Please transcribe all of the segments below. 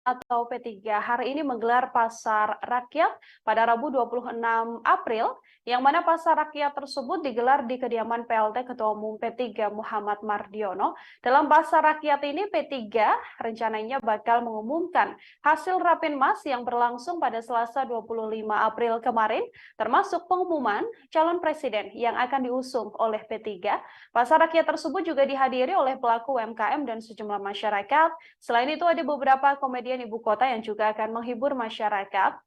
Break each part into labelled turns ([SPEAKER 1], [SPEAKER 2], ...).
[SPEAKER 1] atau P3 hari ini menggelar pasar rakyat pada Rabu 26 April, yang mana pasar rakyat tersebut digelar di kediaman PLT Ketua Umum P3 Muhammad Mardiono. Dalam pasar rakyat ini P3 rencananya bakal mengumumkan hasil Rapimnas yang berlangsung pada Selasa 25 April kemarin, termasuk pengumuman calon presiden yang akan diusung oleh P3. Pasar rakyat tersebut juga dihadiri oleh pelaku UMKM dan sejumlah masyarakat. Selain itu ada beberapa komedian ibu kota yang juga akan menghibur masyarakat.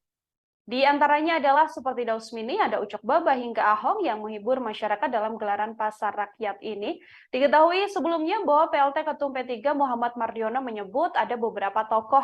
[SPEAKER 1] Di antaranya adalah seperti Dausmini, ada Ucok Baba hingga Ahok yang menghibur masyarakat dalam gelaran pasar rakyat ini. Diketahui sebelumnya bahwa PLT Ketum P3 Muhammad Mardiono menyebut ada beberapa tokoh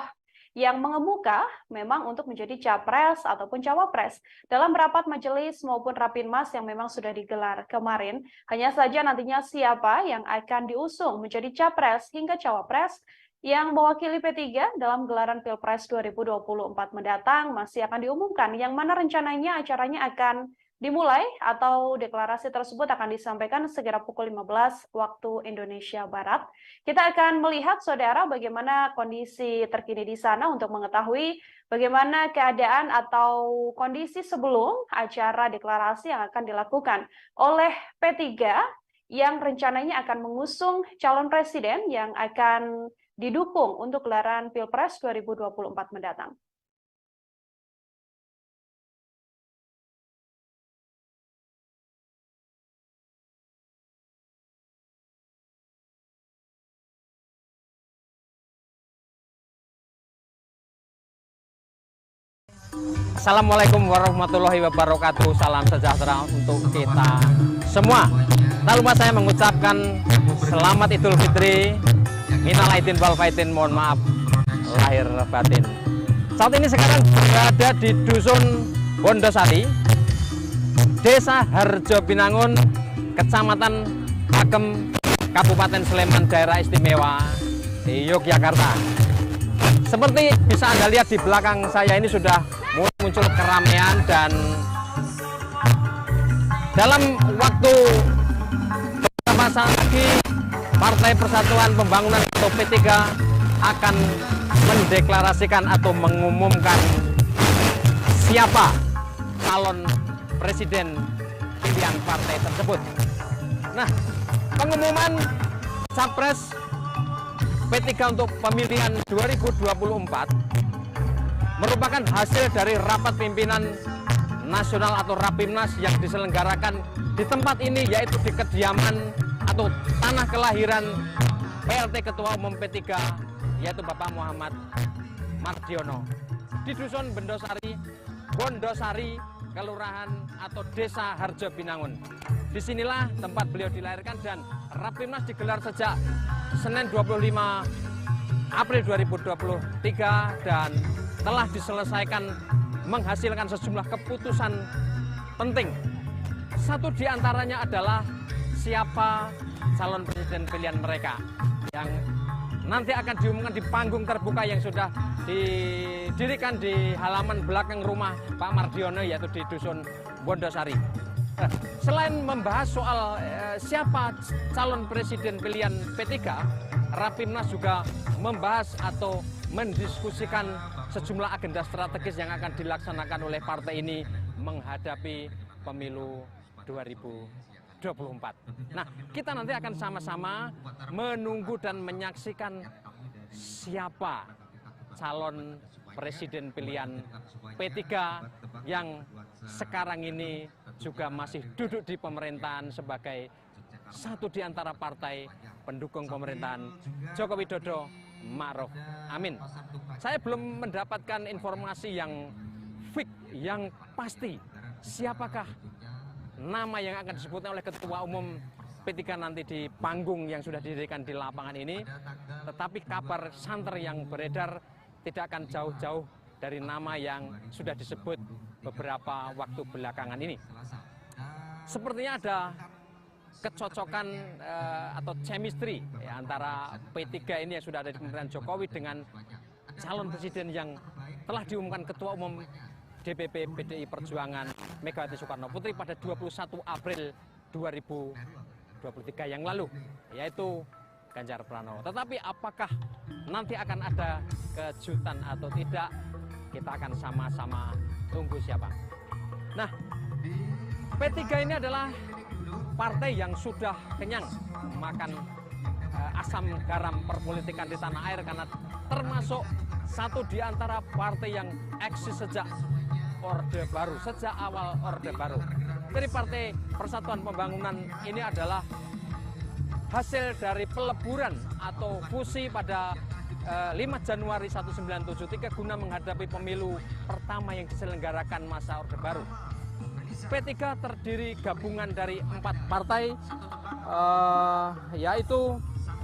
[SPEAKER 1] yang mengemuka memang untuk menjadi capres ataupun cawapres dalam rapat majelis maupun Rapimnas yang memang sudah digelar kemarin. Hanya saja nantinya siapa yang akan diusung menjadi capres hingga cawapres yang mewakili P3 dalam gelaran Pilpres 2024 mendatang masih akan diumumkan, yang mana rencananya acaranya akan dimulai atau deklarasi tersebut akan disampaikan segera pukul 15 waktu Indonesia Barat. Kita akan melihat, saudara, bagaimana kondisi terkini di sana untuk mengetahui bagaimana keadaan atau kondisi sebelum acara deklarasi yang akan dilakukan oleh P3 yang rencananya akan mengusung calon presiden yang akan didukung untuk gelaran Pilpres 2024 mendatang.
[SPEAKER 2] Assalamualaikum warahmatullahi wabarakatuh. Salam sejahtera untuk kita semua. Tak lupa saya mengucapkan selamat Idul Fitri, minal aidin wal faizin, mohon maaf lahir batin. Saat ini sekarang berada di Dusun Bondosari, Desa Harjo Binangun, Kecamatan Agem, Kabupaten Sleman, Daerah Istimewa Yogyakarta. Seperti bisa Anda lihat di belakang saya ini sudah mulai muncul keramaian, dan dalam waktu beberapa saat lagi Partai Persatuan Pembangunan atau P3 akan mendeklarasikan atau mengumumkan siapa calon presiden pilihan partai tersebut. Nah, pengumuman Capres P3 untuk pemilihan 2024 merupakan hasil dari rapat pimpinan nasional atau Rapimnas yang diselenggarakan di tempat ini, yaitu di kediaman atau tanah kelahiran PLT Ketua Umum P3, yaitu Bapak Muhammad Mardiono, di Dusun Bondosari, Kelurahan atau Desa Harjo Binangun. Disinilah tempat beliau dilahirkan, dan Rapimnas digelar sejak Senin 25 April 2023 dan telah diselesaikan menghasilkan sejumlah keputusan penting. Satu di antaranya adalah siapa calon presiden pilihan mereka yang nanti akan diumumkan di panggung terbuka yang sudah didirikan di halaman belakang rumah Pak Mardiono, yaitu di Dusun Bondosari. Selain membahas soal siapa calon presiden pilihan P3, Rapimnas juga membahas atau mendiskusikan sejumlah agenda strategis yang akan dilaksanakan oleh partai ini menghadapi pemilu 2024. Nah, kita nanti akan sama-sama menunggu dan menyaksikan siapa calon presiden pilihan P3 yang sekarang ini juga masih duduk di pemerintahan sebagai satu di antara partai pendukung pemerintahan Joko Widodo Ma'ruf Amin. Saya belum mendapatkan informasi yang fix, yang pasti siapakah nama yang akan disebutkan oleh Ketua Umum P3 nanti di panggung yang sudah didirikan di lapangan ini. Tetapi kabar santer yang beredar tidak akan jauh-jauh dari nama yang sudah disebut beberapa waktu belakangan ini. Sepertinya ada kecocokan atau chemistry ya, antara P3 ini yang sudah ada di pemerintahan Jokowi dengan calon presiden yang telah diumumkan Ketua Umum DPP PDI Perjuangan Megawati Soekarno Putri pada 21 April 2023 yang lalu, yaitu Ganjar Pranowo. Tetapi apakah nanti akan ada kejutan atau tidak, kita akan sama-sama tunggu siapa. Nah, P3 ini adalah partai yang sudah kenyang makan asam garam perpolitikan di tanah air, karena termasuk satu di antara partai yang eksis sejak Orde Baru, sejak awal Orde Baru. Jadi Partai Persatuan Pembangunan ini adalah hasil dari peleburan atau fusi pada 5 Januari 1973 guna menghadapi pemilu pertama yang diselenggarakan masa Orde Baru. P3 terdiri gabungan dari 4 partai, yaitu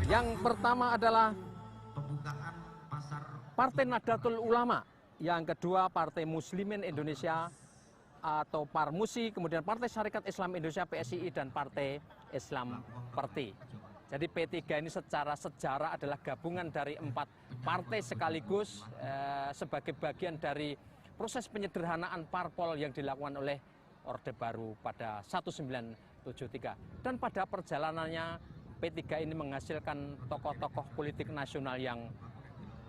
[SPEAKER 2] yang pertama adalah Partai Nahdlatul Ulama, yang kedua Partai Muslimin Indonesia atau Parmusi, kemudian Partai Syarikat Islam Indonesia PSII, dan Partai Islam Perti. Jadi P3 ini secara sejarah adalah gabungan dari 4 partai sekaligus sebagai bagian dari proses penyederhanaan parpol yang dilakukan oleh Orde Baru pada 1973. Dan pada perjalanannya P3 ini menghasilkan tokoh-tokoh politik nasional yang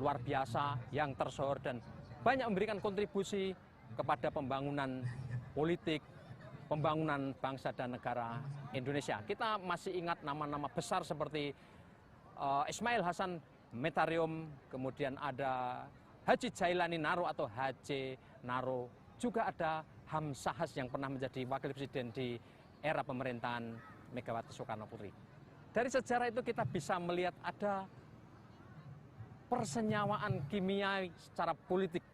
[SPEAKER 2] luar biasa, yang tersohor dan banyak memberikan kontribusi kepada pembangunan politik, pembangunan bangsa dan negara Indonesia. Kita masih ingat nama-nama besar seperti Ismail Hasan Metarium, kemudian ada Haji Jailani Naro atau HJ Naro, juga ada Hamzahas yang pernah menjadi wakil presiden di era pemerintahan Megawati Soekarno Putri. Dari sejarah itu kita bisa melihat ada persenyawaan kimiawi secara politik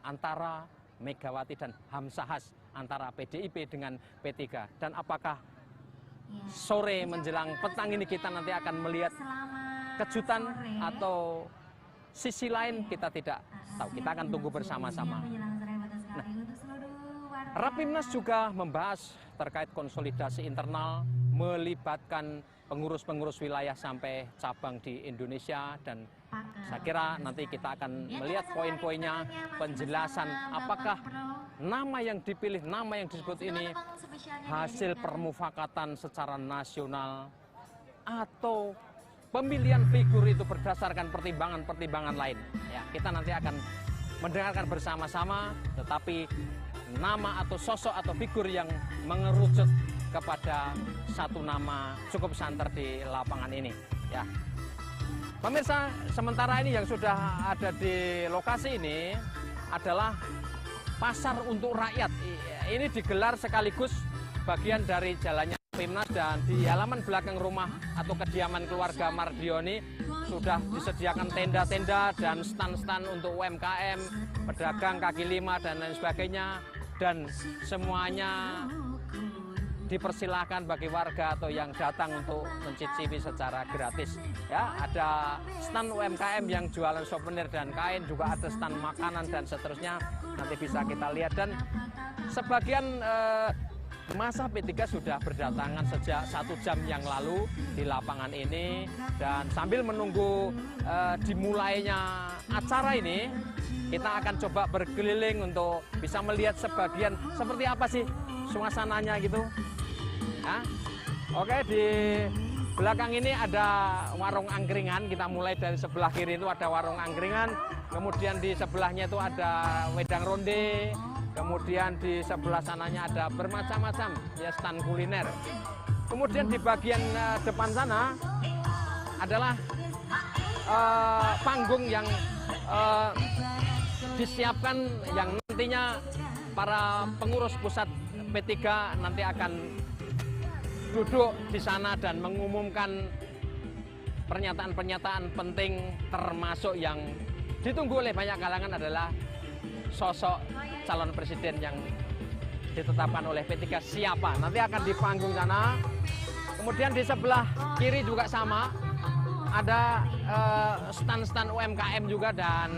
[SPEAKER 2] antara Megawati dan Hamzahas, antara PDIP dengan P3. Dan apakah sore menjelang petang ini kita nanti akan melihat kejutan atau sisi lain, kita tidak tahu. Kita akan tunggu bersama-sama. Nah, Rapimnas juga membahas terkait konsolidasi internal, melibatkan pengurus-pengurus wilayah sampai cabang di Indonesia, dan saya kira nanti kita akan melihat poin-poinnya, penjelasan apakah nama yang dipilih, nama yang disebut ini hasil permufakatan secara nasional atau pemilihan figur itu berdasarkan pertimbangan-pertimbangan lain. Ya, kita nanti akan mendengarkan bersama-sama, tetapi nama atau sosok atau figur yang mengerucut kepada satu nama cukup santer di lapangan ini. Ya, pemirsa, sementara ini yang sudah ada di lokasi ini adalah pasar untuk rakyat. Ini digelar sekaligus bagian dari jalannya Rapimnas, dan di halaman belakang rumah atau kediaman keluarga Mardioni sudah disediakan tenda-tenda dan stand-stand untuk UMKM, pedagang kaki lima dan lain sebagainya, dan semuanya dipersilahkan bagi warga atau yang datang untuk mencicipi secara gratis. Ya, ada stand UMKM yang jualan souvenir dan kain, juga ada stand makanan dan seterusnya. Nanti bisa kita lihat, dan sebagian masa P3 sudah berdatangan sejak 1 jam yang lalu di lapangan ini, dan sambil menunggu dimulainya acara ini, kita akan coba berkeliling untuk bisa melihat sebagian seperti apa sih suasananya gitu. Nah, oke, di belakang ini ada warung angkringan. Kita mulai dari sebelah kiri itu ada warung angkringan, kemudian di sebelahnya itu ada wedang ronde, kemudian di sebelah sananya ada bermacam-macam ya stand kuliner. Kemudian di bagian depan sana adalah panggung yang disiapkan, yang nantinya para pengurus pusat P3 nanti akan duduk di sana dan mengumumkan pernyataan-pernyataan penting, termasuk yang ditunggu oleh banyak kalangan adalah sosok calon presiden yang ditetapkan oleh P3 siapa. Nanti akan di panggung sana. Kemudian di sebelah kiri juga sama, ada stand-stand UMKM juga dan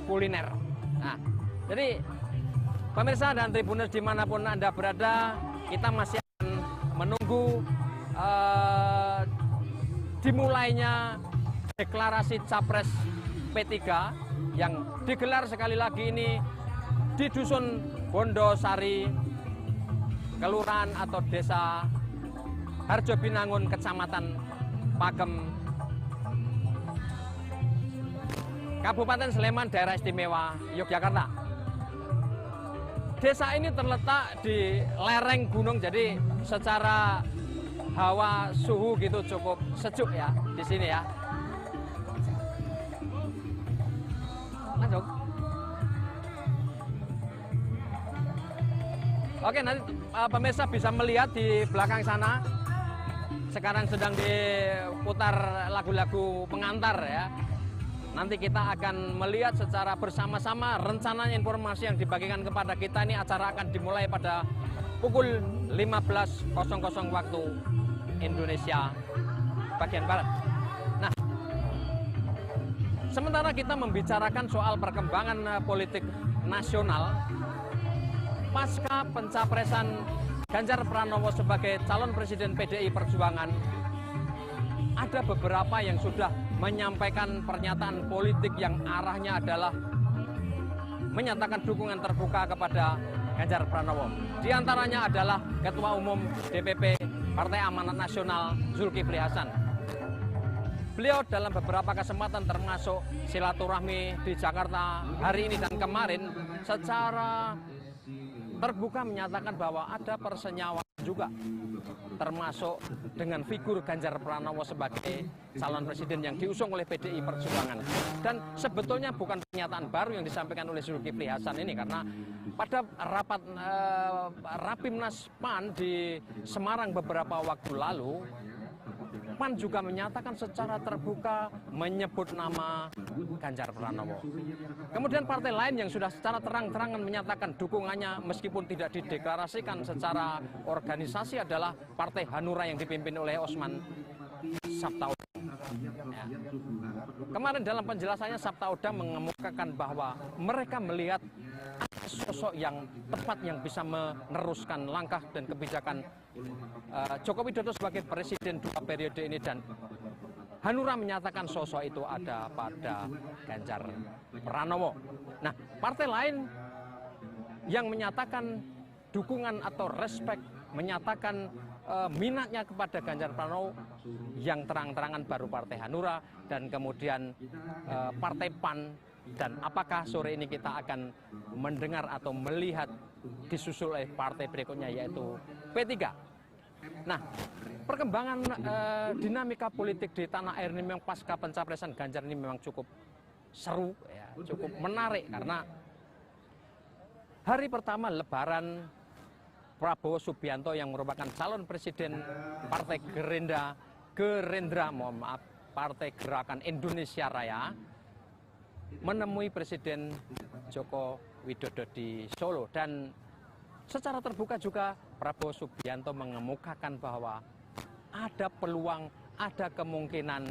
[SPEAKER 2] kuliner. Nah, jadi pemirsa dan tribuners dimanapun Anda berada, kita masih akan menunggu dimulainya deklarasi Capres P3 yang digelar sekali lagi ini di Dusun Bondosari, Kelurahan atau Desa Harjo Binangun, Kecamatan Pagem, Kabupaten Sleman, Daerah Istimewa Yogyakarta. Desa ini terletak di lereng gunung, jadi secara hawa suhu gitu cukup sejuk ya di sini ya. Lanjut. Oke, nanti pemirsa bisa melihat di belakang sana. Sekarang sedang diputar lagu-lagu pengantar ya. Nanti kita akan melihat secara bersama-sama rencananya informasi yang dibagikan kepada kita ini acara akan dimulai pada pukul 15.00 waktu Indonesia bagian Barat. Nah, sementara kita membicarakan soal perkembangan politik nasional, pasca pencapresan Ganjar Pranowo sebagai calon presiden PDI Perjuangan, ada beberapa yang sudah menyampaikan pernyataan politik yang arahnya adalah menyatakan dukungan terbuka kepada Ganjar Pranowo. Di antaranya adalah Ketua Umum DPP Partai Amanat Nasional Zulkifli Hasan. Beliau dalam beberapa kesempatan termasuk silaturahmi di Jakarta hari ini dan kemarin secara terbuka menyatakan bahwa ada persenyawaan juga, termasuk dengan figur Ganjar Pranowo sebagai calon presiden yang diusung oleh PDI Perjuangan. Dan sebetulnya bukan pernyataan baru yang disampaikan oleh Zulkifli Hasan ini, karena pada rapat Rapimnas PAN di Semarang beberapa waktu lalu, PAN juga menyatakan secara terbuka menyebut nama Ganjar Pranowo. Kemudian partai lain yang sudah secara terang-terangan menyatakan dukungannya meskipun tidak dideklarasikan secara organisasi adalah Partai Hanura yang dipimpin oleh Osman Sabtaodang. Ya. Kemarin dalam penjelasannya Sabtaodang mengemukakan bahwa mereka melihat ada sosok yang tepat yang bisa meneruskan langkah dan kebijakan Joko Widodo sebagai presiden 2 periode ini, dan Hanura menyatakan sosok itu ada pada Ganjar Pranowo. Nah, partai lain yang menyatakan dukungan atau respect, menyatakan minatnya kepada Ganjar Pranowo yang terang-terangan baru Partai Hanura dan kemudian Partai PAN, dan apakah sore ini kita akan mendengar atau melihat disusul oleh partai berikutnya yaitu P3. Nah, perkembangan dinamika politik di tanah air ini memang pasca pencapresan Ganjar ini memang cukup seru, ya, cukup menarik, karena hari pertama Lebaran Prabowo Subianto yang merupakan calon presiden Partai Partai Gerakan Indonesia Raya menemui Presiden Joko Widodo di Solo, dan secara terbuka juga Prabowo Subianto mengemukakan bahwa ada peluang, ada kemungkinan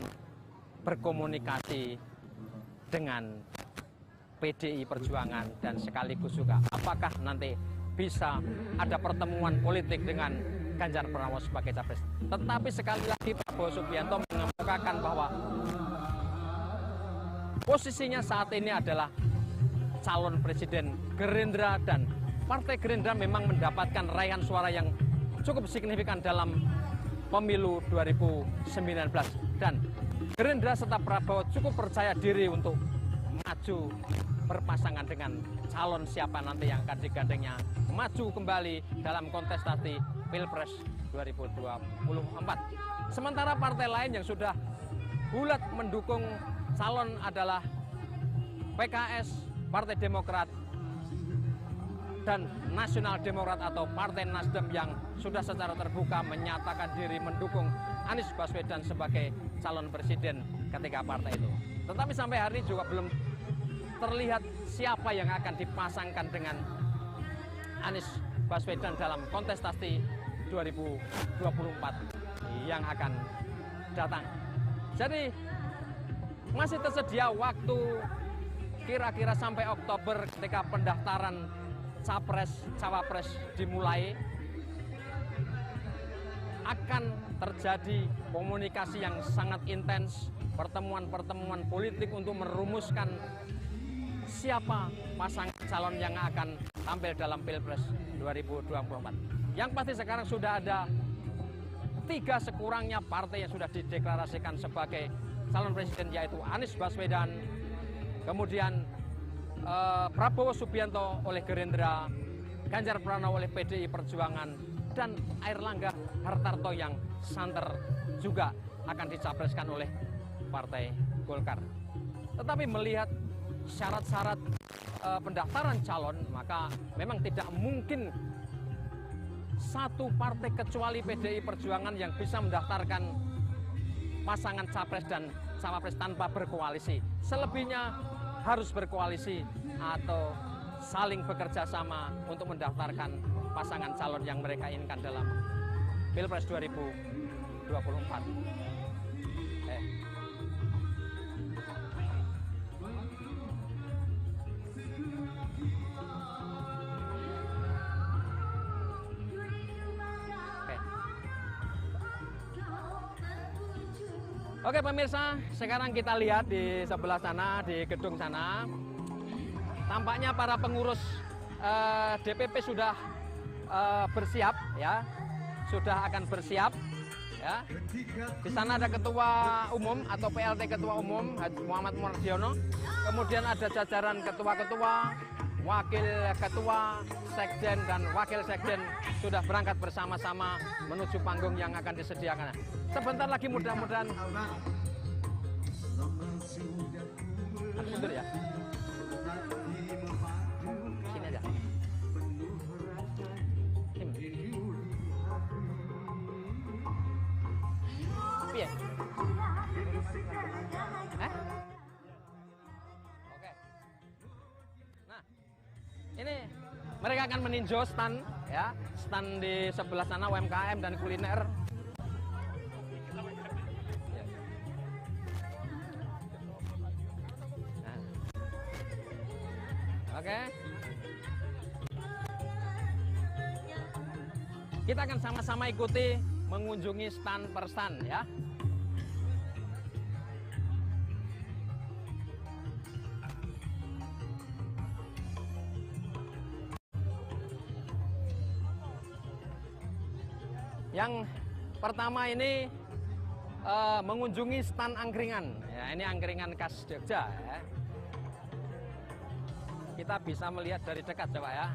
[SPEAKER 2] berkomunikasi dengan PDI Perjuangan, dan sekaligus juga apakah nanti bisa ada pertemuan politik dengan Ganjar Pranowo sebagai capres. Tetapi sekali lagi Prabowo Subianto mengemukakan bahwa posisinya saat ini adalah calon presiden Gerindra, dan Partai Gerindra memang mendapatkan raihan suara yang cukup signifikan dalam pemilu 2019, dan Gerindra serta Prabowo cukup percaya diri untuk maju berpasangan dengan calon siapa nanti yang akan digandengnya maju kembali dalam kontestasi Pilpres 2024. Sementara partai lain yang sudah bulat mendukung calon adalah PKS, Partai Demokrat, dan Nasional Demokrat atau Partai Nasdem yang sudah secara terbuka menyatakan diri mendukung Anies Baswedan sebagai calon presiden ketika partai itu. Tetapi sampai hari ini juga belum terlihat siapa yang akan dipasangkan dengan Anies Baswedan dalam kontestasi 2024 yang akan datang. Jadi masih tersedia waktu kira-kira sampai Oktober ketika pendaftaran Capres-Cawapres dimulai, akan terjadi komunikasi yang sangat intens, pertemuan-pertemuan politik untuk merumuskan siapa pasangan calon yang akan tampil dalam Pilpres 2024. Yang pasti sekarang sudah ada 3 sekurangnya partai yang sudah dideklarasikan sebagai calon presiden, yaitu Anies Baswedan, kemudian Prabowo Subianto oleh Gerindra, Ganjar Pranowo oleh PDI Perjuangan, dan Airlangga Hartarto yang santer juga akan dicapreskan oleh Partai Golkar. Tetapi melihat syarat-syarat pendaftaran calon, maka memang tidak mungkin satu partai kecuali PDI Perjuangan yang bisa mendaftarkan pasangan capres dan cawapres tanpa berkoalisi. Selebihnya harus berkoalisi atau saling bekerja sama untuk mendaftarkan pasangan calon yang mereka inginkan dalam Pilpres 2024. Oke pemirsa, sekarang kita lihat di sebelah sana, di gedung sana. Tampaknya para pengurus DPP sudah bersiap, ya, sudah akan bersiap, ya. Di sana ada Ketua Umum atau PLT Ketua Umum Haji Muhammad Mardiono. Kemudian ada jajaran ketua-ketua, wakil ketua, sekjen dan wakil sekjen sudah berangkat bersama-sama menuju panggung yang akan disediakan. Sebentar lagi mudah-mudahan. Mundur ya. Sini aja. Piye? Oke. Nah, ini mereka akan meninjau stand, ya, stand di sebelah sana UMKM dan kuliner. Oke. Kita akan sama-sama ikuti mengunjungi stand per stand, ya. Yang pertama ini mengunjungi stand angkringan, ya, ini angkringan khas Jogja, ya. Kita bisa melihat dari dekat, coba ya.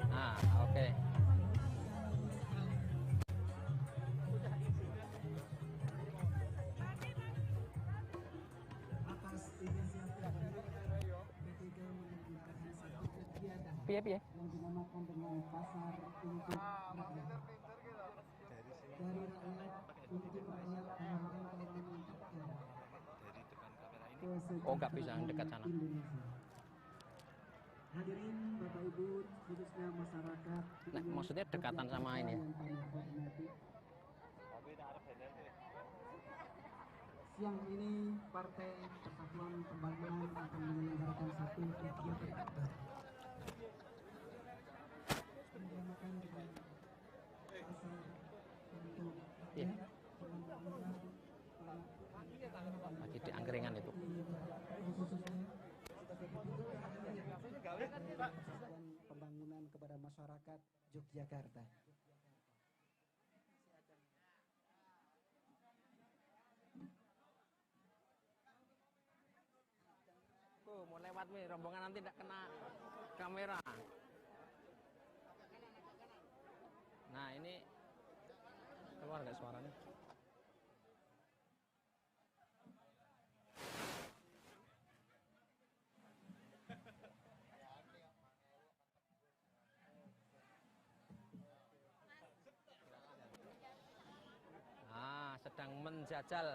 [SPEAKER 2] Nah, oke. Piye.
[SPEAKER 3] Yang dinamakan dengan pasar untuk rakyat. Dari rakyat untuk rakyat
[SPEAKER 2] Oh, nggak bisa yang dekat sana.
[SPEAKER 3] Hadirin Bapak Ibu, khususnya masyarakat.
[SPEAKER 2] Nah, maksudnya dekatan sama ini.
[SPEAKER 3] Siang ini Partai Persatuan Pembangunan akan menyelenggarakan satu kegiatan
[SPEAKER 2] Lagi di angkringan itu.
[SPEAKER 3] Pembangunan kepada masyarakat Yogyakarta.
[SPEAKER 2] Tuh, mau lewat nih, rombongan nanti tidak kena kamera. Nah, ini keluar nggak suaranya? Sedang menjajal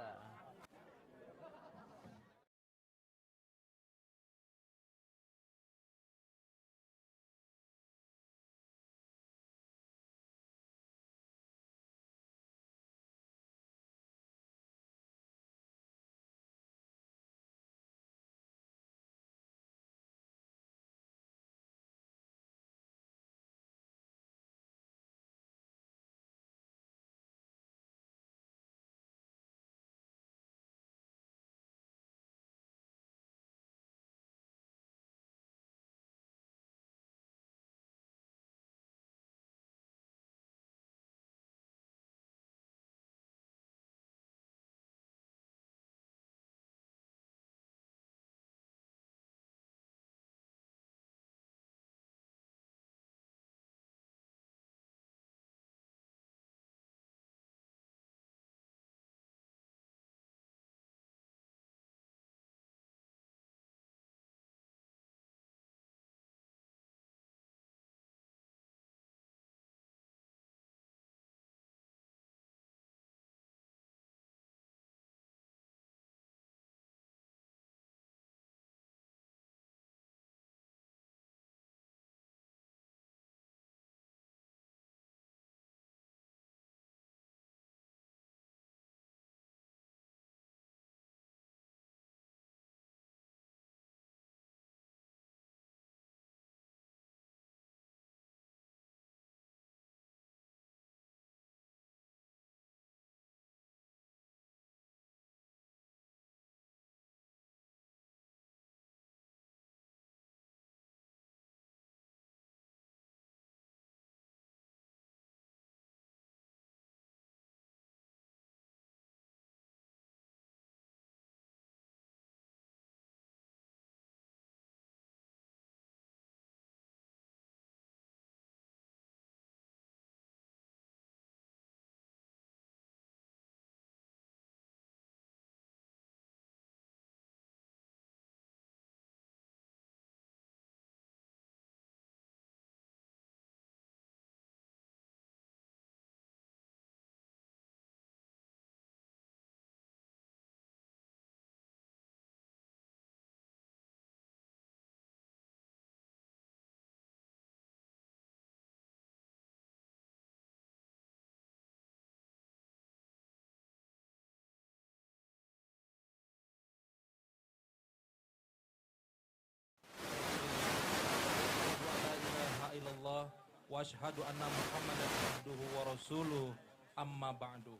[SPEAKER 4] wa asyhadu anna Muhammadan abduhu wa rasuluh, amma ba'du.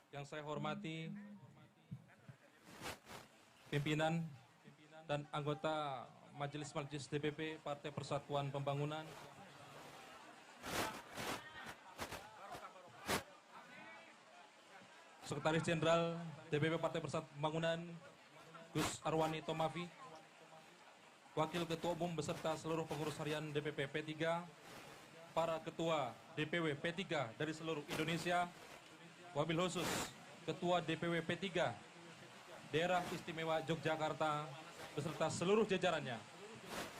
[SPEAKER 4] Yang saya hormati pimpinan dan anggota Majelis DPP Partai Persatuan Pembangunan, Sekretaris Jenderal DPP Partai Persatuan Pembangunan Gus Arwani Tomafi, Wakil Ketua Umum beserta seluruh pengurus harian DPP P3, para ketua DPW P3 dari seluruh Indonesia, wabil khusus Ketua DPW P3 Daerah Istimewa Yogyakarta beserta seluruh jajarannya,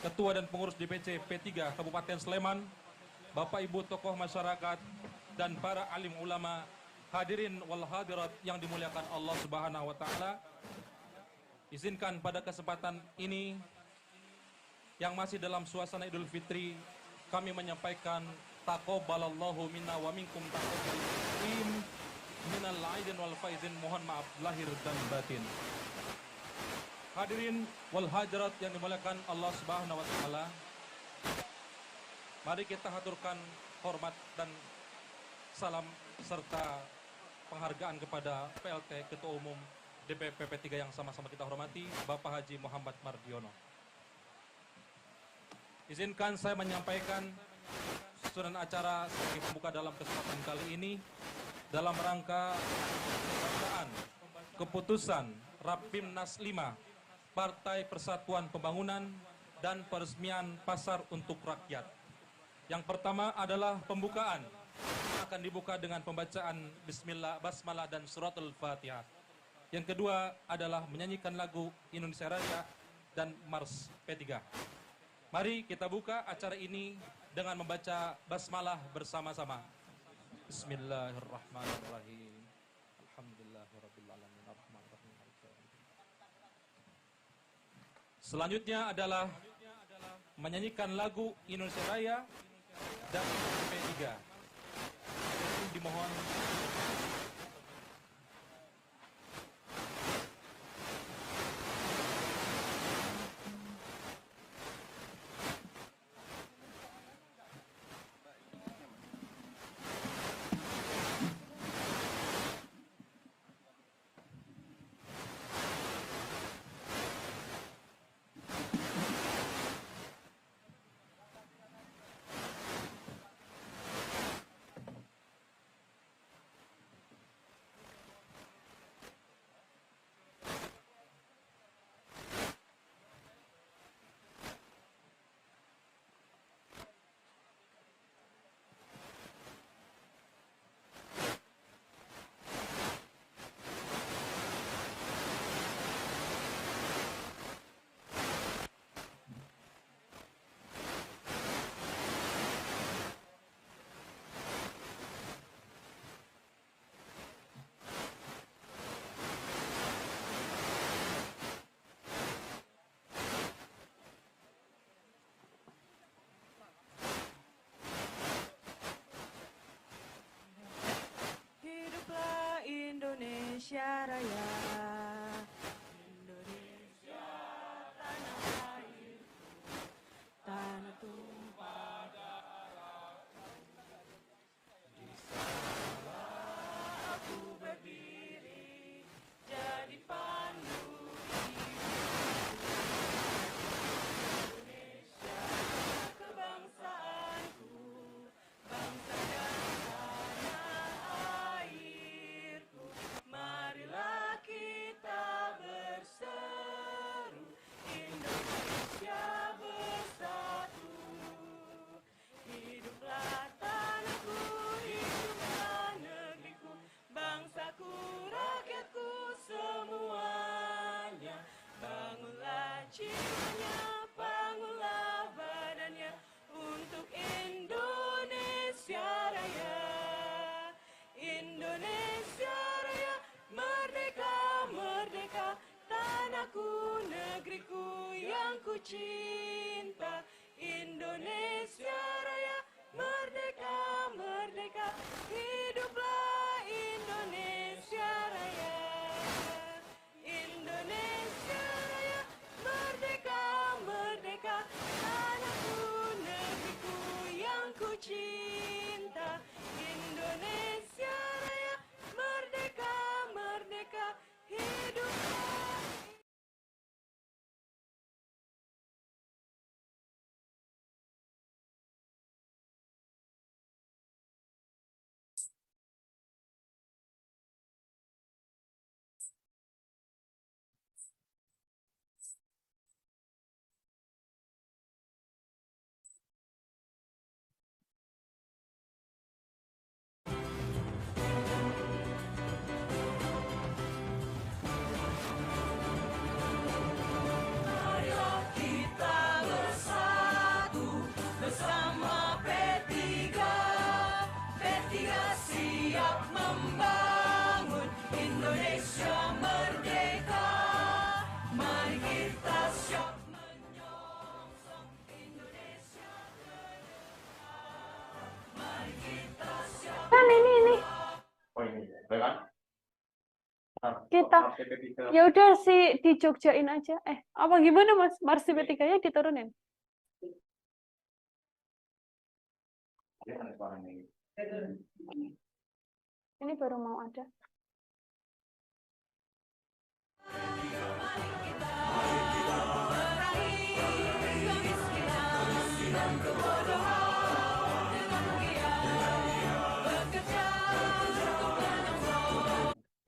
[SPEAKER 4] Ketua dan pengurus DPC P3 Kabupaten Sleman, Bapak Ibu tokoh masyarakat, dan para alim ulama, hadirin wal hadirat yang dimuliakan Allah Subhanahu wa taala. Izinkan pada kesempatan ini yang masih dalam suasana Idul Fitri, kami menyampaikan taqabbalallahu minna wa minkum taqabbalim minal aidin wal faizin, mohon maaf lahir dan batin. Hadirin wal hadirat yang dimuliakan Allah Subhanahu wa taala, mari kita haturkan hormat dan salam serta penghargaan kepada PLT Ketua Umum DPP P3 yang sama-sama kita hormati, Bapak Haji Muhammad Mardiono. Izinkan saya menyampaikan susunan acara sebagai pembuka dalam kesempatan kali ini dalam rangka pembacaan keputusan Rapimnas 5 Partai Persatuan Pembangunan dan peresmian pasar untuk rakyat. Yang pertama adalah pembukaan, akan dibuka dengan pembacaan Bismillah, Basmalah dan Suratul Fatihah. Yang kedua adalah menyanyikan lagu Indonesia Raya dan Mars P3. Mari kita buka acara ini dengan membaca Basmalah bersama-sama. Bismillahirrahmanirrahim. Alhamdulillahirrahmanirrahim. Selanjutnya adalah menyanyikan lagu Indonesia Raya dan P3. Dimohon
[SPEAKER 5] Indonesia Raya, Indonesia tanah air, tanah tumpah darah. Di sana aku berdiri, jadi pandu Indonesia kebangsaanku, bangsa dan tanah airku. Marilah kita berseru, Indonesia bersatu. Hiduplah tanahku, hiduplah negeriku, bangsaku, rakyatku semuanya. Bangunlah jiwanya, bangunlah badannya untuk Indonesia Raya. Indonesia Raya, merdeka, merdeka, tanahku, negeriku yang ku cinta. Indonesia Raya, merdeka, merdeka, hiduplah Indonesia Raya. Indonesia Raya, merdeka, merdeka,
[SPEAKER 1] kita ya udah sih di Jogjain aja. Apa gimana Mas? Marsi P3-nya diturunin. Ini baru mau ada.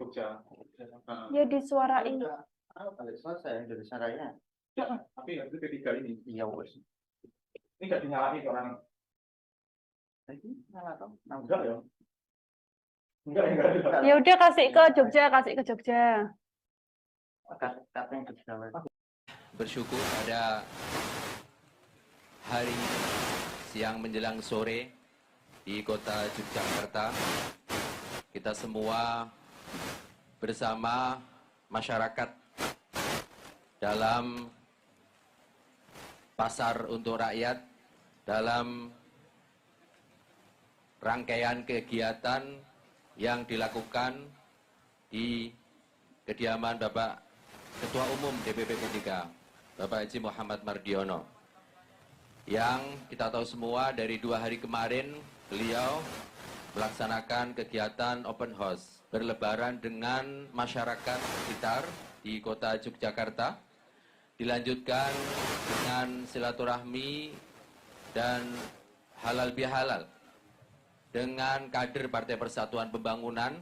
[SPEAKER 6] Jogja.
[SPEAKER 1] Ya disuarain.
[SPEAKER 6] Selesai Indonesia Raya. Tapi itu ketiga ini. Iya, wes. Ini nggak dinyalain orang. Ini nyala toh? Enggak ya. Enggak.
[SPEAKER 1] Ya udah kasih ke Jogja.
[SPEAKER 6] Katanya Jogja.
[SPEAKER 7] Bersyukur pada hari siang menjelang sore di kota Yogyakarta, kita semua bersama masyarakat dalam pasar untuk rakyat, dalam rangkaian kegiatan yang dilakukan di kediaman Bapak Ketua Umum DPP P3, Bapak Haji Muhammad Mardiono, yang kita tahu semua dari 2 hari kemarin beliau melaksanakan kegiatan open house berlebaran dengan masyarakat sekitar di kota Yogyakarta, dilanjutkan dengan silaturahmi dan halal bihalal dengan kader Partai Persatuan Pembangunan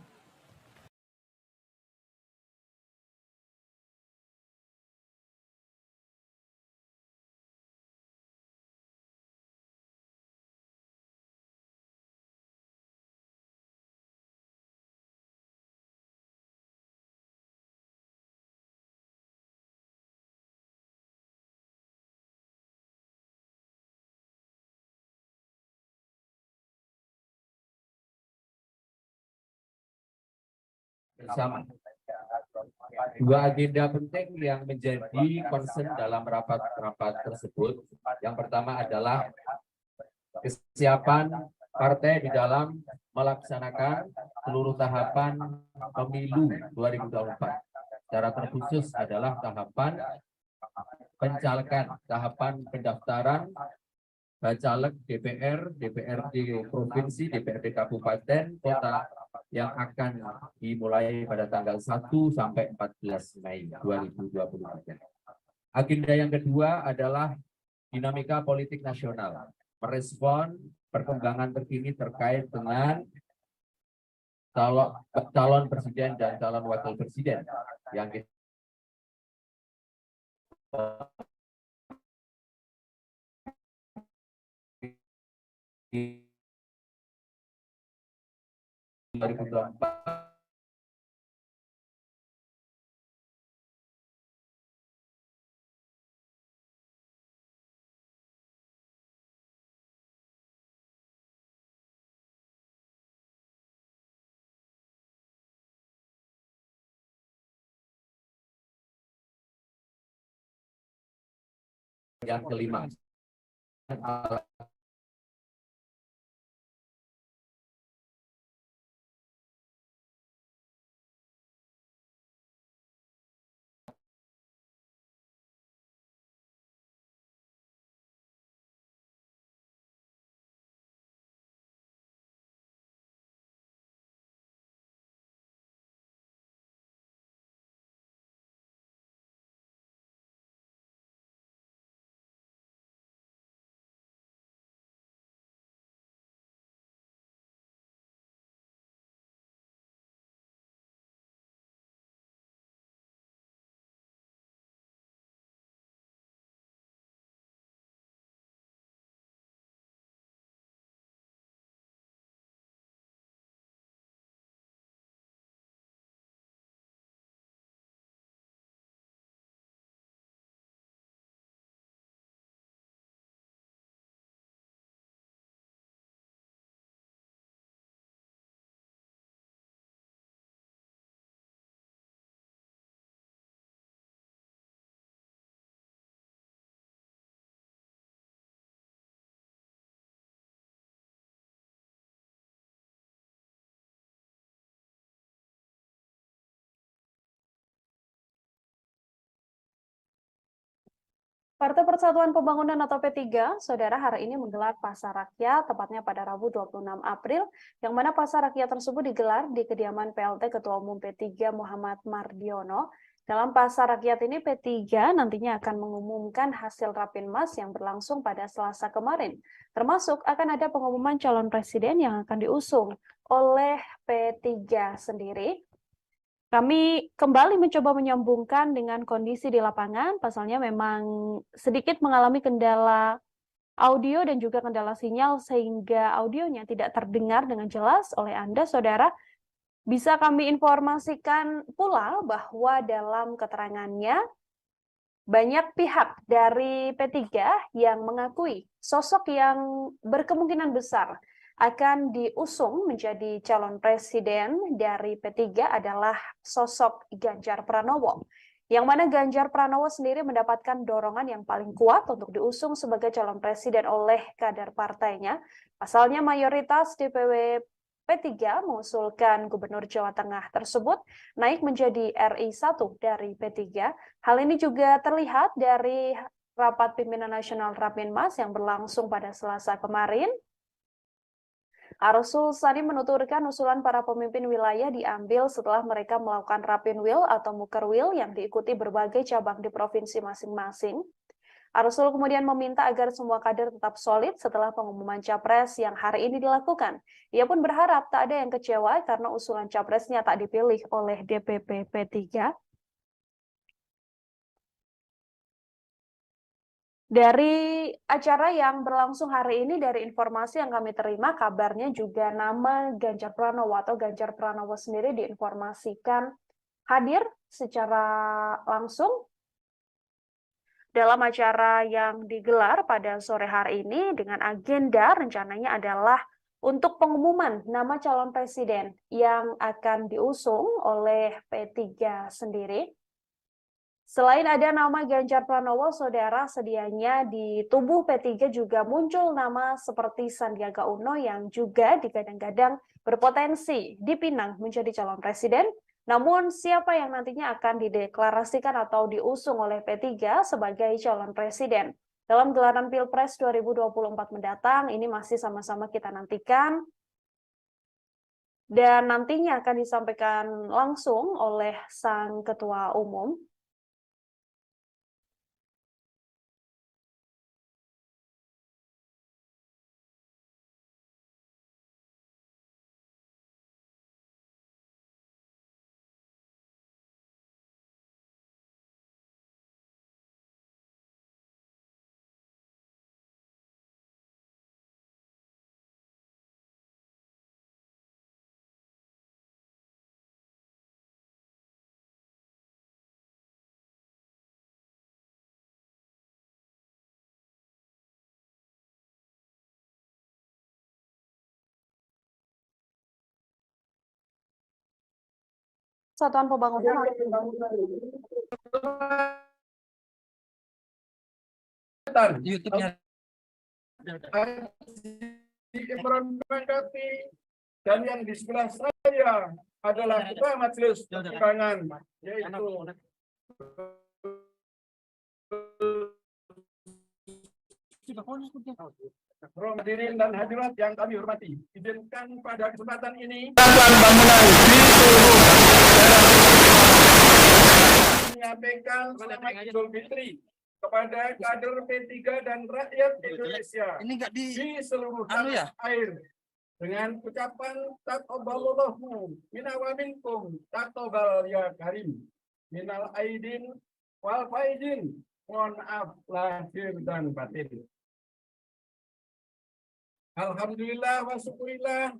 [SPEAKER 7] bersama. 2 agenda penting yang menjadi concern dalam rapat-rapat tersebut. Yang pertama adalah kesiapan partai di dalam melaksanakan seluruh tahapan pemilu 2024. Secara terkhusus adalah tahapan pencalekan, tahapan pendaftaran bacalek DPR, DPRD provinsi, DPRD kabupaten, kota yang akan dimulai pada tanggal 1 sampai 14 Mei 2023. Agenda yang kedua adalah dinamika politik nasional, merespon perkembangan terkini terkait dengan calon presiden dan calon wakil presiden yang kita 2024 yang kelima
[SPEAKER 1] Partai Persatuan Pembangunan atau P3, Saudara, hari ini menggelar Pasar Rakyat, tepatnya pada Rabu 26 April, yang mana Pasar Rakyat tersebut digelar di kediaman PLT Ketua Umum P3 Muhammad Mardiono. Dalam Pasar Rakyat ini, P3 nantinya akan mengumumkan hasil Rapimnas yang berlangsung pada Selasa kemarin, termasuk akan ada pengumuman calon presiden yang akan diusung oleh P3 sendiri. Kami kembali mencoba menyambungkan dengan kondisi di lapangan, pasalnya memang sedikit mengalami kendala audio dan juga kendala sinyal sehingga audionya tidak terdengar dengan jelas oleh Anda, Saudara. Bisa kami informasikan pula bahwa dalam keterangannya, banyak pihak dari P3 yang mengakui sosok yang berkemungkinan besar akan diusung menjadi calon presiden dari P3 adalah sosok Ganjar Pranowo. Yang mana Ganjar Pranowo sendiri mendapatkan dorongan yang paling kuat untuk diusung sebagai calon presiden oleh kader partainya. Pasalnya mayoritas DPW P3 mengusulkan Gubernur Jawa Tengah tersebut naik menjadi RI 1 dari P3. Hal ini juga terlihat dari rapat pimpinan nasional Rapimnas yang berlangsung pada Selasa kemarin. Arsul Sani menuturkan usulan para pemimpin wilayah diambil setelah mereka melakukan Rapinwil atau Mukerwil yang diikuti berbagai cabang di provinsi masing-masing. Arsul kemudian meminta agar semua kader tetap solid setelah pengumuman capres yang hari ini dilakukan. Ia pun berharap tak ada yang kecewa karena usulan capresnya tak dipilih oleh DPP P3. Dari acara yang berlangsung hari ini, dari informasi yang kami terima, kabarnya juga nama Ganjar Pranowo atau Ganjar Pranowo sendiri diinformasikan hadir secara langsung dalam acara yang digelar pada sore hari ini dengan agenda rencananya adalah untuk pengumuman nama calon presiden yang akan diusung oleh P3 sendiri. Selain ada nama Ganjar Pranowo, Saudara, sedianya di tubuh P3 juga muncul nama seperti Sandiaga Uno yang juga digadang-gadang berpotensi dipinang menjadi calon presiden. Namun siapa yang nantinya akan dideklarasikan atau diusung oleh P3 sebagai calon presiden dalam gelaran Pilpres 2024 mendatang, ini masih sama-sama kita nantikan. Dan nantinya akan disampaikan langsung oleh Sang Ketua Umum. Satuan Pembangunan
[SPEAKER 8] YouTube-nya
[SPEAKER 9] Imran Mengkati dan yang di sebelah saya adalah Ketua Majelis Pertimbangan, yaitu hadirin dan hadirat yang kami hormati. Izinkan pada kesempatan ini bangunan di seluruh menyampaikan selamat Idul Fitri kepada kader P3 dan rakyat Indonesia di seluruh tanah air dengan ucapan taqabbalallahu minna wa minkum taqabbal ya karim minal aidin wal faizin, mohon maaf lahir dan batin. Alhamdulillah wa syukurillah.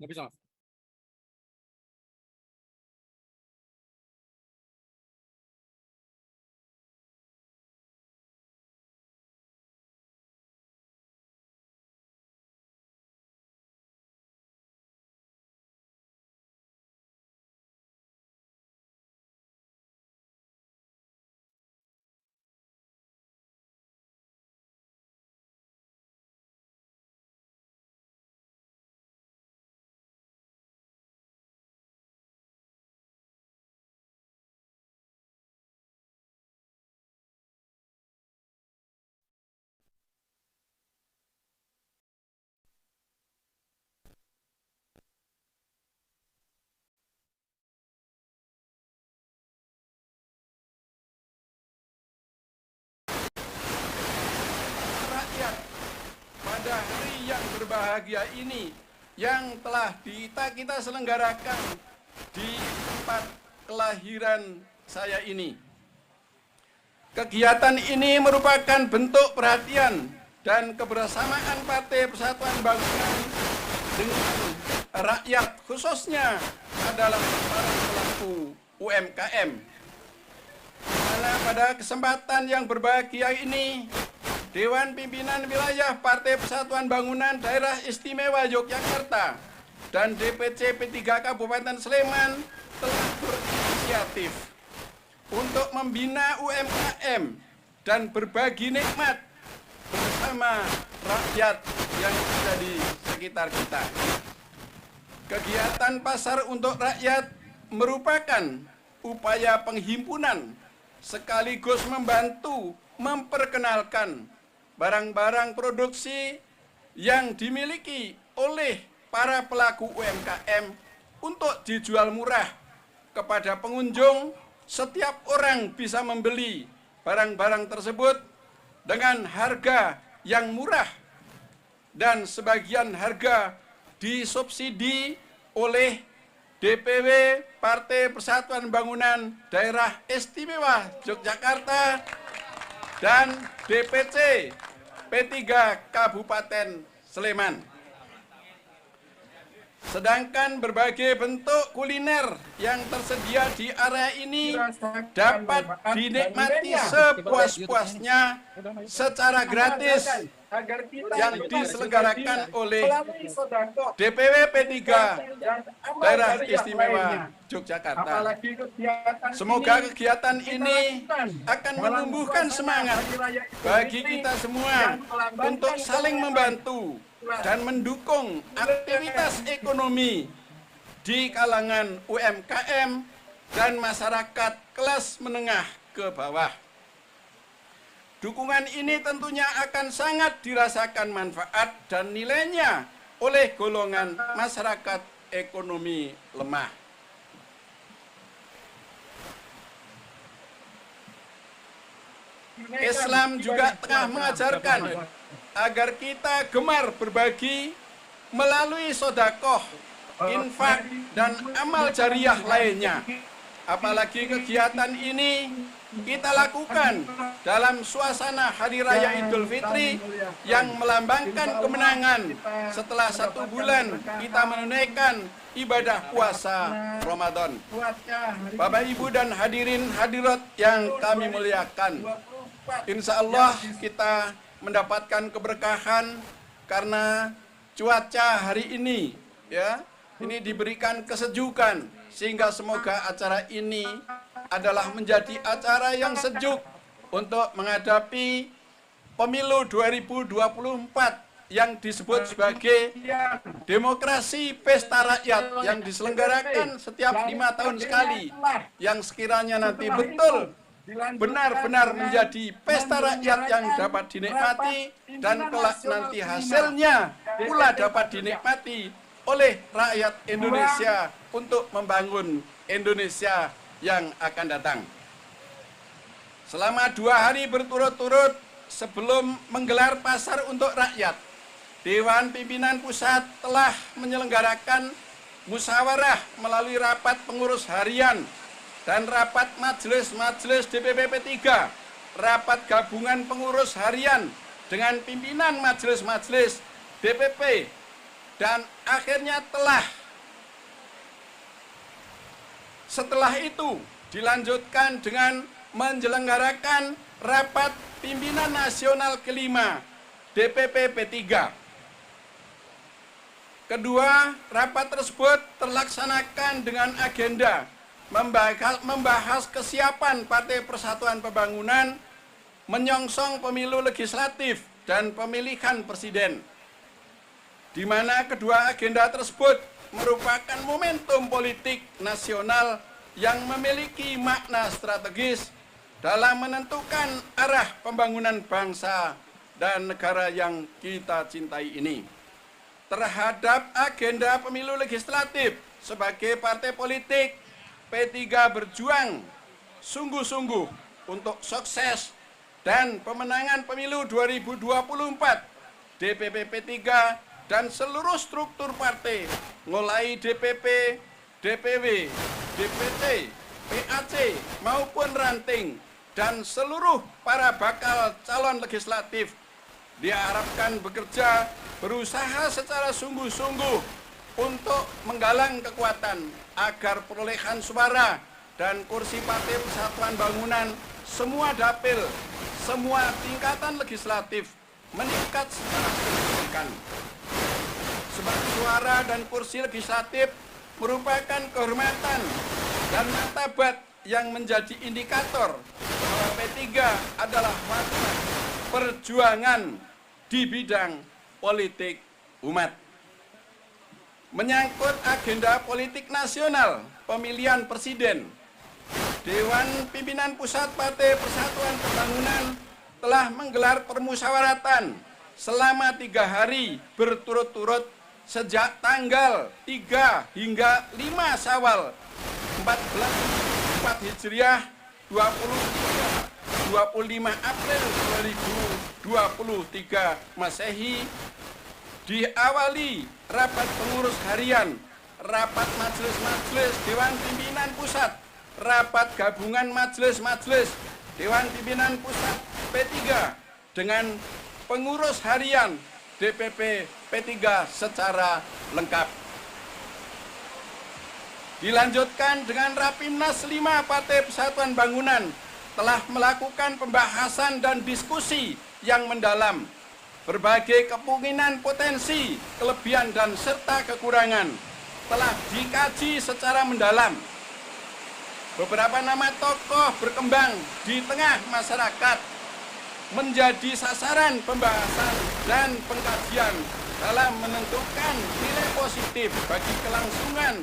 [SPEAKER 9] berbahagia ini yang telah kita selenggarakan di tempat kelahiran saya ini. Kegiatan ini merupakan bentuk perhatian dan kebersamaan Partai Persatuan Pembangunan dengan rakyat, khususnya adalah para pelaku UMKM. Karena pada kesempatan yang berbahagia ini, Dewan Pimpinan Wilayah Partai Persatuan Bangunan Daerah Istimewa Yogyakarta dan DPC P3 Kabupaten Sleman telah berinisiatif untuk membina UMKM dan berbagi nikmat bersama rakyat yang ada di sekitar kita. Kegiatan pasar untuk rakyat merupakan upaya penghimpunan sekaligus membantu memperkenalkan barang-barang produksi yang dimiliki oleh para pelaku UMKM untuk dijual murah kepada pengunjung. Setiap orang bisa membeli barang-barang tersebut dengan harga yang murah dan sebagian harga disubsidi oleh DPW Partai Persatuan Pembangunan Daerah Istimewa Yogyakarta dan DPC P3 Kabupaten Sleman. Sedangkan berbagai bentuk kuliner yang tersedia di area ini dapat dinikmati sepuas-puasnya secara gratis yang diselenggarakan oleh DPW P3 Daerah Istimewa Yogyakarta. Semoga kegiatan ini akan menumbuhkan semangat bagi kita semua untuk saling membantu dan mendukung aktivitas ekonomi di kalangan UMKM dan masyarakat kelas menengah ke bawah. Dukungan ini tentunya akan sangat dirasakan manfaat dan nilainya oleh golongan masyarakat ekonomi lemah. Islam juga tengah mengajarkan agar kita gemar berbagi melalui sodakoh, infak, dan amal jariah lainnya. Apalagi kegiatan ini kita lakukan dalam suasana Hari Raya Idul Fitri yang melambangkan kemenangan setelah 1 bulan kita menunaikan ibadah puasa Ramadan. Bapak, Ibu, dan hadirin hadirat yang kami muliakan, insya Allah kita mendapatkan keberkahan karena cuaca hari ini ini diberikan kesejukan, sehingga semoga acara ini adalah menjadi acara yang sejuk untuk menghadapi pemilu 2024 yang disebut sebagai demokrasi pesta rakyat yang diselenggarakan setiap 5 tahun sekali, yang sekiranya nanti betul benar-benar menjadi pesta rakyat yang dapat dinikmati dan kelak nanti hasilnya pula dapat dinikmati oleh rakyat Indonesia untuk membangun Indonesia yang akan datang. Selama 2 hari berturut-turut sebelum menggelar pasar untuk rakyat, Dewan Pimpinan Pusat telah menyelenggarakan musyawarah melalui rapat pengurus harian dan rapat majelis DPP P3, rapat gabungan pengurus harian dengan pimpinan majelis-majelis DPP, dan akhirnya setelah itu dilanjutkan dengan menyelenggarakan rapat pimpinan nasional kelima DPP P3. Kedua, rapat tersebut terlaksanakan dengan agenda membahas kesiapan Partai Persatuan Pembangunan menyongsong pemilu legislatif dan pemilihan presiden, di mana kedua agenda tersebut merupakan momentum politik nasional yang memiliki makna strategis dalam menentukan arah pembangunan bangsa dan negara yang kita cintai ini. Terhadap agenda pemilu legislatif, sebagai partai politik, P3 berjuang sungguh-sungguh untuk sukses dan pemenangan pemilu 2024. DPP P3 dan seluruh struktur partai, mulai DPP, DPW, DPT, PAC maupun ranting, dan seluruh para bakal calon legislatif diharapkan bekerja berusaha secara sungguh-sungguh untuk menggalang kekuatan agar perolehan suara dan kursi Partai Persatuan Bangunan semua dapil, semua tingkatan legislatif meningkat secara signifikan. Sebab suara dan kursi legislatif merupakan kehormatan dan martabat yang menjadi indikator bahwa P3 adalah warna perjuangan di bidang politik umat. Menyangkut agenda politik nasional pemilihan presiden, Dewan Pimpinan Pusat Partai Persatuan Pembangunan telah menggelar permusyawaratan selama 3 hari berturut-turut sejak tanggal 3 hingga 5 Syawal 1444 Hijriah 25 April 2023 Masehi, diawali rapat pengurus harian, rapat majelis-majelis Dewan Pimpinan Pusat, rapat gabungan majelis-majelis Dewan Pimpinan Pusat P3 dengan pengurus harian DPP P3 secara lengkap. Dilanjutkan dengan Rapimnas 5 Partai Persatuan Bangunan telah melakukan pembahasan dan diskusi yang mendalam. Berbagai kemungkinan potensi, kelebihan dan serta kekurangan telah dikaji secara mendalam. Beberapa nama tokoh berkembang di tengah masyarakat menjadi sasaran pembahasan dan pengkajian dalam menentukan nilai positif bagi kelangsungan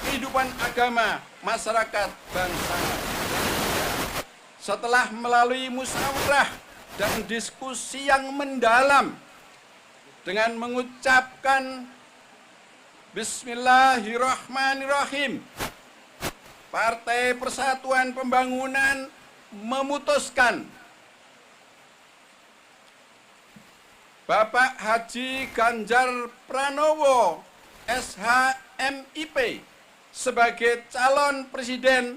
[SPEAKER 9] kehidupan agama masyarakat bangsa. Setelah melalui musyawarah dan diskusi yang mendalam dengan mengucapkan Bismillahirrahmanirrahim, Partai Persatuan Pembangunan memutuskan Bapak Haji Ganjar Pranowo SHMIP sebagai calon presiden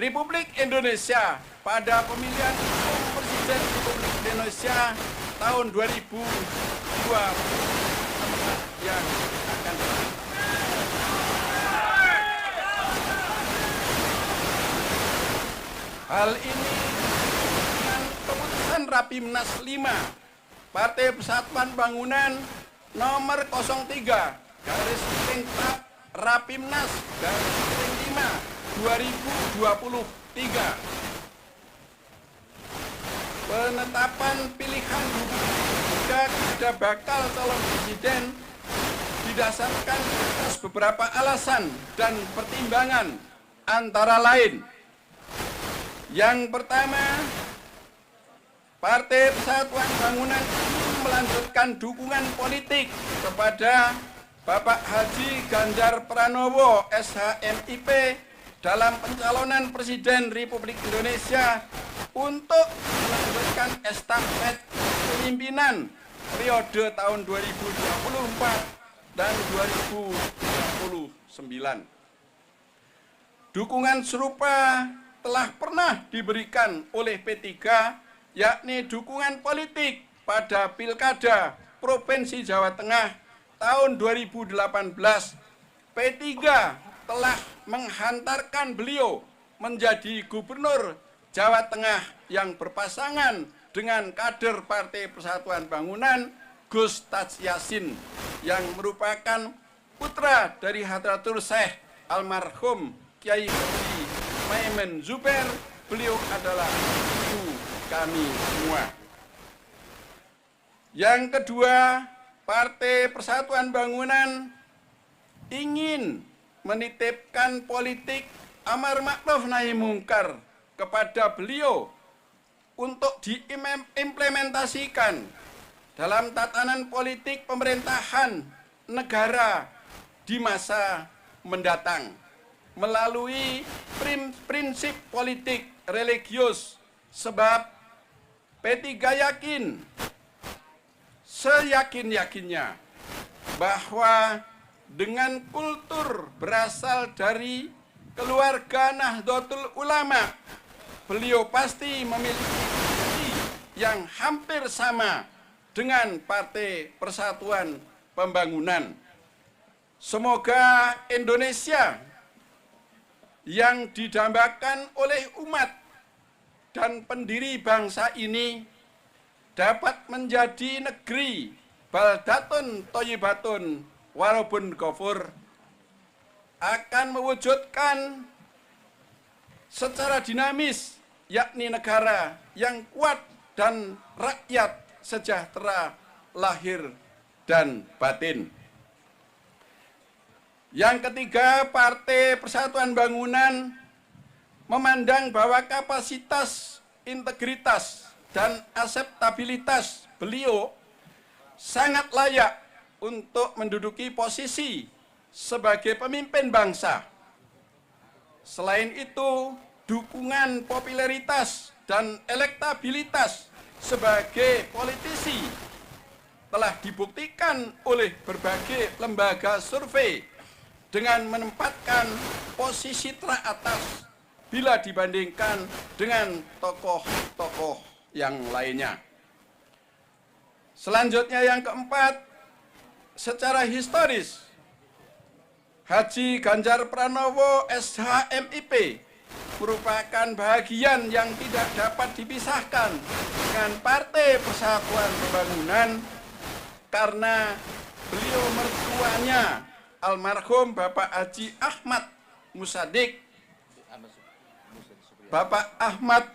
[SPEAKER 9] Republik Indonesia pada pemilihan umum presiden Republik Indonesia tahun 2024 yang akan datang. Hal ini dengan keputusan Rapimnas 5 Partai Persatuan Bangunan nomor 03 garis miring Rapimnas garis miring 5 2023. Penetapan pilihan kepada bakal calon presiden didasarkan atas beberapa alasan dan pertimbangan, antara lain: yang pertama, Partai Persatuan Bangunan ingin melanjutkan dukungan politik kepada Bapak Haji Ganjar Pranowo SHMIP dalam pencalonan Presiden Republik Indonesia untuk melanjutkan estafet kepemimpinan periode tahun 2024 dan 2029. Dukungan serupa telah pernah diberikan oleh P3, yakni dukungan politik pada Pilkada Provinsi Jawa Tengah tahun 2018. P3 telah menghantarkan beliau menjadi Gubernur Jawa Tengah yang berpasangan dengan kader Partai Persatuan Bangunan Gus Taj Yassin yang merupakan putra dari Hadratul Syekh almarhum Kiai Haji Maimun Zubair. Beliau adalah ibu kami semua. Yang kedua, Partai Persatuan Bangunan ingin menitipkan politik amar ma'ruf nahi mungkar kepada beliau untuk diimplementasikan dalam tatanan politik pemerintahan negara di masa mendatang melalui prinsip politik religius. Sebab P3 yakin, seyakin-yakinnya bahwa dengan kultur berasal dari keluarga Nahdlatul Ulama, beliau pasti memiliki visi yang hampir sama dengan Partai Persatuan Pembangunan. Semoga Indonesia yang didambakan oleh umat dan pendiri bangsa ini dapat menjadi negeri baldatun thayyibatun walaupun ghafur, akan mewujudkan secara dinamis, yakni negara yang kuat dan rakyat sejahtera lahir dan batin. Yang ketiga, Partai Persatuan Bangunan memandang bahwa kapasitas, integritas, dan akseptabilitas beliau sangat layak untuk menduduki posisi sebagai pemimpin bangsa. Selain itu, dukungan popularitas dan elektabilitas sebagai politisi telah dibuktikan oleh berbagai lembaga survei dengan menempatkan posisi teratas bila dibandingkan dengan tokoh-tokoh yang lainnya. Selanjutnya yang keempat, secara historis, Haji Ganjar Pranowo SH.MIP merupakan bagian yang tidak dapat dipisahkan dengan Partai Persatuan Pembangunan karena beliau mertuanya almarhum Bapak Haji Ahmad Musadik, Bapak Ahmad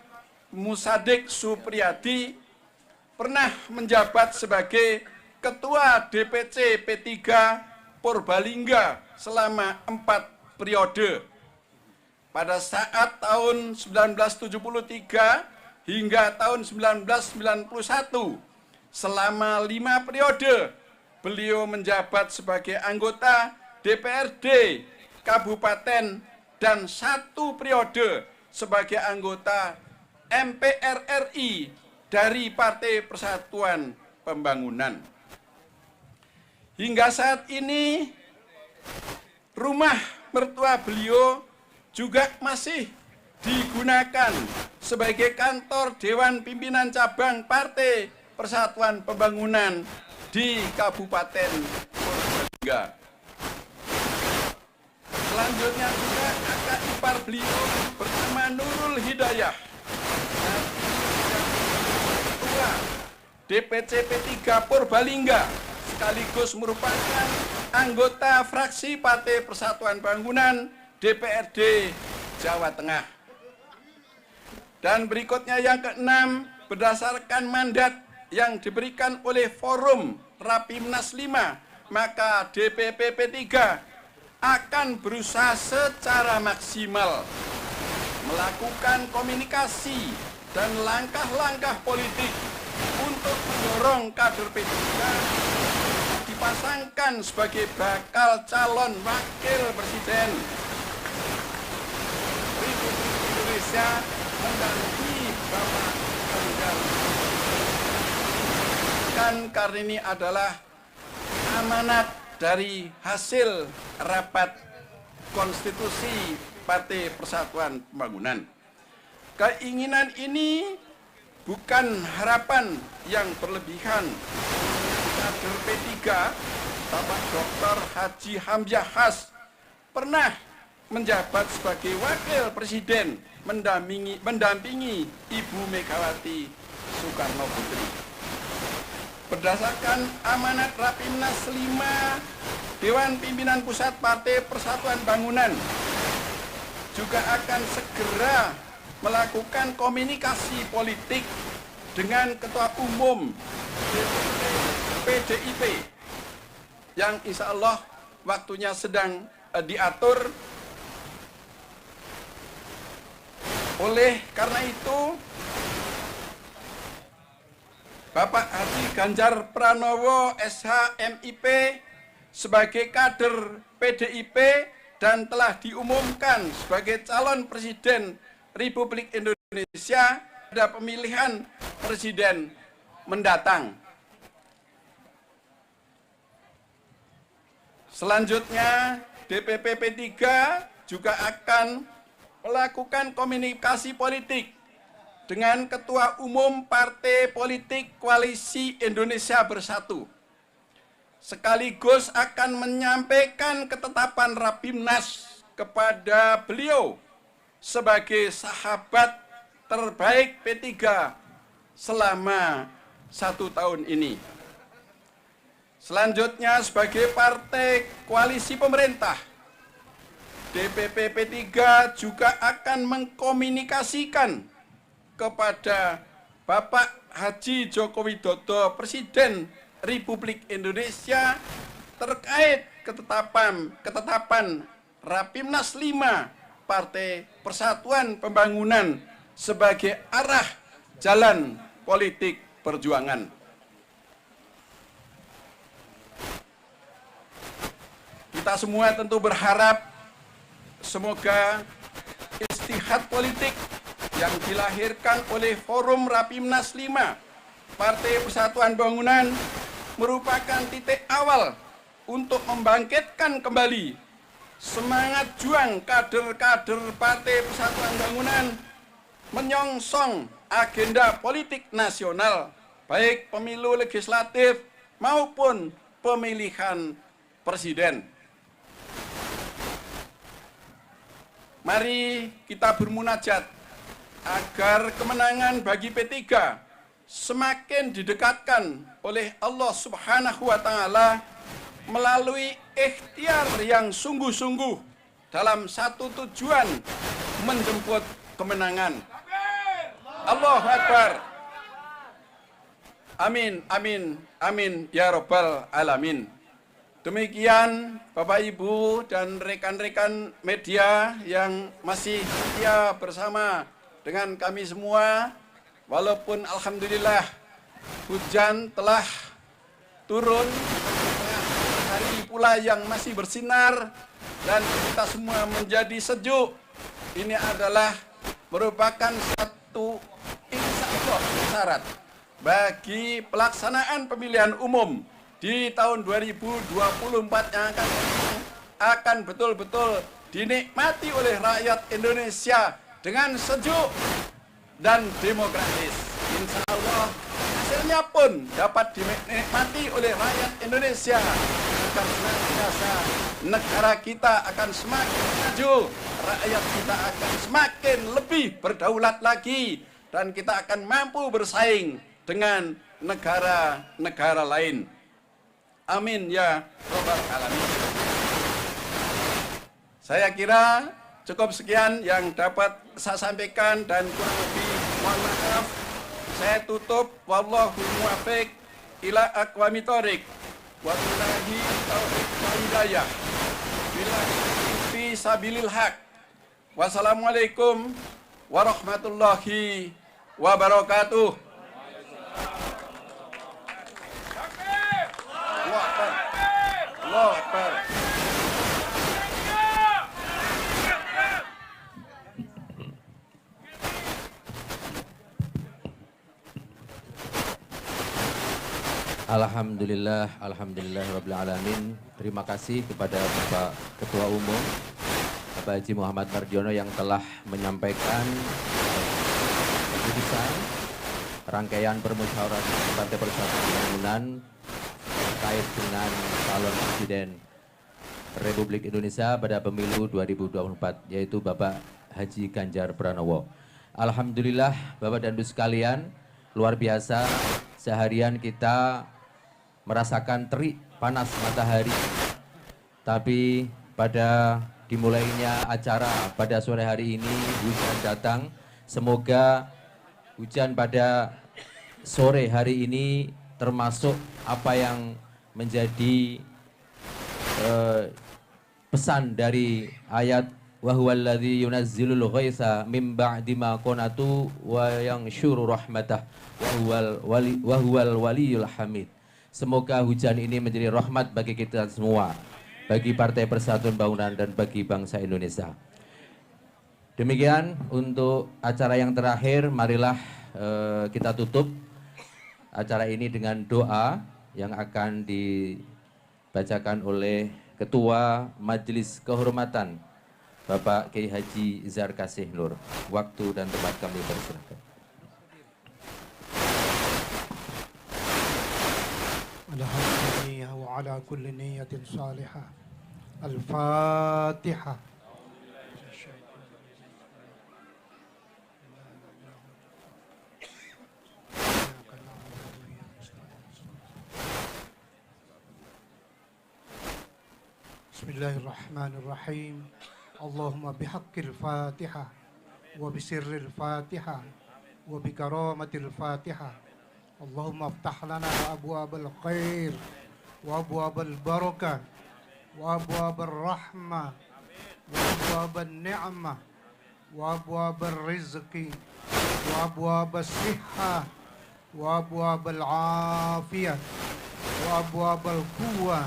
[SPEAKER 9] Musadik Supriyadi pernah menjabat sebagai Ketua DPC P3 Purbalingga selama 4 periode. Pada saat tahun 1973 hingga tahun 1991, selama 5 periode, beliau menjabat sebagai anggota DPRD Kabupaten dan 1 periode sebagai anggota MPR RI dari Partai Persatuan Pembangunan. Hingga saat ini, rumah mertua beliau juga masih digunakan sebagai kantor Dewan Pimpinan Cabang Partai Persatuan Pembangunan di Kabupaten Purbalingga. Selanjutnya juga kakak ipar beliau bernama Nurul Hidayah, Ketua DPC P3 Purbalingga, sekaligus merupakan anggota fraksi Partai Persatuan Bangunan DPRD Jawa Tengah. Dan berikutnya yang keenam, berdasarkan mandat yang diberikan oleh Forum Rapimnas 5, maka DPP P3 akan berusaha secara maksimal melakukan komunikasi dan langkah-langkah politik untuk mendorong kader P3 dipasangkan sebagai bakal calon wakil presiden Republik Indonesia mendampingi Bapak Ganjar. Karena ini adalah amanat dari hasil rapat konstitusi Partai Persatuan Pembangunan. Keinginan ini bukan harapan yang berlebihan. Kader P3, Bapak Dr. Haji Hamzah Has pernah menjabat sebagai wakil presiden mendampingi Ibu Megawati Soekarno Putri. Berdasarkan amanat Rapimnas 5 Dewan Pimpinan Pusat Partai Persatuan Bangunan juga akan segera melakukan komunikasi politik dengan Ketua Umum PDIP yang insya Allah waktunya sedang diatur. Oleh karena itu, Bapak Haji Ganjar Pranowo SH.MIP sebagai kader PDIP dan telah diumumkan sebagai calon presiden Republik Indonesia pada pemilihan presiden mendatang. Selanjutnya, DPP P3 juga akan melakukan komunikasi politik dengan Ketua Umum Partai Politik Koalisi Indonesia Bersatu. Sekaligus akan menyampaikan ketetapan Rapimnas kepada beliau sebagai sahabat terbaik P3 selama 1 tahun ini. Selanjutnya, sebagai partai koalisi pemerintah, DPP P3 juga akan mengkomunikasikan kepada Bapak Haji Joko Widodo, Presiden Republik Indonesia, terkait ketetapan Rapimnas 5 Partai Persatuan Pembangunan sebagai arah jalan politik perjuangan. Kita semua tentu berharap semoga istihad politik yang dilahirkan oleh Forum Rapimnas 5 Partai Persatuan Pembangunan merupakan titik awal untuk membangkitkan kembali semangat juang kader-kader Partai Persatuan Pembangunan menyongsong agenda politik nasional, baik pemilu legislatif maupun pemilihan presiden. Mari kita bermunajat agar kemenangan bagi P3 semakin didekatkan oleh Allah Subhanahu wa Ta'ala melalui ikhtiar yang sungguh-sungguh dalam satu tujuan, menjemput kemenangan. Allahu Akbar. Amin, amin, amin ya Rabbal Alamin. Demikian Bapak Ibu dan rekan-rekan media yang masih setia bersama dengan kami semua, walaupun alhamdulillah hujan telah turun, hari pula yang masih bersinar dan kita semua menjadi sejuk. Ini adalah merupakan satu insya Allah syarat bagi pelaksanaan pemilihan umum di tahun 2024 yang akan betul-betul dinikmati oleh rakyat Indonesia dengan sejuk dan demokratis. Insya Allah hasilnya pun dapat dinikmati oleh rakyat Indonesia. Akan senantiasa negara kita akan semakin maju, rakyat kita akan semakin lebih berdaulat lagi, dan kita akan mampu bersaing dengan negara-negara lain. Amin ya Rabbal Alamin. Saya kira cukup sekian yang dapat saya sampaikan, dan kurang lebih mohon maaf. Saya tutup. Wallahu muwaffiq ila aqwamit thoriq. Wabillahi taufiq wal hidayah. Billahi fi sabilil haq. Wassalamualaikum warahmatullahi wabarakatuh. Allahu Akbar.
[SPEAKER 7] Alhamdulillah, alhamdulillahirabbil alamin. Terima kasih kepada Bapak Ketua Umum Bapak Haji Muhammad Mardiono yang telah menyampaikan keputusan rangkaian permusyawaratan Partai Persatuan Pembangunan terkait dengan calon presiden Republik Indonesia pada pemilu 2024, yaitu Bapak Haji Ganjar Pranowo. Alhamdulillah Bapak dan Ibu sekalian, luar biasa seharian kita merasakan terik panas matahari, tapi pada dimulainya acara pada sore hari ini hujan datang. Semoga hujan pada sore hari ini termasuk apa yang menjadi pesan dari ayat wa huwallazi yunazzilul ghaitsa min ba'di ma qanatu wa yanshuru rahmatah wa huwal waliyul hamid. Semoga hujan ini menjadi rahmat bagi kita semua, bagi Partai Persatuan Pembangunan dan bagi bangsa Indonesia. Demikian untuk acara yang terakhir. Marilah kita tutup acara ini dengan doa yang akan dibacakan oleh Ketua Majelis Kehormatan Bapak Kiai Haji Zarkasih Nur. Waktu dan tempat kami persilahkan.
[SPEAKER 10] Alhamdulillah wa ala kulli niyatin salihah. Al-Fatihah. Bismillahirrahmanirrahim. Allahumma bihaqqil Fatihah wa bisirril Fatihah wa bikaramatil Fatihah. Allahumma aftah lana abwabal khair wa abwabal barakah wa abwabal rahmah wa abwabal ni'mah wa abwabal rizqi wa abwabal sihah wa abwabal afiyah wa abwabal quwwah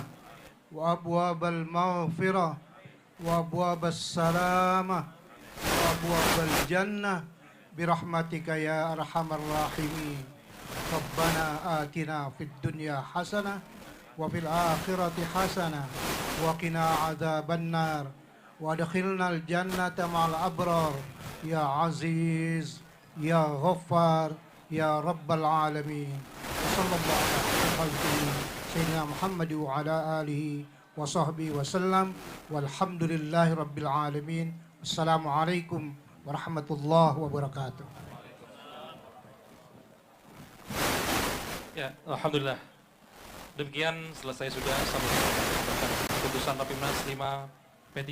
[SPEAKER 10] wa abwabal maghfirah wa abwabal salamah wa abwabal jannah birahmatika ya arhamar rahimin. Rabbana atina fid dunya hasanah wa fil akhirati hasanah wa qina adzabannar wa adkhilnal jannata ma'al abrar ya aziz ya ghaffar ya rabbal alamin. Sallallahu alaihi Sayyidina Muhammad wa ala alihi wa sahbihi wa sallam walhamdulillahi rabbil alamin. Assalamualaikum warahmatullahi wabarakatuh.
[SPEAKER 4] Ya, alhamdulillah. Demikian selesai sudah keputusan Rapimnas 5 P3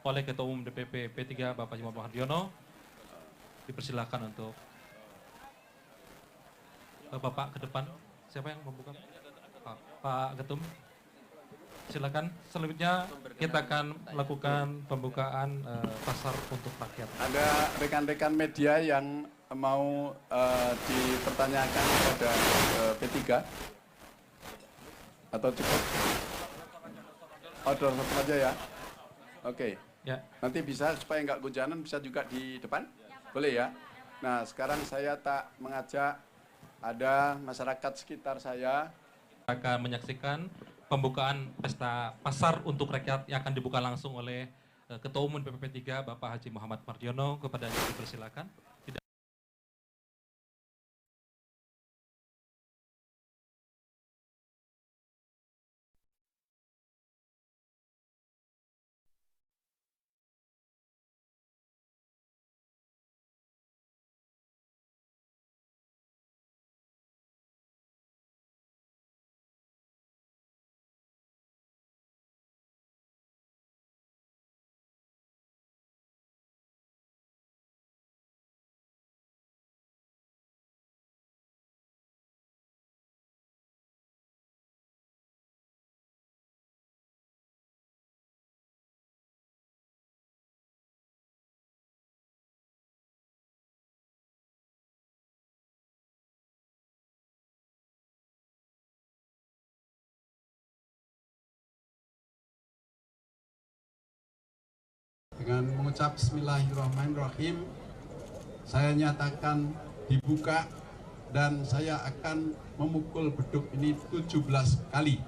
[SPEAKER 4] oleh Ketua Umum DPP P3 Bapak Haji Muhammad Mardiono. Dipersilakan untuk Bapak ke depan. Siapa yang membuka? Pak Ketum. Silakan. Selanjutnya kita akan melakukan pembukaan pasar untuk rakyat.
[SPEAKER 11] Ada rekan-rekan media yang mau dipertanyakan kepada P3 atau cukup? Order satu aja ya. Oke.
[SPEAKER 4] Ya.
[SPEAKER 11] Nanti bisa supaya nggak kehujanan bisa juga di depan, boleh ya. Nah sekarang saya tak mengajak ada masyarakat sekitar saya
[SPEAKER 4] akan menyaksikan pembukaan pesta pasar untuk rakyat yang akan dibuka langsung oleh Ketua Umum DPP 3 Bapak Haji Muhammad Mardiono. Kepadanya dipersilakan.
[SPEAKER 11] dengan mengucap Bismillahirrahmanirrahim, saya nyatakan dibuka dan saya akan memukul beduk ini 17 kali.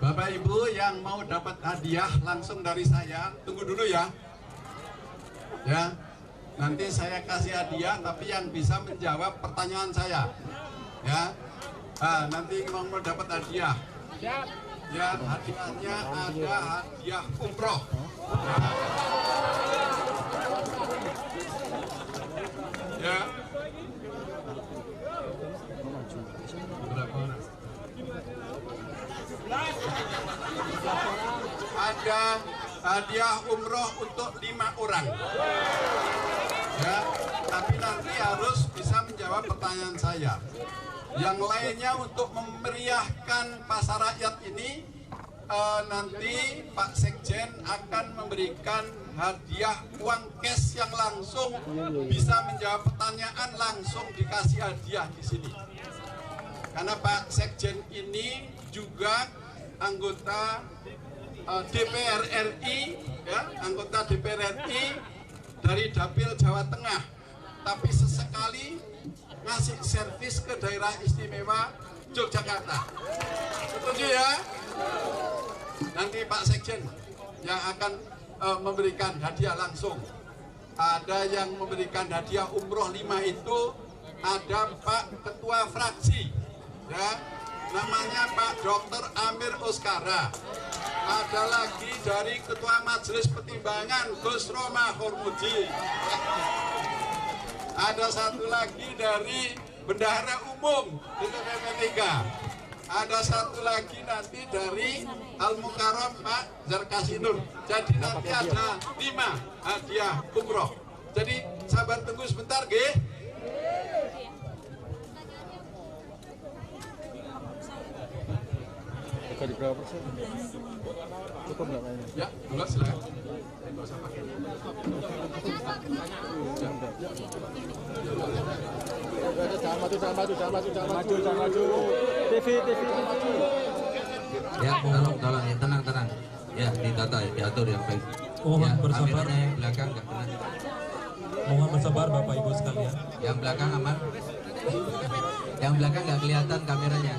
[SPEAKER 11] Bapak Ibu yang mau dapat hadiah langsung dari saya, tunggu dulu ya. Ya, nanti saya kasih hadiah, tapi yang bisa menjawab pertanyaan saya. Ya, nanti mau dapat hadiah. Ya, hadiahnya ada hadiah umroh. Ya. Ada hadiah umroh untuk 5 orang. Ya, tapi nanti harus bisa menjawab pertanyaan saya. Yang lainnya untuk memeriahkan pasar rakyat ini, nanti Pak Sekjen akan memberikan hadiah uang cash yang langsung bisa menjawab pertanyaan, langsung dikasih hadiah di sini. Karena Pak Sekjen ini juga anggota DPR RI, ya, anggota DPR RI dari Dapil Jawa Tengah, tapi sesekali ngasih servis ke daerah istimewa Yogyakarta. Setuju ya? Nanti Pak Sekjen yang akan memberikan hadiah langsung. Ada yang memberikan hadiah umroh 5 itu, ada Pak Ketua Fraksi, ya, namanya Pak Dr. Amir Oskara. Ada lagi dari Ketua Majelis Pertimbangan Gus Roma Hormudi. Ada satu lagi dari Bendahara Umum DPP P3. Ada satu lagi nanti dari Al Mukarram Pak Zarkasinur. Jadi nanti ada 5 hadiah umroh. Jadi sabar tunggu sebentar, nggih.
[SPEAKER 12] Di berapa persen? Cukup nggak kayaknya?
[SPEAKER 11] Ya, enggak silakan.
[SPEAKER 12] Jangan maju. TV.
[SPEAKER 7] Ya, tolong ya, tenang. Ya, ditata, diatur yang baik.
[SPEAKER 4] Mohon
[SPEAKER 7] ya,
[SPEAKER 4] bersabar.
[SPEAKER 7] kameranya yang belakang nggak kena.
[SPEAKER 4] Mohon bersabar Bapak Ibu sekalian.
[SPEAKER 7] Yang belakang aman. Yang belakang nggak kelihatan kameranya.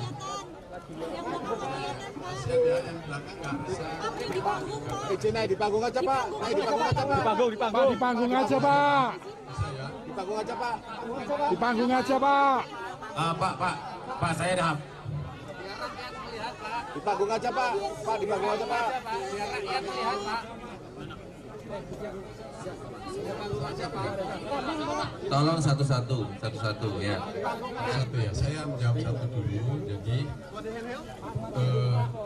[SPEAKER 11] Yang belakang nggak bisa.
[SPEAKER 12] Naik di panggung aja Pak. Di panggung aja Pak. Di panggung aja Pak.
[SPEAKER 8] Pak saya dah.
[SPEAKER 12] Di panggung aja Pak. Di panggung aja Pak.
[SPEAKER 8] Biar rakyat melihat Pak.
[SPEAKER 7] Tolong satu-satu ya.
[SPEAKER 11] Satu ya, saya menjawab satu dulu. Jadi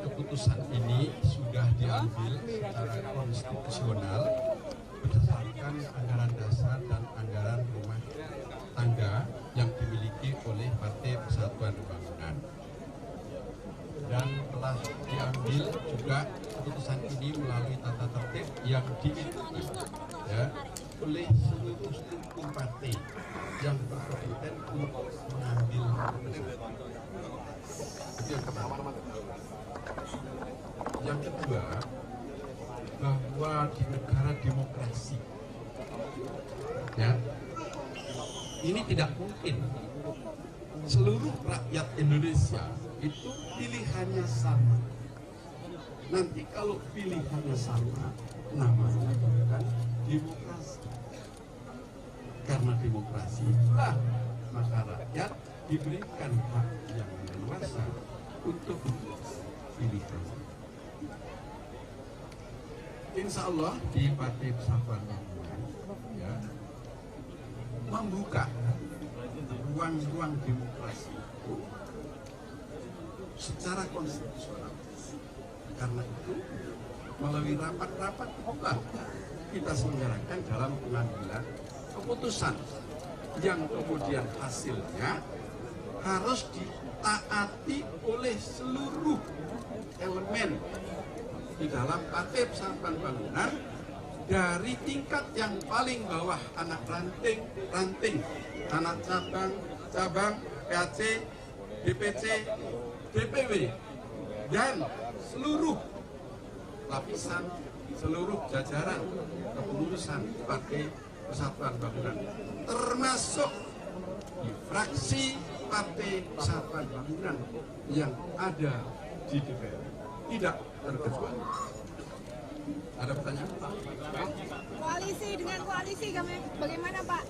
[SPEAKER 11] keputusan ini sudah diambil secara konstitusional berdasarkan anggaran dasar dan anggaran rumah tangga yang dimiliki oleh Partai Persatuan Pembangunan. Dan telah diambil juga keputusan ini melalui tata tertib yang diikuti ya oleh seluruh struktur partai yang berkompeten untuk mengambil keputusan. Itu yang pertama. Yang kedua, bahwa di negara demokrasi ya ini tidak mungkin seluruh rakyat Indonesia itu pilihannya sama. Nanti kalau pilihannya sama, namanya bukan demokrasi. Karena demokrasi itulah maka rakyat diberikan hak yang leluasa untuk pilihan. Insya Allah di Partai Persatuan Pembangunan ya, membuka ruang-ruang demokrasi itu secara konstitusional. Karena itu melalui rapat-rapat itulah kita selenggarakan dalam pengambilan keputusan yang kemudian hasilnya harus ditaati oleh seluruh elemen di dalam Partai Persatuan Pembangunan, dari tingkat yang paling bawah anak ranting, anak cabang, PAC, DPC, DPW, dan seluruh lapisan, seluruh jajaran kepengurusan Partai Persatuan Pembangunan, termasuk di fraksi Partai Persatuan Pembangunan yang ada di DPR, tidak terkecuali. Ada pertanyaan Pak?
[SPEAKER 13] Koalisi dengan koalisi bagaimana Pak?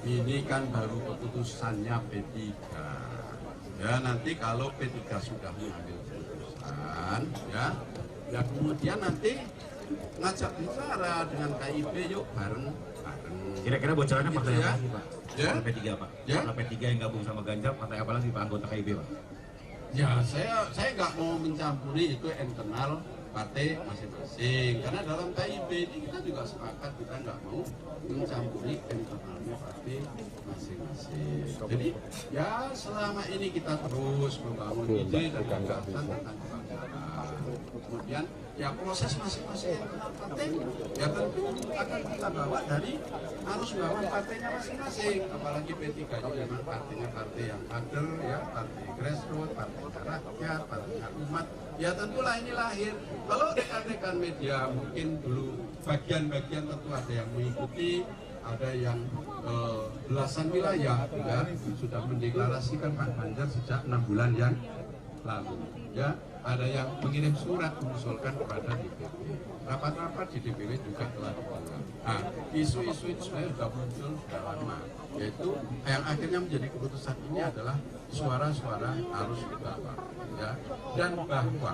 [SPEAKER 11] Ini kan baru keputusannya P3. Ya nanti kalau P3 sudah mengambil keputusan, ya kemudian nanti ngajak bicara dengan KIP, yuk bareng.
[SPEAKER 14] Kira-kira bocorannya partai
[SPEAKER 11] gitu
[SPEAKER 14] apa lagi Pak?
[SPEAKER 11] Ya?
[SPEAKER 14] Partai P3 Pak.
[SPEAKER 11] Ya?
[SPEAKER 14] Kalau P3 yang gabung sama Ganjar, partai apa lagi Pak anggota KIP Pak?
[SPEAKER 11] Ya saya nggak mau mencampuri itu internal partai masing-masing. Karena dalam KIP ini kita juga sepakat kita nggak mau mencampuri internalnya partai masing-masing. Jadi ya selama ini kita terus membangun ide dan gagasan tentang kebangsaan. Kemudian ya proses masing-masing partai ya tentu akan kita bawa dari harus bawa partainya masing-masing. Apalagi P3 ini memang partainya partai yang kader ya, partai grassroots, partai rakyat, partai umat. Ya tentulah ini lahir. Kalau rekan-rekan media mungkin dulu bagian-bagian tentu ada yang mengikuti, ada yang belasan wilayah ya, sudah mendeklarasikan Pak Ganjar sejak 6 bulan yang lalu. Ya, ada yang mengirim surat mengusulkan kepada DPP. Rapat-rapat di DPW juga telah dilakukan. Nah, isu-isu itu sebenarnya sudah muncul sudah lama. Yaitu yang akhirnya menjadi keputusan ini adalah suara-suara harus dibawa. Ya, dan bahwa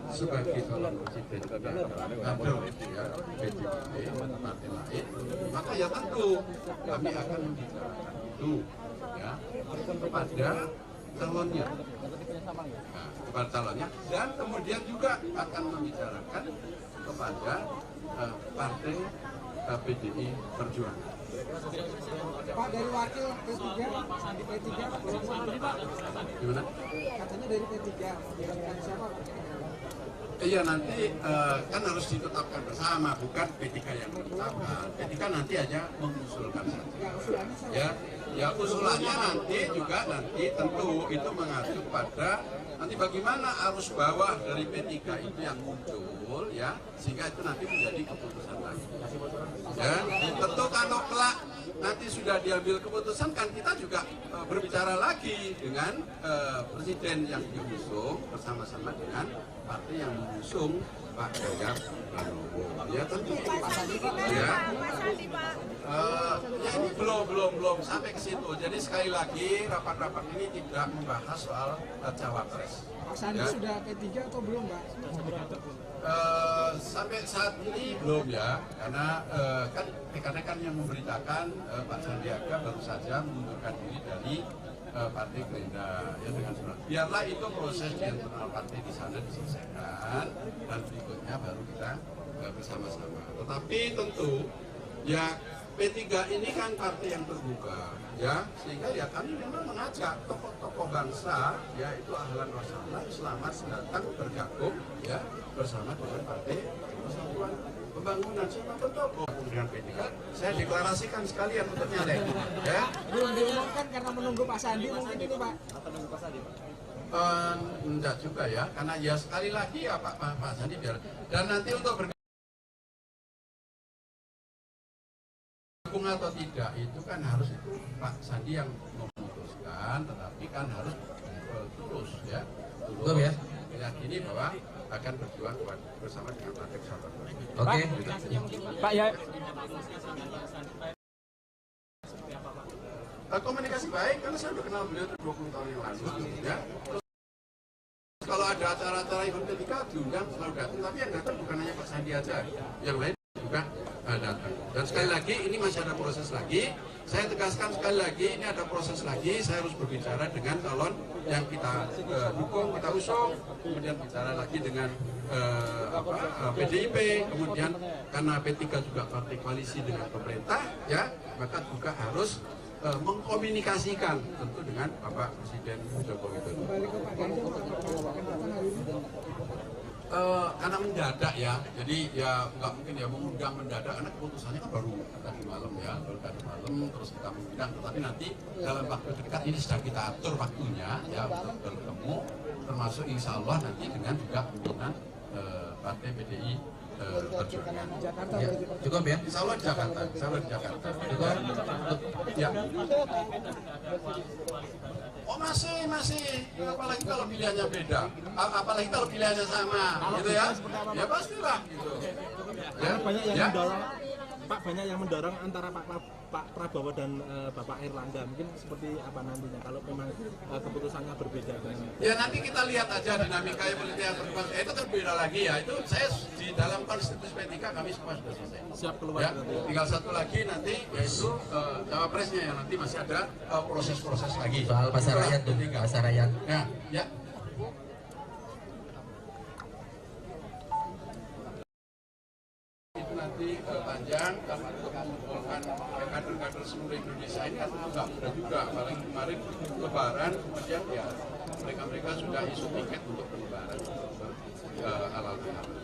[SPEAKER 11] sebagai calon presiden kader ya PDIP partai lain, maka ya tentu kami akan membicarakan itu ya kepada calonnya, kepada calonnya, dan kemudian juga akan membicarakan kepada partai PDI Perjuangan.
[SPEAKER 3] Pak, dari wakil P3
[SPEAKER 11] Gimana?
[SPEAKER 3] katanya dari P3 dengan siapa?
[SPEAKER 11] Iya nanti kan harus ditetapkan bersama, bukan P3 yang menetapkan. P3 nanti aja mengusulkan saja. Ya usulannya nanti juga tentu itu mengacu pada nanti bagaimana arus bawah dari P3 itu yang muncul ya, sehingga itu nanti menjadi keputusan lagi. Ya, tentu kalau kelak nanti sudah diambil keputusan kan kita juga berbicara lagi dengan presiden yang diusung bersama-sama dengan partai yang mengusung Pak Ganjar Pranowo. Ya tentu ya. Ya ini belum sampai ke situ. Jadi sekali lagi rapat-rapat ini tidak membahas soal cawapres.
[SPEAKER 3] Pak Sandi
[SPEAKER 11] ya.
[SPEAKER 3] Sudah P3 atau belum, Pak?
[SPEAKER 11] Sampai saat ini belum ya, karena kan rekan-rekan yang memberitakan Pak Sandiaga baru saja mengundurkan diri dari Partai Gerindra ya dengan surat. Biarlah itu proses di internal partai di sana diselesaikan dan berikutnya baru kita bersama-sama. Tetapi tentu ya P3 ini kan partai yang terbuka ya, sehingga ya kami memang mengajak tokoh-tokoh bangsa ya itu ahlan wa sahlan selamat datang bergabung ya bersama dengan Partai Persatuan Pembangunan. Siapa tokoh dengan P3 saya deklarasikan sekalian untuk nyalek ya.
[SPEAKER 3] Belum diumumkan karena menunggu Pak Sandi mungkin ini, Pak.
[SPEAKER 11] Enggak juga ya, karena ya sekali lagi ya Pak Sandi biar dan nanti untuk bergabung atau tidak itu kan harus itu Pak Sandi yang memutuskan, tetapi kan harus tulus ya, tulus ya, meyakini bahwa akan berjuang bersama dengan Partai Persatuan.
[SPEAKER 2] Oke. Pak ya.
[SPEAKER 11] Komunikasi baik karena saya udah kenal beliau 20 tahun yang lalu ya. Kalau ada acara-acara event ketika diundang selalu datang, tapi yang datang bukan hanya Pak Sandi aja, yang lain juga datang. Dan sekali lagi ini masih ada proses lagi. Saya tegaskan sekali lagi ini ada proses lagi. Saya harus berbicara dengan calon yang kita dukung, kita usung, kemudian bicara lagi dengan PDIP, kemudian karena P3 juga partai koalisi dengan pemerintah, ya maka juga harus mengkomunikasikan tentu dengan Bapak Presiden Joko Widodo. Karena mendadak ya, jadi ya nggak mungkin ya mengundang mendadak karena keputusannya kan baru tadi malam ya, baru tadi malam terus kita mengundang, tetapi nanti dalam waktu dekat ini sedang kita atur waktunya ya untuk bertemu, termasuk insya Allah nanti dengan juga pimpinan Partai PDI Perjuangan. Ya, cukup ya? Insya Allah Jakarta, insya Allah di Jakarta. Cukup? Ya. Oh masih, apalagi kalau pilihannya beda, apalagi kalau pilihannya sama, gitu ya, ya pastilah gitu. Ya,
[SPEAKER 15] banyak yang
[SPEAKER 11] ya.
[SPEAKER 15] mendorong, Pak, banyak yang mendorong antara Pak Prabowo dan Bapak Airlangga, mungkin seperti apa nantinya kalau memang keputusannya berbeda dengan...
[SPEAKER 11] Ya nanti kita lihat aja dinamika politik yang berkembang. Itu kan beda lagi ya. Itu saya di dalam konstitusi P3 kami semua sudah selesai.
[SPEAKER 15] Siap keluar.
[SPEAKER 11] Ya, tinggal satu lagi nanti yaitu cawapresnya yang nanti masih ada proses-proses lagi.
[SPEAKER 7] Soal pasar rakyat tuh, pasar rakyat.
[SPEAKER 11] Ya. Itu nanti panjang karena untuk mengumpulkan kader-kader seluruh Indonesia ini kan nggak mudah juga. Apalagi kemarin Lebaran kemudian ya mereka sudah isu tiket untuk Lebaran halal bihalal.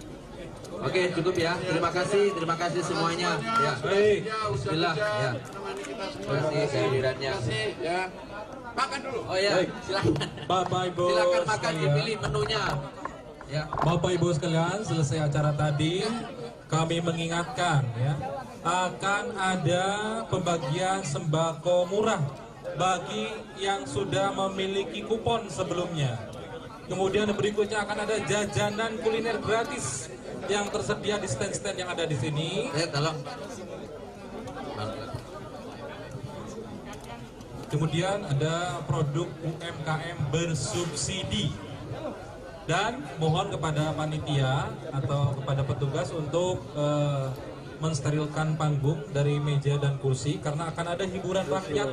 [SPEAKER 7] Oke, cukup ya. Terima kasih semuanya. Ya. Bismillah. Ya. Terima kasih kehadirannya.
[SPEAKER 11] Ya. Makan dulu.
[SPEAKER 7] Oh ya, silakan.
[SPEAKER 4] Bapak Ibu
[SPEAKER 7] Silakan makan,
[SPEAKER 4] sekalian.
[SPEAKER 7] dipilih menunya. Ya.
[SPEAKER 4] Bapak Ibu sekalian, selesai acara tadi, kami mengingatkan ya, akan ada pembagian sembako murah bagi yang sudah memiliki kupon sebelumnya. Kemudian berikutnya akan ada jajanan kuliner gratis yang tersedia di stand-stand yang ada di sini.
[SPEAKER 7] Tolong.
[SPEAKER 4] Kemudian ada produk UMKM bersubsidi. Dan mohon kepada panitia atau kepada petugas untuk mensterilkan panggung dari meja dan kursi karena akan ada hiburan rakyat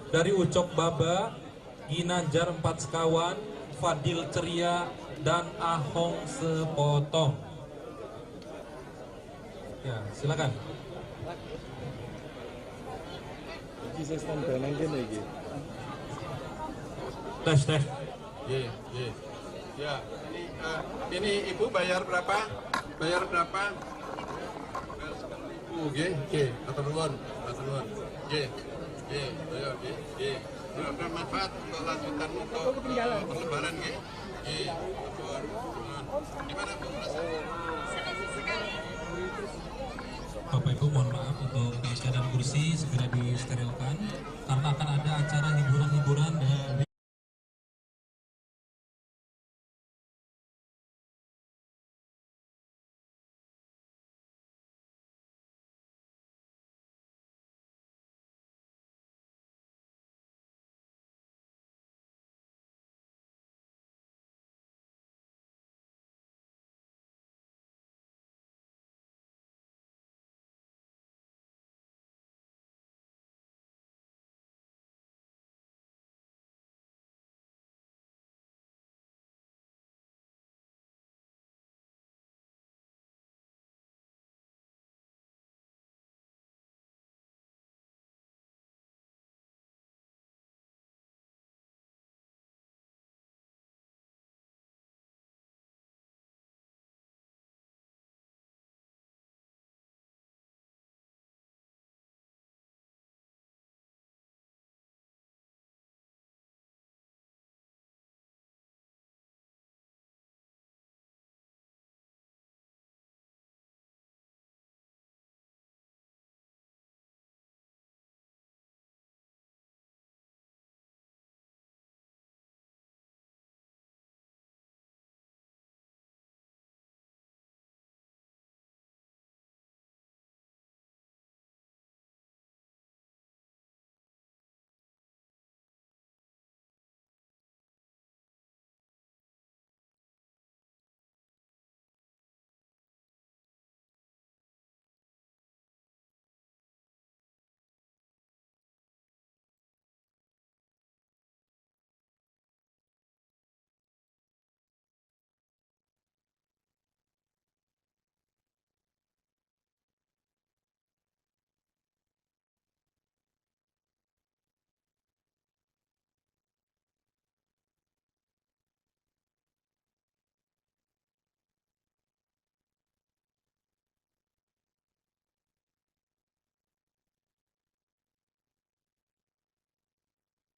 [SPEAKER 4] dari Ucok Baba, Ginanjar 4 Sekawan, Fadil Ceria, dan Ahong Sepotong. Ya, silakan. Tes.
[SPEAKER 11] Ya, ini Ibu bayar berapa? Bayar berapa? Oke, atur nuwun. Bermanfaat untuk lanjutan untuk perlebaran nggih. Gimana Bu?
[SPEAKER 4] Bapak Ibu mohon maaf untuk meja dan kursi segera disterilkan karena akan ada acara hiburan-hiburan dari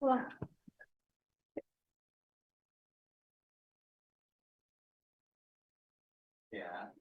[SPEAKER 1] Wah.
[SPEAKER 6] Ya.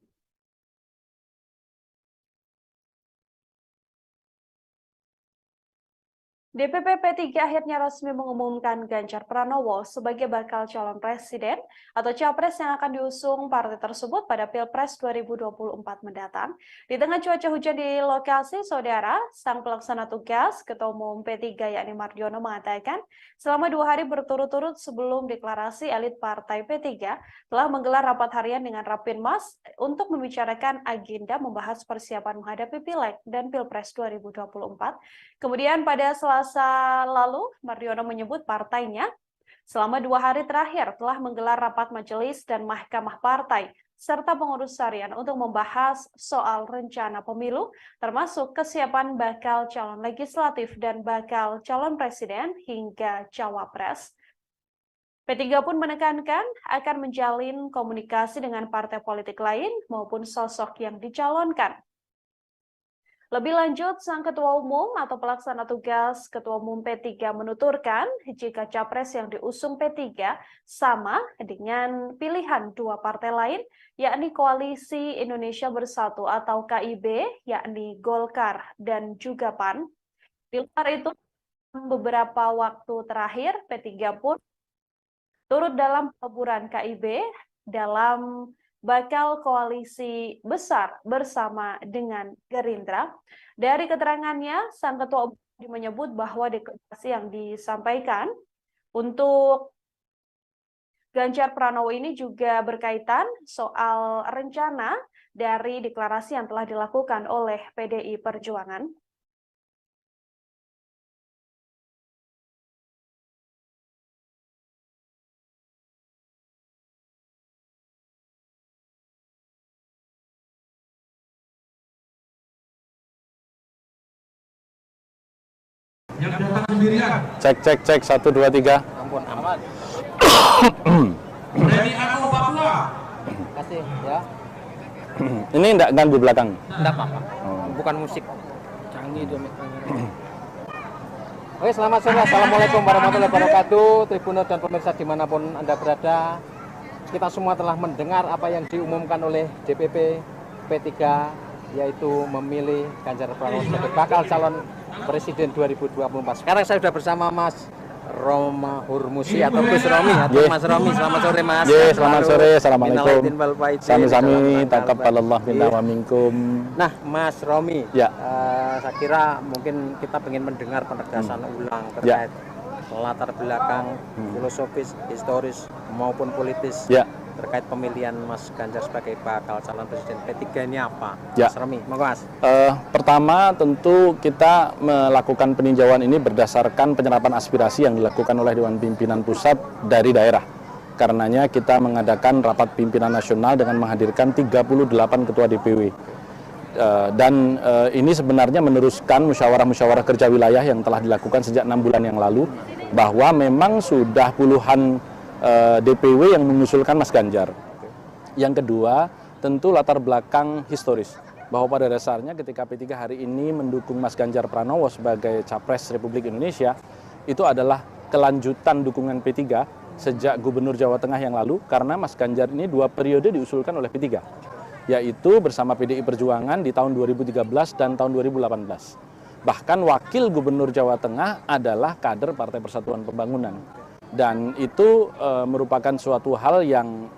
[SPEAKER 1] DPP P3 akhirnya resmi mengumumkan Ganjar Pranowo sebagai bakal calon presiden atau capres yang akan diusung partai tersebut pada Pilpres 2024 mendatang. Di tengah cuaca hujan di lokasi, Saudara, sang pelaksana tugas Ketua Umum P3 yakni Mardiono mengatakan selama 2 hari berturut-turut sebelum deklarasi elit Partai P3 telah menggelar rapat harian dengan Rapimnas untuk membicarakan agenda membahas persiapan menghadapi Pileg dan Pilpres 2024. Kemudian pada Selasa lalu, Mardiono menyebut partainya selama 2 hari terakhir telah menggelar rapat majelis dan mahkamah partai serta pengurus harian untuk membahas soal rencana pemilu, termasuk kesiapan bakal calon legislatif dan bakal calon presiden hingga cawapres. P3 pun menekankan akan menjalin komunikasi dengan partai politik lain maupun sosok yang dicalonkan. Lebih lanjut, sang Ketua Umum atau pelaksana tugas Ketua Umum P3 menuturkan jika capres yang diusung P3 sama dengan pilihan 2 partai lain, yakni Koalisi Indonesia Bersatu atau KIB, yakni Golkar dan juga PAN. Di luar itu, beberapa waktu terakhir P3 pun turut dalam peleburan KIB dalam bakal koalisi besar bersama dengan Gerindra. Dari keterangannya, sang Ketua Umum menyebut bahwa deklarasi yang disampaikan untuk Ganjar Pranowo ini juga berkaitan soal rencana dari deklarasi yang telah dilakukan oleh PDI Perjuangan.
[SPEAKER 12] Yang datang sendirian.
[SPEAKER 16] Cek 1 2 3.
[SPEAKER 2] Ampun aman.
[SPEAKER 12] Berani aku Papua.
[SPEAKER 2] Kasih ya.
[SPEAKER 16] Ini enggak ganggu belakang.
[SPEAKER 2] Enggak apa-apa. Bukan musik. Canggih dia. Oke, selamat sore. Assalamualaikum warahmatullahi wabarakatuh. Tribuners dan pemirsa dimanapun Anda berada. Kita semua telah mendengar apa yang diumumkan oleh DPP P3, yaitu memilih Ganjar Pranowo sebagai bakal calon Presiden 2024. Sekarang saya sudah bersama Mas Roma Hurmusi atau Gus Romi atau Mas Romi. Selamat sore Mas.
[SPEAKER 16] Selamat sore. Assalamualaikum. Sami-sami taqabbalallah minna wa minkum.
[SPEAKER 2] Nah, Mas Romi,
[SPEAKER 16] ya.
[SPEAKER 2] Saya kira mungkin kita ingin mendengar penegasan ulang terkait latar belakang filosofis, historis maupun politis terkait pemilihan Mas Ganjar sebagai bakal calon presiden P3 ini apa? Mas Romi, monggo Mas.
[SPEAKER 16] Pertama tentu kita melakukan peninjauan ini berdasarkan penyerapan aspirasi yang dilakukan oleh Dewan Pimpinan Pusat dari daerah. Karenanya kita mengadakan rapat pimpinan nasional dengan menghadirkan 38 ketua DPW. Dan ini sebenarnya meneruskan musyawarah-musyawarah kerja wilayah yang telah dilakukan sejak 6 bulan yang lalu, bahwa memang sudah puluhan DPW yang mengusulkan Mas Ganjar. Yang kedua, tentu latar belakang historis, bahwa pada dasarnya ketika P3 hari ini mendukung Mas Ganjar Pranowo sebagai Capres Republik Indonesia, itu adalah kelanjutan dukungan P3 sejak Gubernur Jawa Tengah yang lalu, karena Mas Ganjar ini 2 periode diusulkan oleh P3, yaitu bersama PDI Perjuangan di tahun 2013 dan tahun 2018. Bahkan wakil Gubernur Jawa Tengah adalah kader Partai Persatuan Pembangunan. Dan itu merupakan suatu hal yang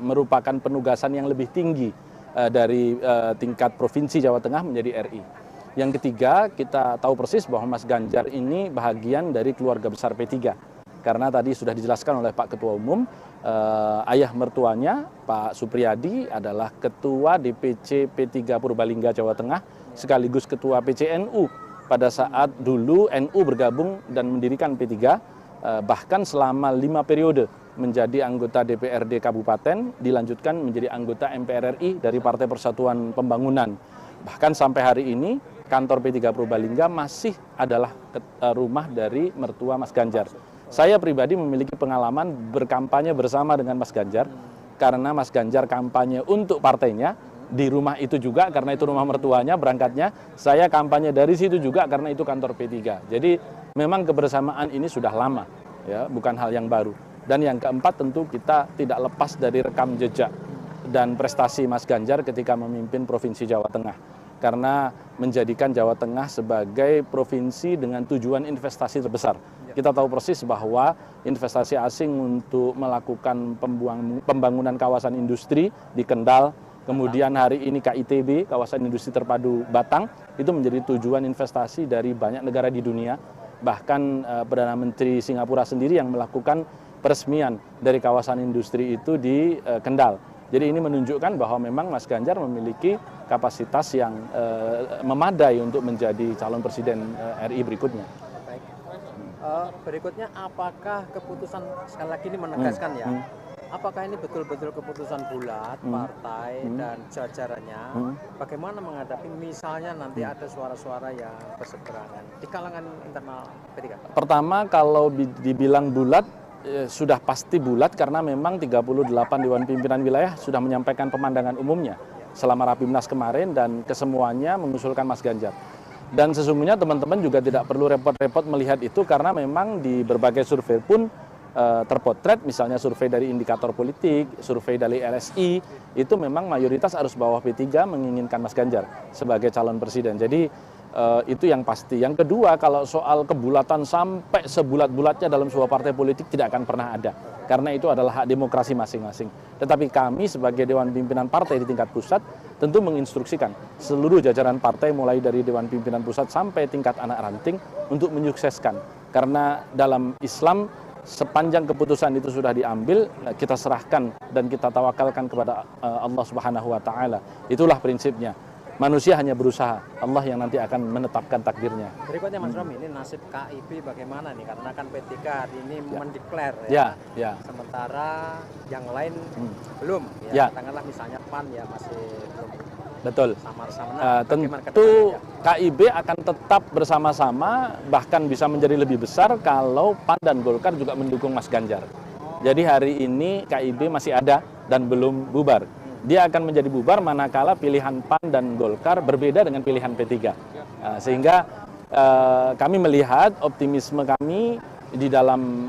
[SPEAKER 16] merupakan penugasan yang lebih tinggi dari tingkat Provinsi Jawa Tengah menjadi RI. Yang ketiga, kita tahu persis bahwa Mas Ganjar ini bahagian dari keluarga besar P3. Karena tadi sudah dijelaskan oleh Pak Ketua Umum, ayah mertuanya Pak Supriyadi adalah Ketua DPC P3 Purbalingga Jawa Tengah, sekaligus Ketua PCNU pada saat dulu NU bergabung dan mendirikan P3, bahkan selama 5 periode menjadi anggota DPRD Kabupaten, dilanjutkan menjadi anggota MPR RI dari Partai Persatuan Pembangunan. Bahkan sampai hari ini kantor P3 Purbalingga masih adalah rumah dari mertua Mas Ganjar. Saya pribadi memiliki pengalaman berkampanye bersama dengan Mas Ganjar, karena Mas Ganjar kampanye untuk partainya di rumah itu juga, karena itu rumah mertuanya berangkatnya. Saya kampanye dari situ juga karena itu kantor P3. Jadi memang kebersamaan ini sudah lama, ya, bukan hal yang baru. Dan yang keempat, tentu kita tidak lepas dari rekam jejak dan prestasi Mas Ganjar ketika memimpin Provinsi Jawa Tengah. karena menjadikan Jawa Tengah sebagai provinsi dengan tujuan investasi terbesar. Kita tahu persis bahwa investasi asing untuk melakukan pembangunan kawasan industri di Kendal, kemudian hari ini KITB, kawasan industri terpadu Batang, itu menjadi tujuan investasi dari banyak negara di dunia. Bahkan Perdana Menteri Singapura sendiri yang melakukan peresmian dari kawasan industri itu di Kendal. Jadi ini menunjukkan bahwa memang Mas Ganjar memiliki kapasitas yang memadai untuk menjadi calon presiden RI berikutnya.
[SPEAKER 2] Baik. Berikutnya, apakah keputusan, sekali lagi ini menegaskan ya, apakah ini betul-betul keputusan bulat partai dan jajarannya, bagaimana menghadapi misalnya nanti ada suara-suara yang berseberangan di kalangan internal P3?
[SPEAKER 16] Pertama, kalau dibilang bulat, sudah pasti bulat karena memang 38 Dewan Pimpinan Wilayah sudah menyampaikan pemandangan umumnya selama Rapimnas kemarin dan kesemuanya mengusulkan Mas Ganjar. Dan sesungguhnya teman-teman juga tidak perlu repot-repot melihat itu karena memang di berbagai survei pun terpotret, misalnya survei dari indikator politik, survei dari LSI, itu memang mayoritas arus bawah P3 menginginkan Mas Ganjar sebagai calon presiden. Jadi itu yang pasti. Yang kedua, kalau soal kebulatan sampai sebulat-bulatnya dalam sebuah partai politik tidak akan pernah ada. Karena itu adalah hak demokrasi masing-masing. Tetapi kami sebagai Dewan Pimpinan Partai di tingkat pusat tentu menginstruksikan seluruh jajaran partai mulai dari Dewan Pimpinan Pusat sampai tingkat anak ranting untuk menyukseskan. Karena dalam Islam sepanjang keputusan itu sudah diambil, kita serahkan dan kita tawakalkan kepada Allah Subhanahu wa taala. Itulah prinsipnya. Manusia hanya berusaha, Allah yang nanti akan menetapkan takdirnya.
[SPEAKER 2] Berikutnya Mas Romi, ini nasib KIB bagaimana nih? Karena kan P3 hari ini mendeklar ya. Sementara yang lain belum. Katakanlah misalnya PAN ya masih belum.
[SPEAKER 16] Betul.
[SPEAKER 2] Sama-sama.
[SPEAKER 16] Tentu KIB akan tetap bersama-sama, bahkan bisa menjadi lebih besar kalau PAN dan Golkar juga mendukung Mas Ganjar. Jadi hari ini KIB masih ada dan belum bubar. Dia akan menjadi bubar manakala pilihan PAN dan Golkar berbeda dengan pilihan P3. Sehingga kami melihat optimisme kami di dalam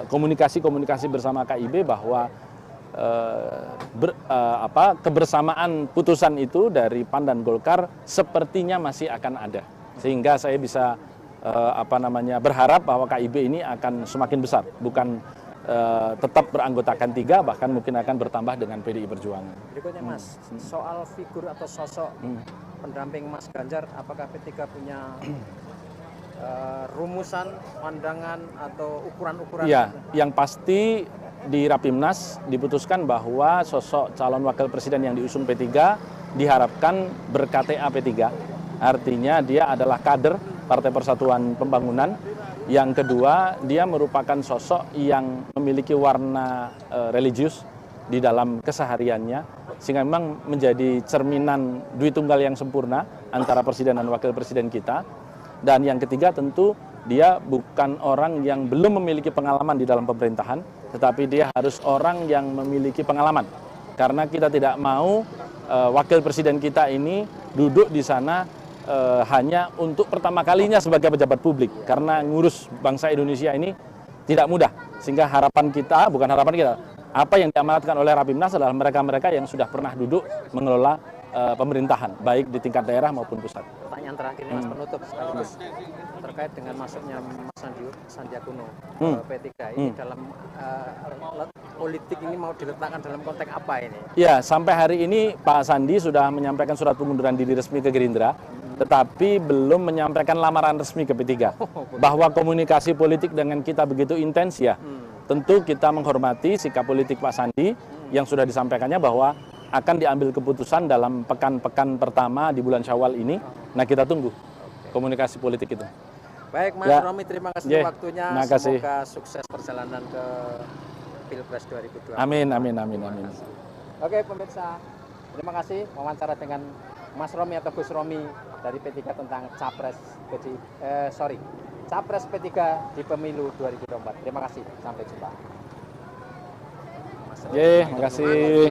[SPEAKER 16] komunikasi-komunikasi bersama KIB bahwa kebersamaan putusan itu dari PAN dan Golkar sepertinya masih akan ada. Sehingga saya bisa berharap bahwa KIB ini akan semakin besar, bukan tetap beranggotakan 3, bahkan mungkin akan bertambah dengan PDI Perjuangan.
[SPEAKER 2] Berikutnya Mas, soal figur atau sosok pendamping Mas Ganjar, apakah P3 punya rumusan, pandangan, atau ukuran-ukuran?
[SPEAKER 16] Ya, yang pasti di Rapimnas diputuskan bahwa sosok calon wakil presiden yang diusung P3 diharapkan ber-KTA P3. Artinya dia adalah kader Partai Persatuan Pembangunan. Yang kedua, dia merupakan sosok yang memiliki warna religius di dalam kesehariannya, sehingga memang menjadi cerminan Dwi Tunggal yang sempurna antara presiden dan wakil presiden kita. Dan yang ketiga tentu dia bukan orang yang belum memiliki pengalaman di dalam pemerintahan, tetapi dia harus orang yang memiliki pengalaman. Karena kita tidak mau wakil presiden kita ini duduk di sana hanya untuk pertama kalinya sebagai pejabat publik, karena ngurus bangsa Indonesia ini tidak mudah. Sehingga harapan kita, bukan harapan kita, apa yang diamanatkan oleh Rapimnas adalah mereka-mereka yang sudah pernah duduk mengelola pemerintahan, baik di tingkat daerah maupun pusat.
[SPEAKER 2] Pertanyaan terakhir Mas penutup sekaligus terkait dengan masuknya Mas Sandiaga Uno ke P3 ini dalam politik ini mau diletakkan dalam konteks apa ini?
[SPEAKER 16] Ya, sampai hari ini Pak Sandi sudah menyampaikan surat pengunduran diri resmi ke Gerindra, tetapi belum menyampaikan lamaran resmi ke P3. Bahwa komunikasi politik dengan kita begitu intens ya, tentu kita menghormati sikap politik Pak Sandi yang sudah disampaikannya bahwa akan diambil keputusan dalam pekan-pekan pertama di bulan Syawal ini. Nah, kita tunggu komunikasi politik itu.
[SPEAKER 2] Baik Mas Romi, terima kasih waktunya.
[SPEAKER 16] Kasih.
[SPEAKER 2] Semoga sukses perjalanan ke Pilpres 2024.
[SPEAKER 16] Amin.
[SPEAKER 2] Oke pemirsa, terima kasih wawancara dengan Mas Romi atau Gus Romi dari P3 tentang Capres P3 di Pemilu 2024. Terima kasih, sampai jumpa.
[SPEAKER 16] Terima kasih.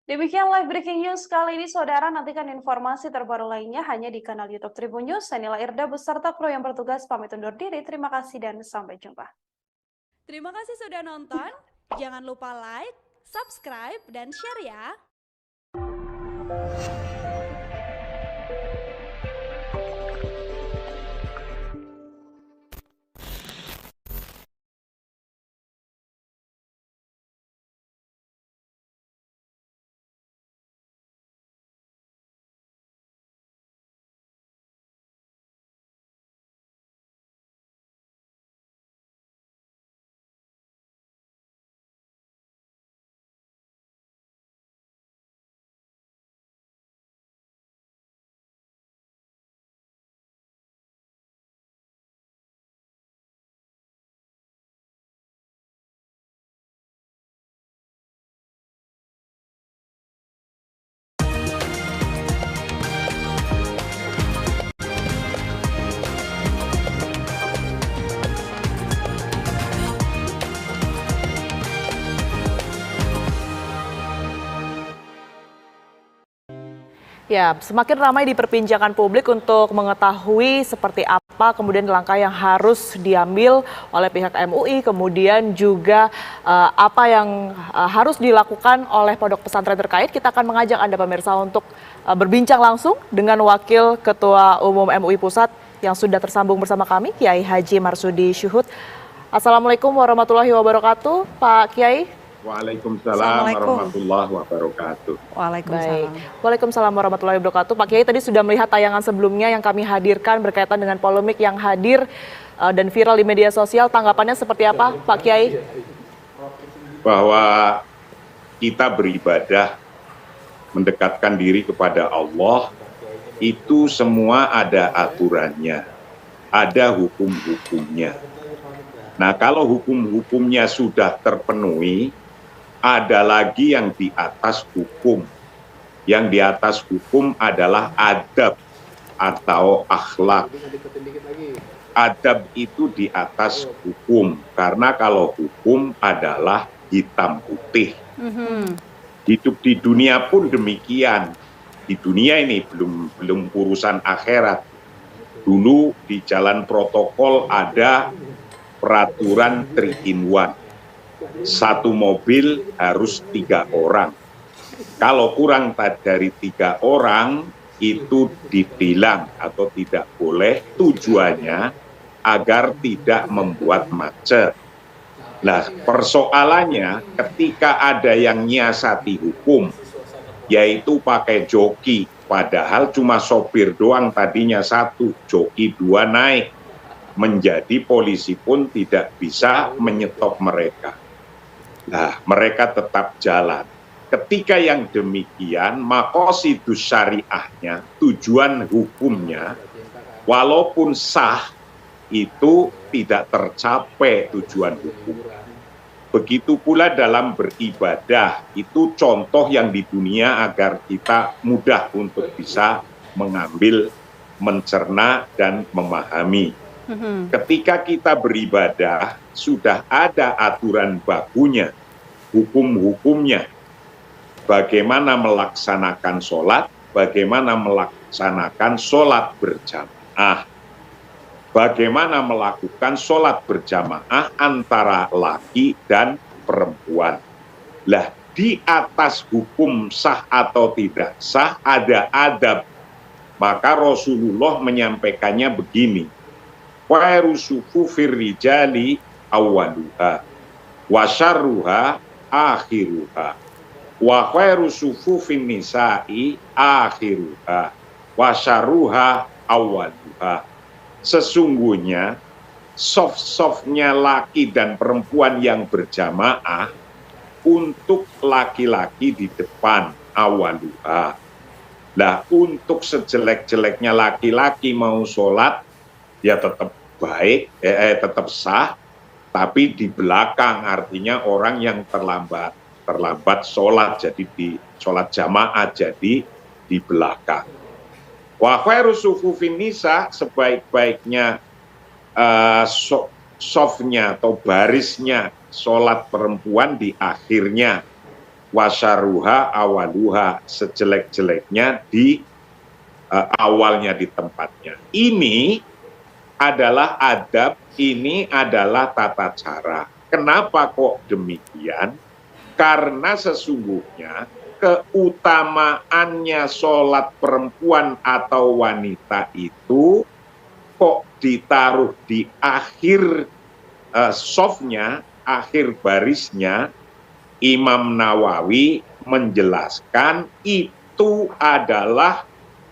[SPEAKER 1] Demikian live breaking news kali ini, saudara. Nantikan informasi terbaru lainnya hanya di kanal YouTube Tribun News. Saya Nila Irda beserta kru yang bertugas pamit undur diri. Terima kasih dan sampai jumpa.
[SPEAKER 17] Terima kasih sudah nonton. Jangan lupa like, subscribe, dan share ya.
[SPEAKER 18] Ya, semakin ramai diperbincangkan publik untuk mengetahui seperti apa kemudian langkah yang harus diambil oleh pihak MUI, kemudian juga apa yang harus dilakukan oleh pondok pesantren terkait. Kita akan mengajak Anda pemirsa untuk berbincang langsung dengan Wakil Ketua Umum MUI Pusat yang sudah tersambung bersama kami, Kiai Haji Marsudi Syuhud. Assalamualaikum warahmatullahi wabarakatuh, Pak Kiai.
[SPEAKER 19] Waalaikumsalam warahmatullahi wabarakatuh.
[SPEAKER 18] Waalaikumsalam. Waalaikumsalam warahmatullahi wabarakatuh. Pak Kiai tadi sudah melihat tayangan sebelumnya yang kami hadirkan berkaitan dengan polemik yang hadir dan viral di media sosial. Tanggapannya seperti apa, Pak Kiai?
[SPEAKER 19] Bahwa kita beribadah, mendekatkan diri kepada Allah, itu semua ada aturannya, ada hukum-hukumnya. Nah, kalau hukum-hukumnya sudah terpenuhi, ada lagi yang di atas hukum. Yang di atas hukum adalah adab atau akhlak. Adab itu di atas hukum, karena kalau hukum adalah hitam putih. Hidup di dunia pun demikian. Di dunia ini belum urusan akhirat. Dulu di jalan protokol ada peraturan 3-in-1. Satu mobil harus 3 orang. Kalau kurang dari 3 orang, itu ditilang atau tidak boleh. Tujuannya agar tidak membuat macet. Nah, persoalannya ketika ada yang nyiasati hukum, yaitu pakai joki, padahal cuma sopir doang tadinya 1, joki 2 naik. Menjadi polisi pun tidak bisa menyetop mereka. Nah, mereka tetap jalan. Ketika yang demikian, maqasidus syariahnya, tujuan hukumnya, walaupun sah, itu tidak tercapai tujuan hukum. Begitu pula dalam beribadah, itu contoh yang di dunia agar kita mudah untuk bisa mengambil, mencerna, dan memahami. Ketika kita beribadah, sudah ada aturan bakunya, hukum-hukumnya. Bagaimana melaksanakan sholat, bagaimana melaksanakan sholat berjamaah. Bagaimana melakukan sholat berjamaah antara laki dan perempuan. Lah, di atas hukum sah atau tidak sah, ada adab. Maka Rasulullah menyampaikannya begini. Khairu sufufir rijali awwaluha wa syarruha akhiruha wa khairu sufufin nisa'i akhiruha wa syarruha awwaluha. Sesungguhnya soft-softnya laki dan perempuan yang berjamaah untuk laki-laki di depan awaluha. Nah, untuk sejelek-jeleknya laki-laki mau sholat, ya tetap baik, tetap sah, tapi di belakang, artinya orang yang terlambat sholat, jadi di sholat jamaah, jadi di belakang. Wa khairu sufufin nisa, sebaik-baiknya softnya atau barisnya sholat perempuan di akhirnya. wasaruha awaluha, sejelek-jeleknya di awalnya di tempatnya. Ini adalah adab, ini adalah tata cara. Kenapa kok demikian? Karena sesungguhnya keutamaannya sholat perempuan atau wanita itu kok ditaruh di akhir softnya, akhir barisnya. Imam Nawawi menjelaskan itu adalah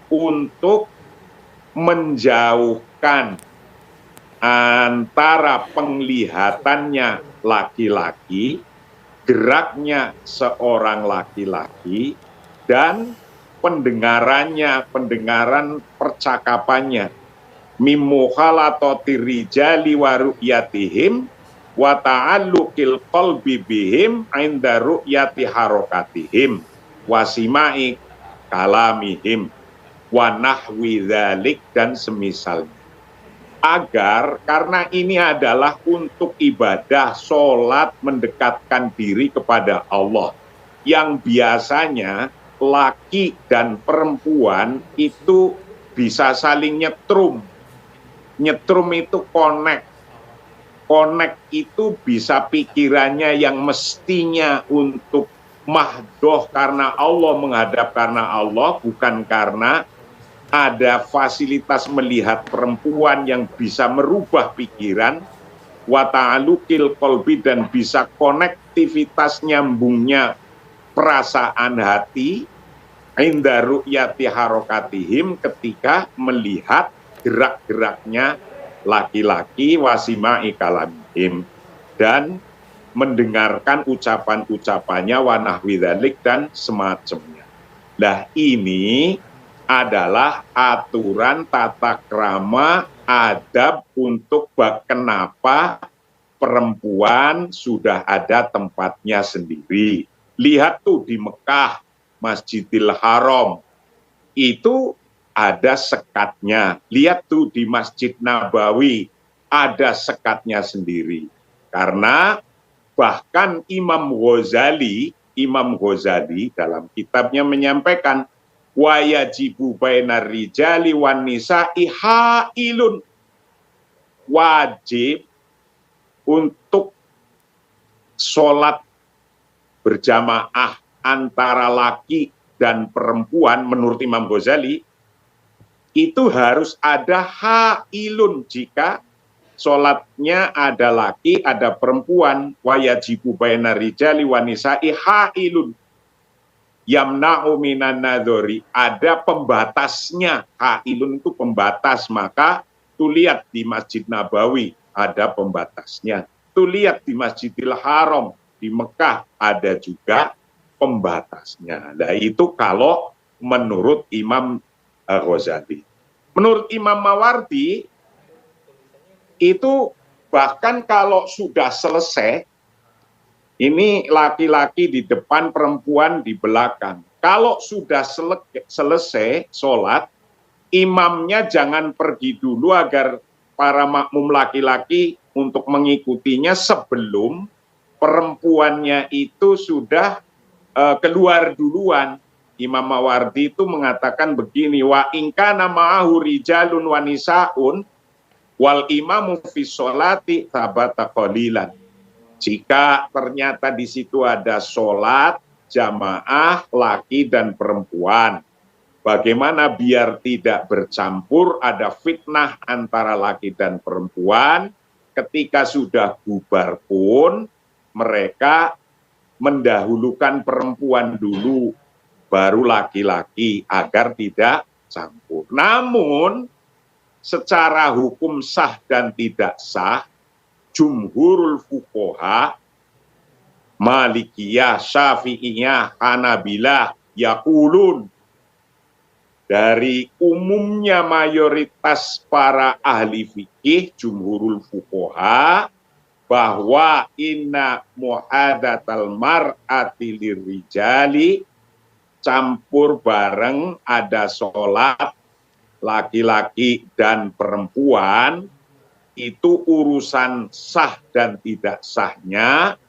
[SPEAKER 19] untuk menjauhkan antara penglihatannya laki-laki, geraknya seorang laki-laki, dan pendengaran percakapannya. Mimukhalatati rijali wa ru'yatihim wa ta'alluqil qalbi bihim 'inda ru'yati harakatihim wa sima'i kalamihim wa nahwi dzalik, dan semisalnya. Agar karena ini adalah untuk ibadah sholat mendekatkan diri kepada Allah, yang biasanya laki dan perempuan itu bisa saling nyetrum. Nyetrum itu connect. Connect itu bisa pikirannya yang mestinya untuk mahdoh karena Allah, menghadap karena Allah, bukan karena ada fasilitas melihat perempuan yang bisa merubah pikiran, wa ta'alluqil qalbi, dan bisa konektivitas nyambungnya perasaan hati, inda ru'yati harakatihim, ketika melihat gerak-geraknya laki-laki, wasima'i kalamihim, dan mendengarkan ucapan-ucapannya, wa nahwi dzalik, dan semacamnya. Nah, ini adalah aturan tata krama adab untuk kenapa perempuan sudah ada tempatnya sendiri. Lihat tuh di Mekah, Masjidil Haram, itu ada sekatnya. Lihat tuh di Masjid Nabawi, ada sekatnya sendiri. Karena bahkan Imam Ghazali dalam kitabnya menyampaikan, wa yajibu bainar rijali wan nisa'i hailun, wajib untuk sholat berjamaah antara laki dan perempuan menurut Imam Ghazali itu harus ada hailun. Jika sholatnya ada laki, ada perempuan, wa yajibu bainar rijali wan nisa'i hailun yamna'u minan nadhari, ada pembatasnya. Hailun itu pembatas, maka tuh lihat di Masjid Nabawi ada pembatasnya. Tuh lihat di Masjidil Haram di Mekah ada juga pembatasnya. Nah, itu kalau menurut Imam Ghazali. Menurut Imam Mawardi itu bahkan kalau sudah selesai, ini laki-laki di depan, perempuan di belakang. Kalau sudah selesai sholat, imamnya jangan pergi dulu agar para makmum laki-laki untuk mengikutinya sebelum perempuannya itu sudah keluar duluan. Imam Mawardi itu mengatakan begini, wa ingkana ma'ahu rijalun wa nisaun wal imamu fi sholati thabata qalilan. Jika ternyata di situ ada sholat jamaah laki dan perempuan, bagaimana biar tidak bercampur, ada fitnah antara laki dan perempuan, ketika sudah bubar pun mereka mendahulukan perempuan dulu, baru laki-laki, agar tidak campur. Namun secara hukum sah dan tidak sah, jumhurul fuqaha, Malikiyah, Syafi'iyah, Hanabilah, yaqulun, dari umumnya mayoritas para ahli fikih, jumhurul fuqaha, bahwa inna muhadatal mar'ati lirijali, campur bareng ada sholat laki-laki dan perempuan, itu urusan sah dan tidak sahnya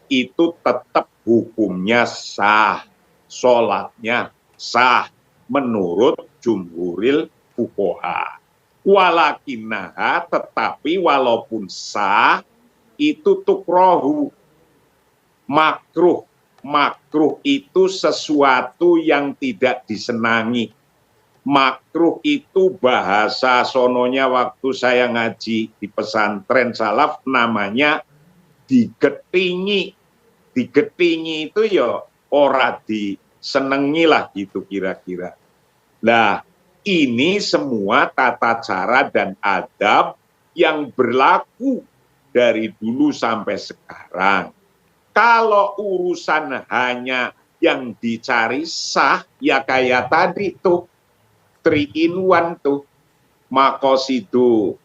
[SPEAKER 19] itu tetap hukumnya sah, sholatnya sah menurut jumhuril fuqaha. Walakinaha, tetapi walaupun sah itu tukrohu, makruh. Makruh itu sesuatu yang tidak disenangi. Makruh itu bahasa sononya waktu saya ngaji di pesantren salaf namanya digetingi. Digetingi itu ya ora disenengi lah gitu kira-kira. Nah, ini semua tata cara dan adab yang berlaku dari dulu sampai sekarang. Kalau urusan hanya yang dicari sah, ya kayak tadi tuh, 3 in 1 tuh, makosidu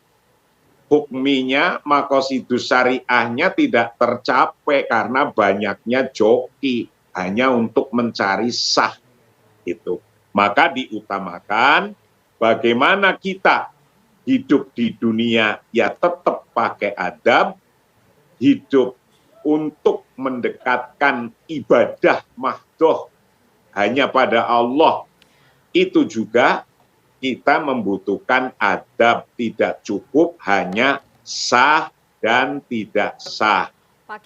[SPEAKER 19] hukminya, makosidu syariahnya tidak tercapai karena banyaknya joki, hanya untuk mencari sah. Itu. Maka diutamakan bagaimana kita hidup di dunia, ya tetap pakai adab, hidup untuk mendekatkan ibadah mahdoh hanya pada Allah. Itu juga kita membutuhkan adab, tidak cukup hanya sah dan tidak sah.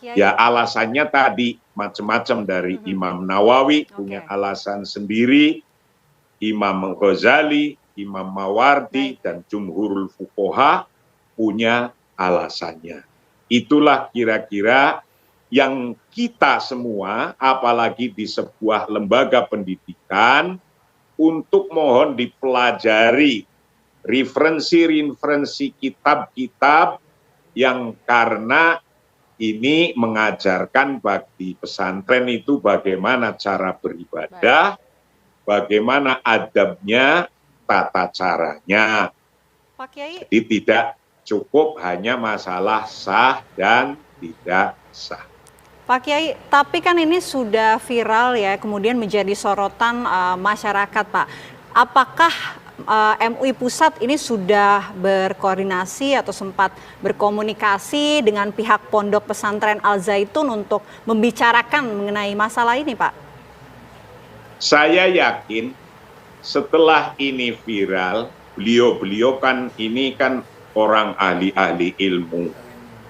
[SPEAKER 19] Ya alasannya tadi macam-macam dari Imam Nawawi punya alasan sendiri, Imam Ghazali, Imam Mawardi, dan Jumhurul Fuqaha punya alasannya. Itulah kira-kira yang kita semua, apalagi di sebuah lembaga pendidikan, untuk mohon dipelajari referensi-referensi kitab-kitab yang karena ini mengajarkan bagi pesantren itu bagaimana cara beribadah, bagaimana adabnya, tata caranya.
[SPEAKER 17] Pak Kiai.
[SPEAKER 19] Jadi tidak cukup hanya masalah sah dan tidak sah.
[SPEAKER 20] Pak Kiai, tapi kan ini sudah viral ya, kemudian menjadi sorotan masyarakat, Pak. Apakah MUI Pusat ini sudah berkoordinasi atau sempat berkomunikasi dengan pihak Pondok Pesantren Al Zaitun untuk membicarakan mengenai masalah ini, Pak?
[SPEAKER 19] Saya yakin setelah ini viral, beliau-beliau kan ini kan orang ahli-ahli ilmu,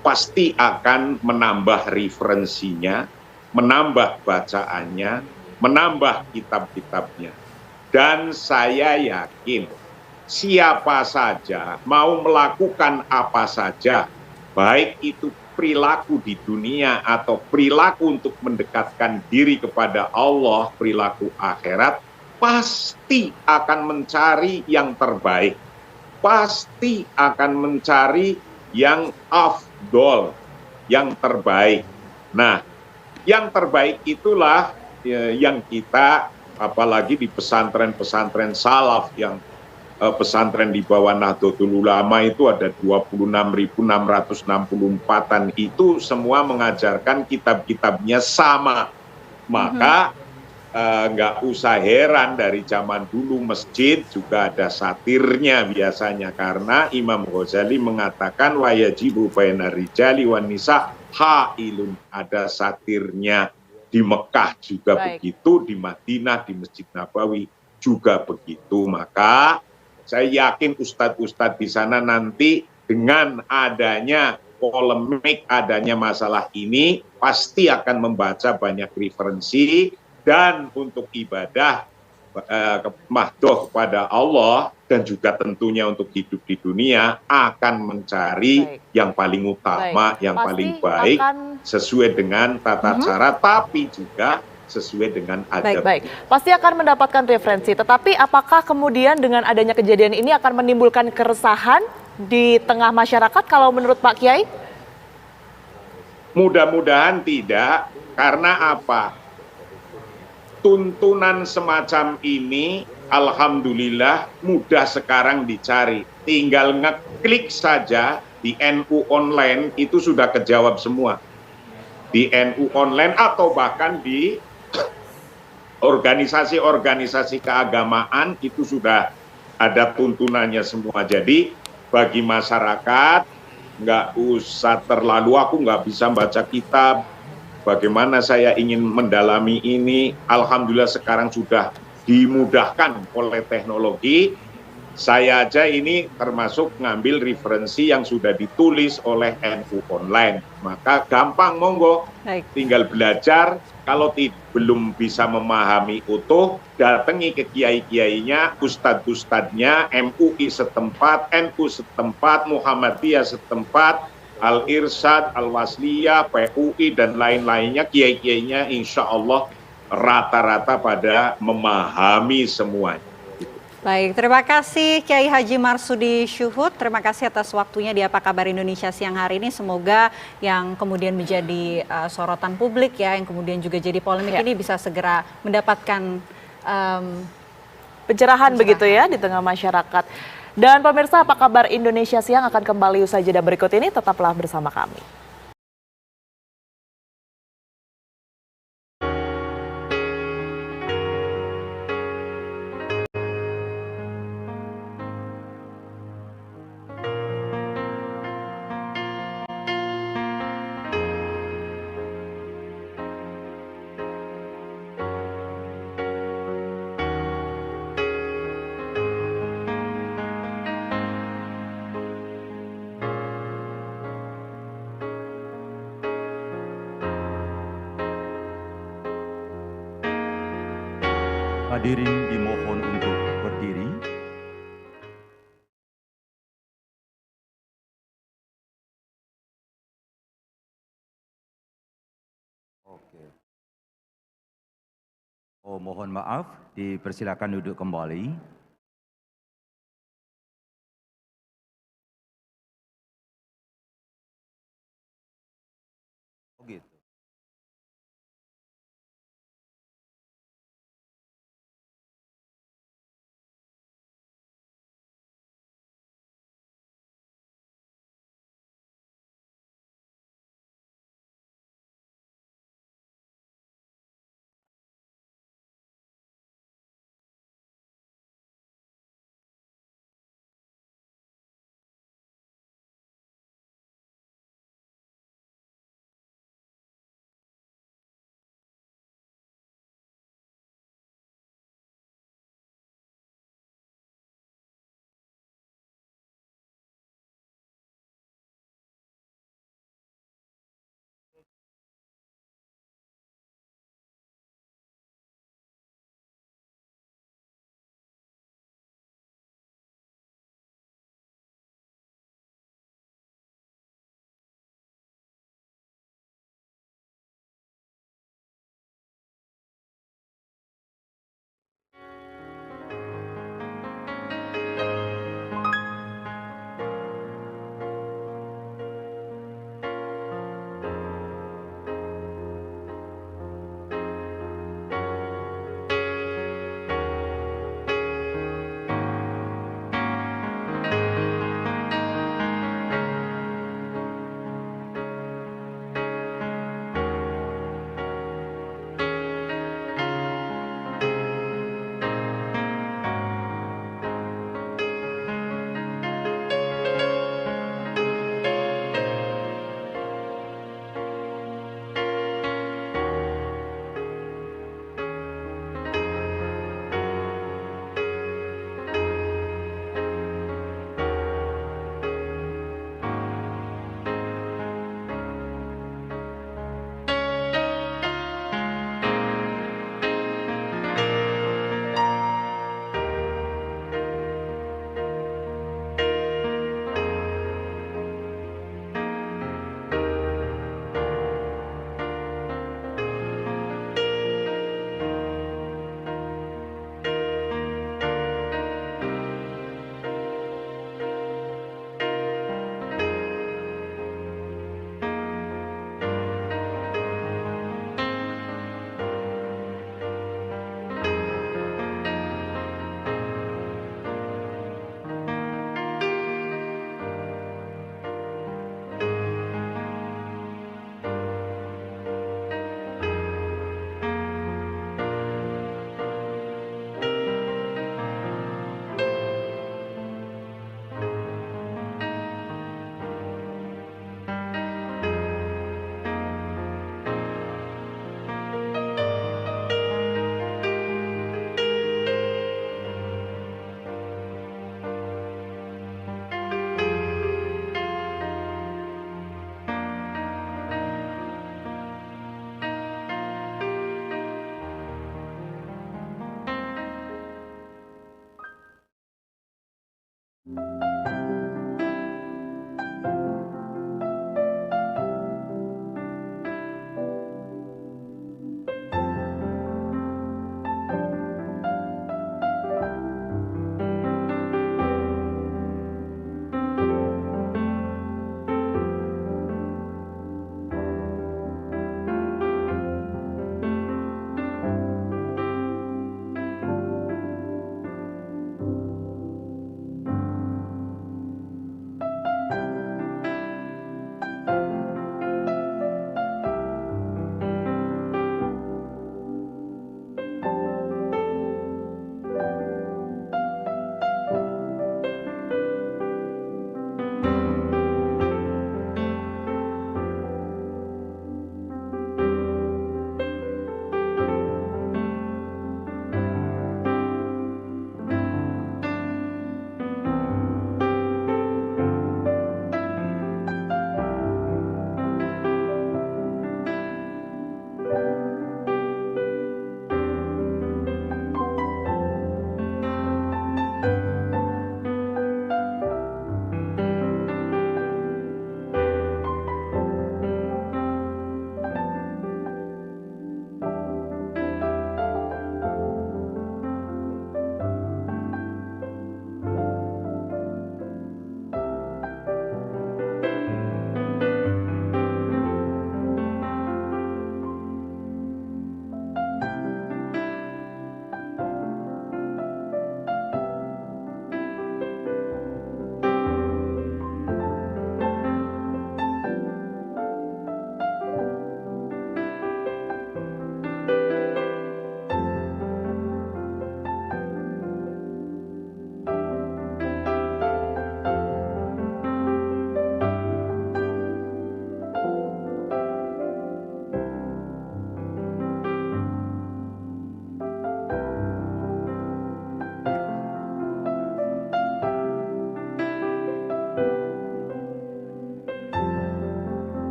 [SPEAKER 19] pasti akan menambah referensinya, menambah bacaannya, menambah kitab-kitabnya. Dan saya yakin siapa saja mau melakukan apa saja, baik itu perilaku di dunia atau perilaku untuk mendekatkan diri kepada Allah, perilaku akhirat, pasti akan mencari yang terbaik. Pasti akan mencari yang afdol, yang terbaik. Nah, yang terbaik itulah yang kita, apalagi di pesantren-pesantren salaf, yang pesantren di bawah Nahdlatul Ulama itu ada 26.664-an, itu semua mengajarkan kitab-kitabnya sama. Maka nggak usah heran dari zaman dulu masjid juga ada satirnya biasanya, karena Imam Ghazali mengatakan wa yajibu baina rijali wan nisa hailun, ada satirnya. Di Mekah juga begitu, di Madinah, di Masjid Nabawi juga begitu. Maka saya yakin ustadz-ustadz di sana nanti dengan adanya polemik, adanya masalah ini, pasti akan membaca banyak referensi. Dan untuk ibadah mahdoh kepada Allah dan juga tentunya untuk hidup di dunia akan mencari yang paling utama, yang paling baik, sesuai dengan tata cara, tapi juga sesuai dengan adab.
[SPEAKER 18] Baik. Pasti akan mendapatkan referensi, tetapi apakah kemudian dengan adanya kejadian ini akan menimbulkan keresahan di tengah masyarakat kalau menurut Pak Kiai?
[SPEAKER 19] Mudah-mudahan tidak, karena apa? Tuntunan semacam ini alhamdulillah mudah sekarang dicari. Tinggal ngeklik saja di NU Online itu sudah kejawab semua. Di NU Online atau bahkan di organisasi-organisasi keagamaan itu sudah ada tuntunannya semua. Jadi bagi masyarakat nggak usah terlalu, aku nggak bisa baca kitab, bagaimana saya ingin mendalami ini, alhamdulillah sekarang sudah dimudahkan oleh teknologi. Saya aja ini termasuk ngambil referensi yang sudah ditulis oleh NU Online. Maka gampang, monggo. Tinggal belajar. Kalau belum bisa memahami utuh, datangi ke kiai-kiainya, ustadz-ustadznya, MUI setempat, NU setempat, Muhammadiyah setempat, Al-Irsyad, Al-Wasliyah, PUI, dan lain-lainnya, kiai-kiainya insya Allah rata-rata pada memahami semuanya.
[SPEAKER 20] Baik, terima kasih Kiai Haji Marsudi Syuhud. Terima kasih atas waktunya di Apa Kabar Indonesia siang hari ini. Semoga yang kemudian menjadi sorotan publik ya, yang kemudian juga jadi polemik ini bisa segera mendapatkan
[SPEAKER 18] pencerahan begitu ya di tengah masyarakat. Dan pemirsa, Apa Kabar Indonesia siang akan kembali usai jeda berikut ini. Tetaplah bersama kami.
[SPEAKER 21] Hadirin dimohon untuk berdiri. Oke. Oh, mohon maaf, dipersilakan duduk kembali. Oh gitu.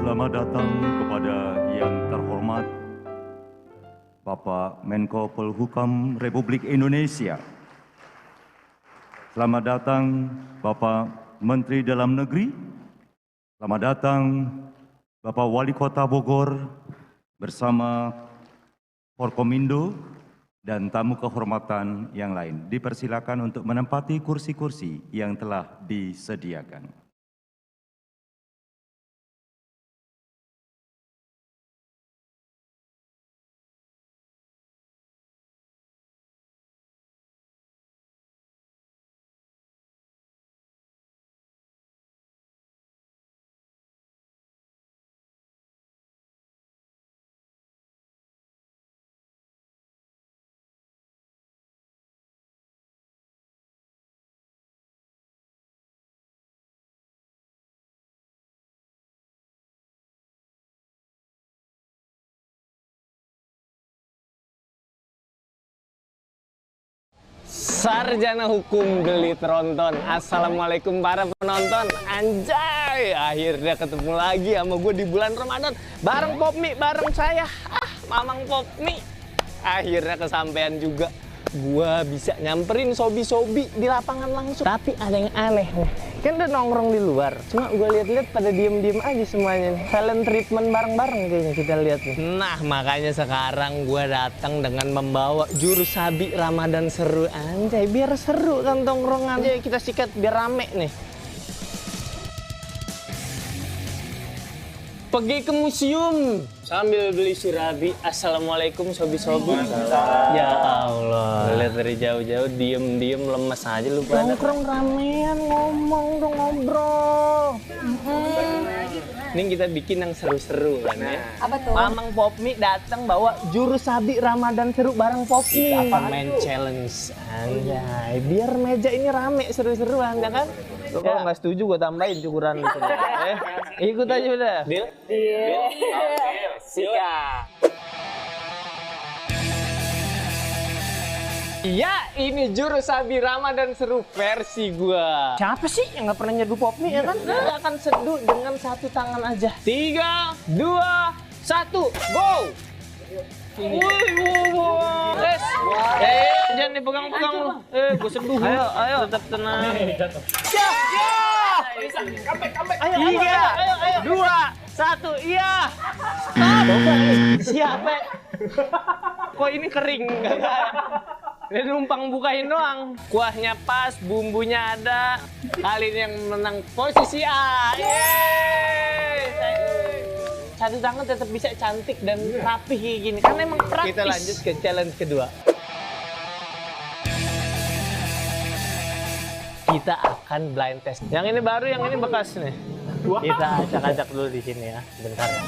[SPEAKER 21] Selamat datang kepada yang terhormat Bapak Menko Polhukam Republik Indonesia. Selamat datang Bapak Menteri Dalam Negeri. Selamat datang Bapak Wali Kota Bogor bersama Forkomindo dan tamu kehormatan yang lain. Dipersilakan untuk menempati kursi-kursi yang telah disediakan.
[SPEAKER 2] Sarjana Hukum Geli Tronton. Assalamualaikum para penonton. Anjay, akhirnya ketemu lagi sama gue di bulan Ramadan. Bareng Popmi, bareng saya. Mamang Popmi. Akhirnya kesampaian juga. Gua bisa nyamperin sobi-sobi di lapangan langsung. Tapi ada yang aneh nih. Kan udah nongkrong di luar. Cuma gue lihat-lihat pada diem-diem aja semuanya nih. Silent treatment bareng-bareng kayaknya kita lihat nih. Nah, makanya sekarang gue datang dengan membawa jurus sabi Ramadan seru. Anjay, biar seru kan tongkrongan. Anjay, kita sikat biar rame nih. Pergi ke museum sambil beli sirabi. Assalamualaikum sobi-sobi. Ya Allah. Lihat dari jauh-jauh diem-diem lemes aja lu pada. Nongkrong ramean, ngomong dong, ngobrol. Ini kita bikin yang seru-seru kan ya.
[SPEAKER 13] Apa tuh?
[SPEAKER 2] Mamang Popmi datang bawa jurus sabi Ramadan seru bareng Popmi. Apa main challenge? Anjay, biar meja ini rame seru-seruan ya kan? Lo kalau nggak setuju gue tambahin cukuran gitu. Ikut aja udah. Deal? Deal. Sikat. Ya, ini jurus sabi Ramadan seru versi gua. Siapa sih yang nggak pernah nyeduh Popmi ya kan? Kita akan seduh dengan satu tangan aja. 3, 2, 1, go! Les, jangan dipegang-pegang lu. Gue seduh. Ayo, tetap tenang. Siap, Ayo, 3, 2, 1, iya. Siapa? Kok ini kering? Dia numpang bukain doang. Kuahnya pas, bumbunya ada. Kali ini yang menang posisi A. Satu tangan tetap bisa cantik dan rapih kayak gini. Karena emang praktis. Kita lanjut ke challenge kedua. Kita akan blind test. Yang ini baru, yang ini bekas nih. Kita acak-acak dulu di sini ya. Bentar ya.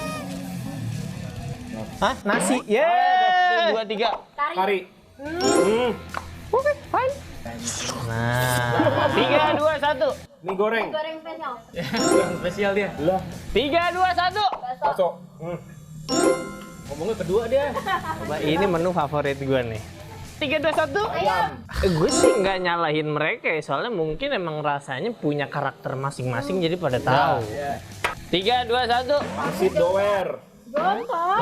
[SPEAKER 2] Hah? Nasi? Yeay! 1, 2, 3. Kari. Oke, fine. Nah, 3, 2, 1. Mie goreng.
[SPEAKER 13] Goreng spesial.
[SPEAKER 2] Goreng spesial dia. Lah. 3, 2, 1.
[SPEAKER 13] Bakso.
[SPEAKER 2] Ngomongnya kedua dia. Coba ini menu favorit gue nih. 3, 2, 1. Ayam. Gue sih nggak nyalahin mereka ya, soalnya mungkin emang rasanya punya karakter masing-masing jadi pada tahu. 3, 2, 1.
[SPEAKER 12] Pangsit doer.
[SPEAKER 13] Jontor.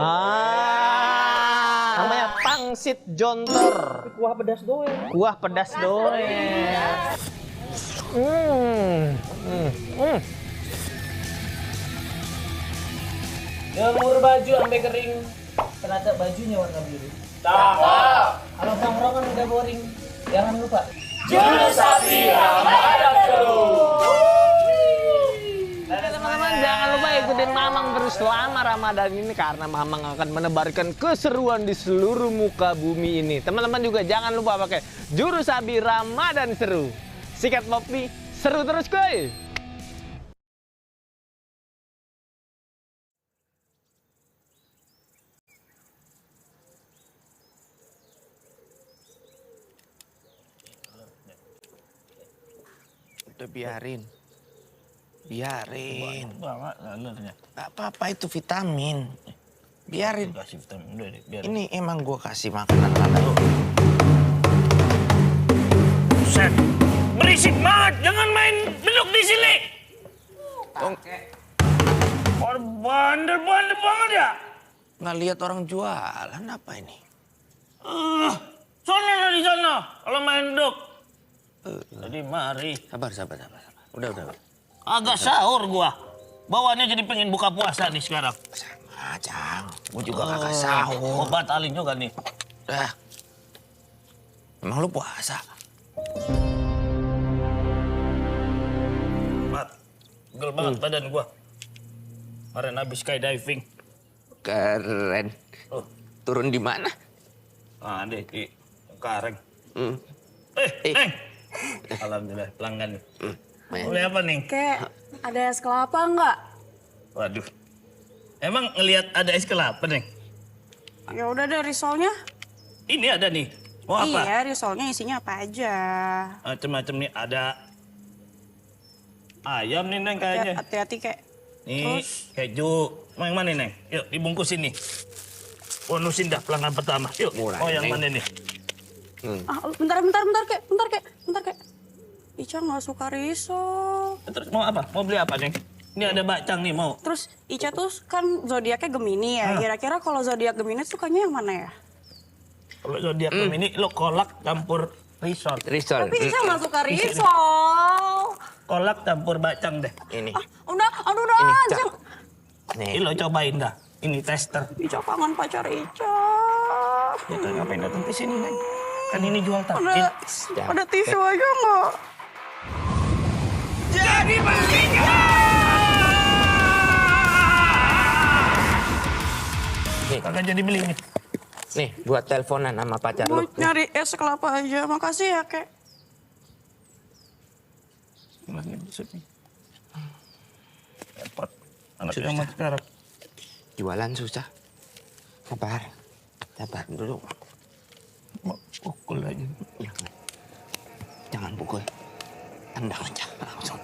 [SPEAKER 2] Namanya pangsit jontor.
[SPEAKER 12] Kuah pedas doer.
[SPEAKER 2] Kuah pedas doer.
[SPEAKER 5] Jemur baju sampai kering. Ternyata bajunya warna biru.
[SPEAKER 12] Cakep.
[SPEAKER 5] Kalau nongkrongan udah boring, jangan lupa
[SPEAKER 12] Jurus sabi Ramadan seru.
[SPEAKER 2] Teman-teman, jangan lupa ikutin Mamang terus selama Ramadan ini karena Mamang akan menebarkan keseruan di seluruh muka bumi ini. Teman-teman juga jangan lupa pakai jurus sabi Ramadan seru. Sikat Popmi, seru terus kuy.
[SPEAKER 22] Udah biarin. Gak apa-apa itu vitamin. Biarin. Ini emang gue kasih makanan anak.
[SPEAKER 12] Buset, berisik banget. Jangan main duduk di sini.
[SPEAKER 22] Bandel banget ya. Nggak lihat orang jualan apa ini?
[SPEAKER 5] Soalnya di sana kalau main dok. Jadi mari.
[SPEAKER 22] Sabar. Udah.
[SPEAKER 5] Agak sahur gua. Bawaannya jadi pengen buka puasa nih sekarang.
[SPEAKER 22] Sama, Cang. Gua juga kagak sahur.
[SPEAKER 5] Gua batalin juga nih.
[SPEAKER 22] Dah. Emang lu puasa?
[SPEAKER 5] Pegel banget badan gua. Kemarin habis skydiving.
[SPEAKER 22] Keren. Turun di mana?
[SPEAKER 5] Ada di Kareng. Neng. Alhamdulillah pelanggan nih. Boleh apa nih?
[SPEAKER 17] Kayak ada es kelapa nggak?
[SPEAKER 5] Waduh. Emang ngelihat ada es kelapa, Neng?
[SPEAKER 17] Ya udah deh risolnya.
[SPEAKER 5] Ini ada nih. Mau apa?
[SPEAKER 17] Iya, risolnya isinya apa aja?
[SPEAKER 5] Macem-macem nih, ada ayam nih, Neng, kayaknya.
[SPEAKER 17] Hati-hati, Kek.
[SPEAKER 5] Nih, keju. Mau yang mana, Neng? Yuk, dibungkusin nih. Bonusin dah pelanggan pertama. Yuk, mau yang mana nih?
[SPEAKER 17] Bentar, Kek. Ica nggak suka risol.
[SPEAKER 5] Terus mau apa? Mau beli apa, Neng? Ini ada bakcang nih, mau.
[SPEAKER 17] Terus Ica tuh kan zodiaknya Gemini ya. Kira-kira kalau zodiak Gemini sukanya yang mana ya?
[SPEAKER 5] Kalau zodiak Gemini, lo kolak campur risol.
[SPEAKER 17] Tapi Ica nggak suka risol.
[SPEAKER 5] Kolak campur bakcang deh.
[SPEAKER 22] Ini.
[SPEAKER 17] Udah aja.
[SPEAKER 5] Ini lo cobain dah. Ini tester.
[SPEAKER 17] Ica kangen pacar Ica.
[SPEAKER 5] Ya kan ngapain datang ke sini, Neng? Kan ini jual
[SPEAKER 17] Ada tisu aja nggak?
[SPEAKER 5] Jadi bertiga!
[SPEAKER 22] Nih,
[SPEAKER 5] kagak jadi beli nih.
[SPEAKER 22] Nih, buat teleponan sama pacar
[SPEAKER 17] Mau
[SPEAKER 22] lu.
[SPEAKER 17] nyari es kelapa aja. Makasih ya, Kek.
[SPEAKER 5] Gimana busuk nih? Repot. Anak zaman sekarang.
[SPEAKER 22] Jualan susah. Sabar dulu.
[SPEAKER 5] Mau pukul aja.
[SPEAKER 22] Jangan pukul. Tendang aja langsung.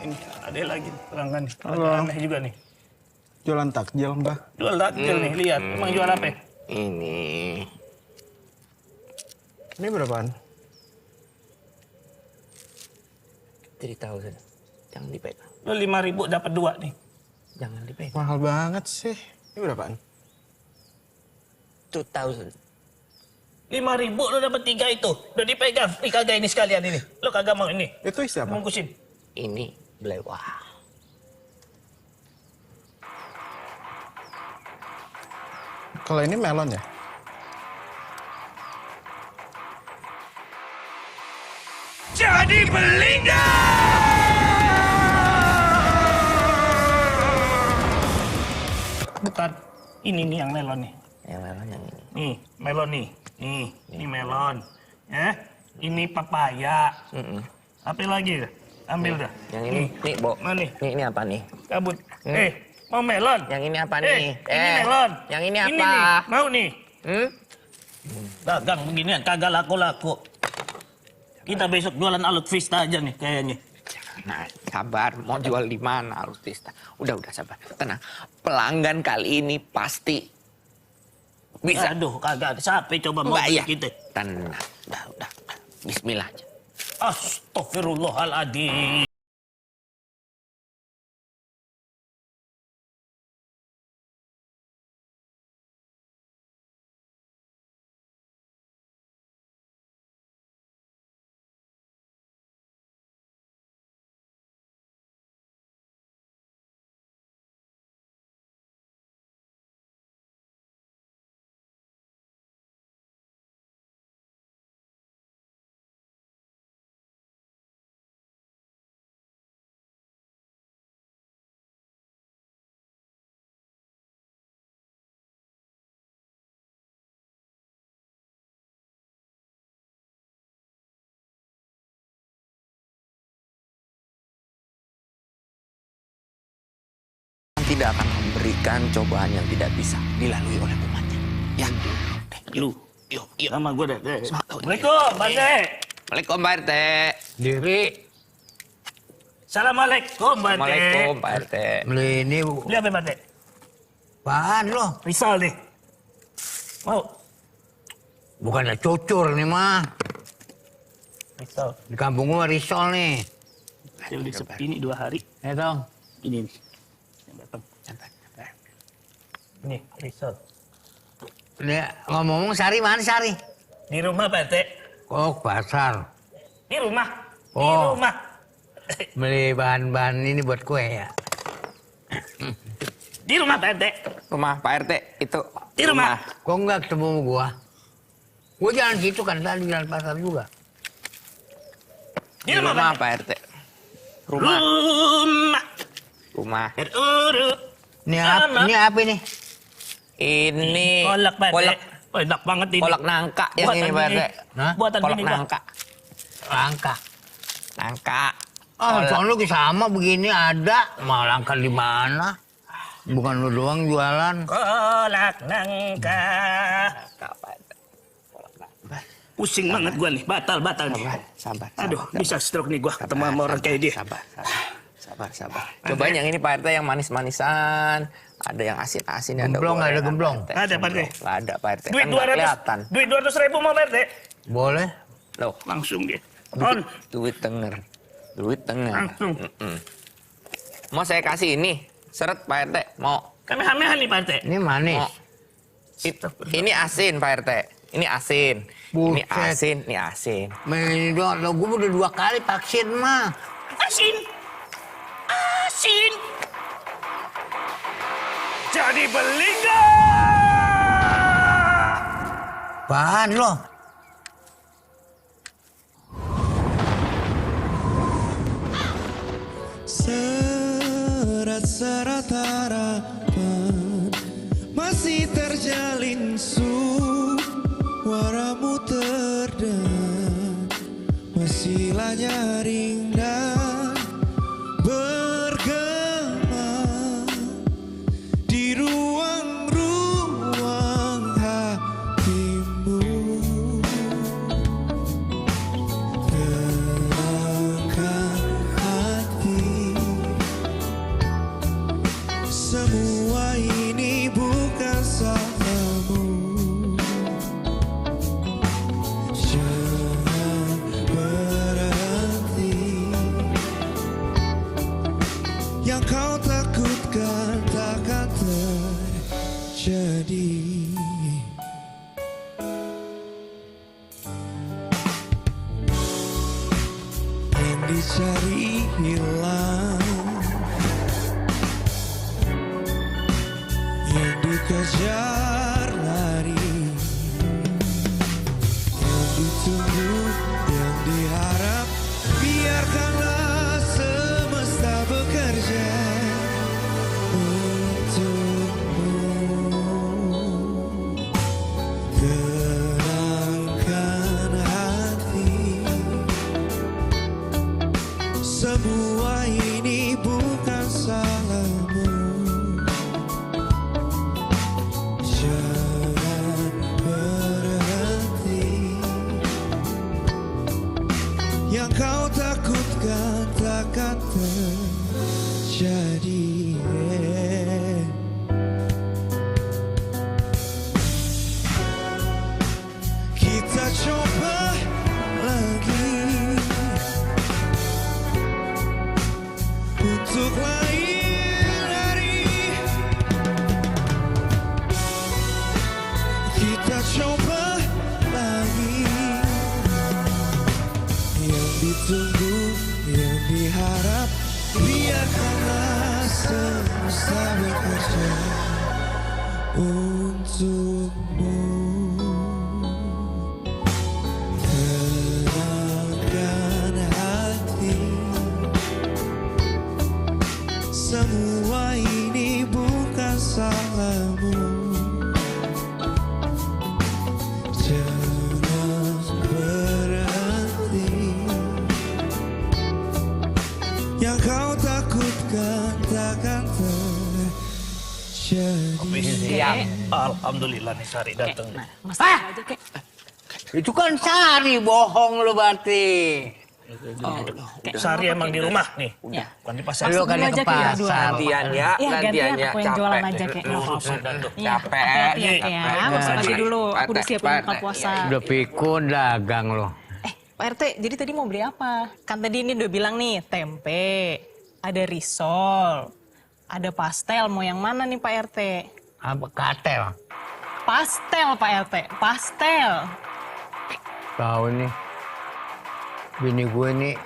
[SPEAKER 5] Ini ada lagi pelanggan nih.
[SPEAKER 12] Halo.
[SPEAKER 5] Aneh juga nih.
[SPEAKER 12] Jualan takjil, Mbak.
[SPEAKER 5] Jual takjil nih, lihat. Emang jual apa?
[SPEAKER 22] Ini
[SPEAKER 12] berapaan?
[SPEAKER 22] 3.000. Jangan dipegang.
[SPEAKER 5] Lo 5.000 dapat 2 nih.
[SPEAKER 22] Jangan dipegang.
[SPEAKER 12] Mahal banget sih. Ini berapaan?
[SPEAKER 22] 2.000.
[SPEAKER 5] 5.000 lo dapat 3 itu. Udah dipegang. Nih kagak ini sekalian ini. Lo kagak mau ini.
[SPEAKER 12] Itu isi apa?
[SPEAKER 5] Bungkusin.
[SPEAKER 22] Ini belewah.
[SPEAKER 12] Kalau ini melon ya?
[SPEAKER 5] Jadi beli Bukan. Ini nih yang melon nih.
[SPEAKER 22] Yang melon yang ini.
[SPEAKER 5] Nih, melon nih. Nih, ini melon. Ya, ini papaya. Apa lagi? Ambil dah.
[SPEAKER 22] Yang ini, nih, Bo.
[SPEAKER 5] Mana nih?
[SPEAKER 22] Ini apa nih?
[SPEAKER 5] Kabut. Mau melon?
[SPEAKER 22] Yang ini apa nih?
[SPEAKER 5] Ini melon.
[SPEAKER 22] Yang ini apa?
[SPEAKER 5] Nih. Mau nih? Dagang beginian, kagak laku-laku. Kita besok jualan alut vista aja nih kayaknya.
[SPEAKER 22] Nah, sabar. Mau jual di mana alut vista? Udah sabar. Tenang. Pelanggan kali ini pasti bisa.
[SPEAKER 5] Aduh, kagak ada. Siapa coba mau beli kita?
[SPEAKER 22] Tenang. Udah. Bismillah aja.
[SPEAKER 5] Astaghfirullahaladzim.
[SPEAKER 22] Tidak akan memberikan cobaan yang tidak bisa dilalui oleh umatnya. Ya,
[SPEAKER 5] Lu, yuk, sama gue deh. Assalamualaikum, Pak RT.
[SPEAKER 22] Waalaikumsalam, Pak RT. Diri.
[SPEAKER 5] Assalamualaikum, Pak RT.
[SPEAKER 22] Assalamualaikum, Pak RT.
[SPEAKER 5] Beli ini, Bu. Beli apa, Pak RT?
[SPEAKER 22] Apaan lo?
[SPEAKER 5] Risol nih. Mau?
[SPEAKER 22] Bukannya cucur nih, mah.
[SPEAKER 5] Risol.
[SPEAKER 22] Di kampung gua risol nih.
[SPEAKER 5] Saya udah sepi nih 2 hari.
[SPEAKER 22] Dong.
[SPEAKER 5] Ini nih. Yang datang. Nih, risol.
[SPEAKER 22] Ini ngomong-ngomong Sari mana Sari?
[SPEAKER 5] Di rumah Pak RT.
[SPEAKER 22] Oh, pasar.
[SPEAKER 5] Di rumah. Di
[SPEAKER 22] Oh.
[SPEAKER 5] rumah.
[SPEAKER 22] Beli bahan-bahan ini buat kue ya.
[SPEAKER 5] Di rumah Pak RT.
[SPEAKER 22] Rumah Pak RT itu.
[SPEAKER 5] Di rumah.
[SPEAKER 22] Kok nggak ketemu gua? Gua jalan situ kan tadi jalan pasar juga.
[SPEAKER 5] Di rumah
[SPEAKER 22] Pak RT. Rumah. Rumah. Ini apa ini? Ini
[SPEAKER 5] kolak Pak RT. Oh, enak banget ini.
[SPEAKER 22] Kolak nangka yang
[SPEAKER 5] Buatan
[SPEAKER 22] ini Pak RT.
[SPEAKER 5] Buatan
[SPEAKER 22] kolak
[SPEAKER 5] bini gua.
[SPEAKER 22] nangka. Nangka.
[SPEAKER 9] Ah, soalnya lu sama begini ada, malah langka di mana? Bukan lu doang jualan.
[SPEAKER 5] Kolak nangka. Pusing banget gua nih, batal nih.
[SPEAKER 22] Sabar.
[SPEAKER 5] Aduh, bisa stroke nih gua ketemu sama orang kayak dia.
[SPEAKER 22] Sabar. Cobain yang ini Pak RT yang manis-manisan. Ada yang asin-asin, ada
[SPEAKER 9] Gemblong, ada gemblong.
[SPEAKER 5] Ada Pak RT.
[SPEAKER 22] Nggak ada Pak RT.
[SPEAKER 5] Duit
[SPEAKER 22] Kan nggak kelihatan.
[SPEAKER 5] 200. Duit 200.000 mau Pak RT.
[SPEAKER 9] Boleh.
[SPEAKER 22] Loh,
[SPEAKER 5] langsung dia.
[SPEAKER 22] Duit tenger.
[SPEAKER 5] Langsung.
[SPEAKER 22] Mau saya kasih ini, seret Pak RT. Mau.
[SPEAKER 5] Kamehameha nih Pak RT.
[SPEAKER 9] Ini manis.
[SPEAKER 22] Ini asin Pak RT. Ini asin. Ini
[SPEAKER 9] Buset.
[SPEAKER 22] asin.
[SPEAKER 9] Ini doang, lo gue udah 2 kali vaksin mah.
[SPEAKER 5] Asin. Jadi beli nggak?
[SPEAKER 9] Apaan lo?
[SPEAKER 10] Serat-serat harapan masih terjalin suaramu terdengar, masihlah nyaring dan bergema di ruang-ruang hatimu. Tenangkan hati, semua ini bukan salahmu. Jangan berhenti, yang kau takutkan takkan terjadi. Yang dicari hilang, yang dikejar lari, yang ditunggu, yang diharap, biarkanlah semesta bekerja untukmu. Tenangkan hati, semua ini bukan salahmu. Jangan berhenti, yang kau takutkan takkan terjadi. Kita coba lagi untuk lain hari. Kita coba lagi, yang ditunggu, yang diharap, biarkanlah semesta bekerja untukmu. Tenangkan hati, semua ini bukan salahmu. Jangan berhenti, yang kau takutkan takkan terjadi.
[SPEAKER 5] Siap. Alhamdulillah nih Sari datang.
[SPEAKER 9] Mas aja kek. Itu kan Sari, bohong lo berarti.
[SPEAKER 5] Sari emang di rumah nih. Bukan di pasar.
[SPEAKER 9] Lu kan ke pasar.
[SPEAKER 22] Gantian ya, gantian ya.
[SPEAKER 23] Aku yang jualan aja kek.
[SPEAKER 22] Capek.
[SPEAKER 23] Ya, masak aja dulu. Aku udah siapin buka puasa.
[SPEAKER 9] Udah pikun dagang lo.
[SPEAKER 8] Pak RT, jadi tadi mau beli apa? Kan tadi ini udah bilang nih, tempe, ada risol, ada pastel. Mau yang mana nih Pak RT?
[SPEAKER 9] Apa katel?
[SPEAKER 8] Pastel Pak RT, pastel.
[SPEAKER 9] Tahu nih, bini gue nih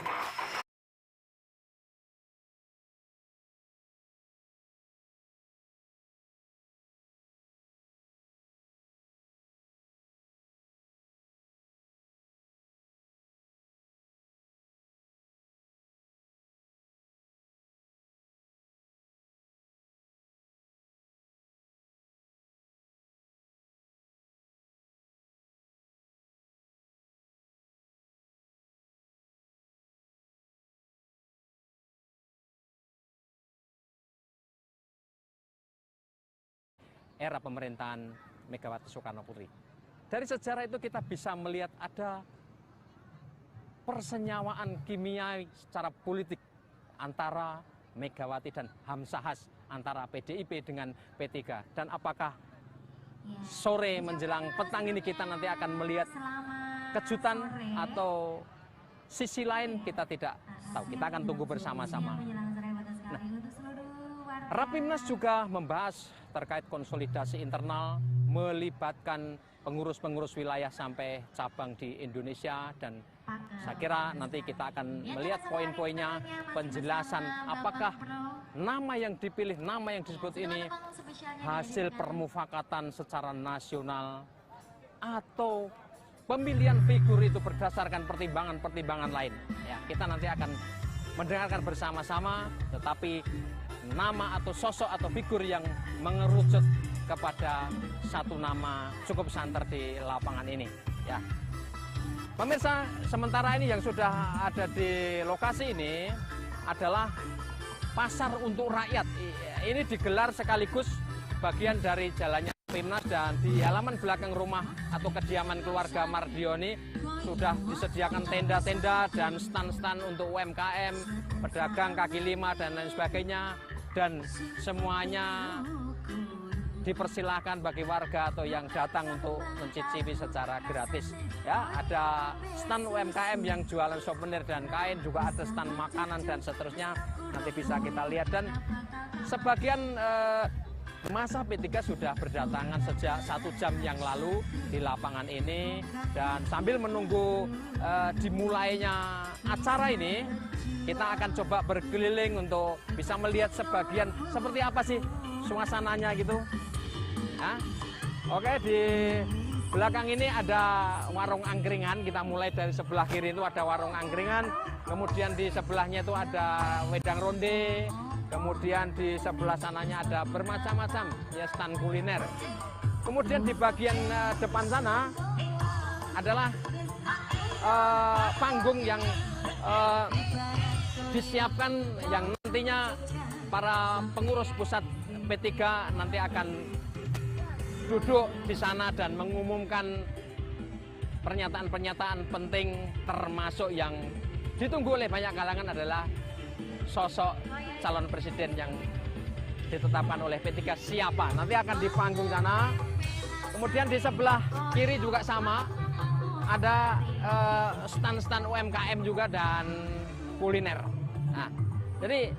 [SPEAKER 2] era pemerintahan Megawati Soekarno Putri. Dari sejarah itu kita bisa melihat ada persenyawaan kimiawi secara politik antara Megawati dan Hamzahas, antara PDIP dengan P3. Dan apakah sore menjelang petang ini kita nanti akan melihat kejutan atau sisi lain, kita tidak tahu. Kita akan tunggu bersama-sama. Nah, Rapimnas juga membahas terkait konsolidasi internal, melibatkan pengurus-pengurus wilayah sampai cabang di Indonesia, dan saya kira nanti kita akan melihat poin-poinnya, penjelasan apakah nama yang dipilih, nama yang disebut ini hasil permufakatan secara nasional atau pemilihan figur itu berdasarkan pertimbangan-pertimbangan lain. Ya, kita nanti akan mendengarkan bersama-sama, tetapi nama atau sosok atau figur yang mengerucut kepada satu nama cukup santer di lapangan ini. Ya, pemirsa, sementara ini yang sudah ada di lokasi ini adalah pasar untuk rakyat. Ini digelar sekaligus bagian dari jalannya Rapimnas, dan di halaman belakang rumah atau kediaman keluarga Mardioni sudah disediakan tenda-tenda dan stand-stand untuk UMKM, pedagang kaki lima dan lain sebagainya, dan semuanya dipersilahkan bagi warga atau yang datang untuk mencicipi secara gratis. Ya, ada stand UMKM yang jualan souvenir dan kain, juga ada stand makanan dan seterusnya. Nanti bisa kita lihat, dan sebagian masa P3 sudah berdatangan sejak 1 jam yang lalu di lapangan ini, dan sambil menunggu dimulainya acara ini, kita akan coba berkeliling untuk bisa melihat sebagian seperti apa sih suasananya gitu. Nah, oke, di belakang ini ada warung angkringan. Kita mulai dari sebelah kiri itu ada warung angkringan, kemudian di sebelahnya itu ada wedang ronde, kemudian di sebelah sananya ada bermacam-macam ya stand kuliner. Kemudian di bagian depan sana adalah panggung yang disiapkan, yang nantinya para pengurus pusat P3 nanti akan duduk di sana dan mengumumkan pernyataan-pernyataan penting, termasuk yang ditunggu oleh banyak kalangan adalah sosok calon presiden yang ditetapkan oleh P3 siapa. Nanti akan di panggung sana. Kemudian di sebelah kiri juga sama, ada stand-stand UMKM juga dan kuliner. Nah, jadi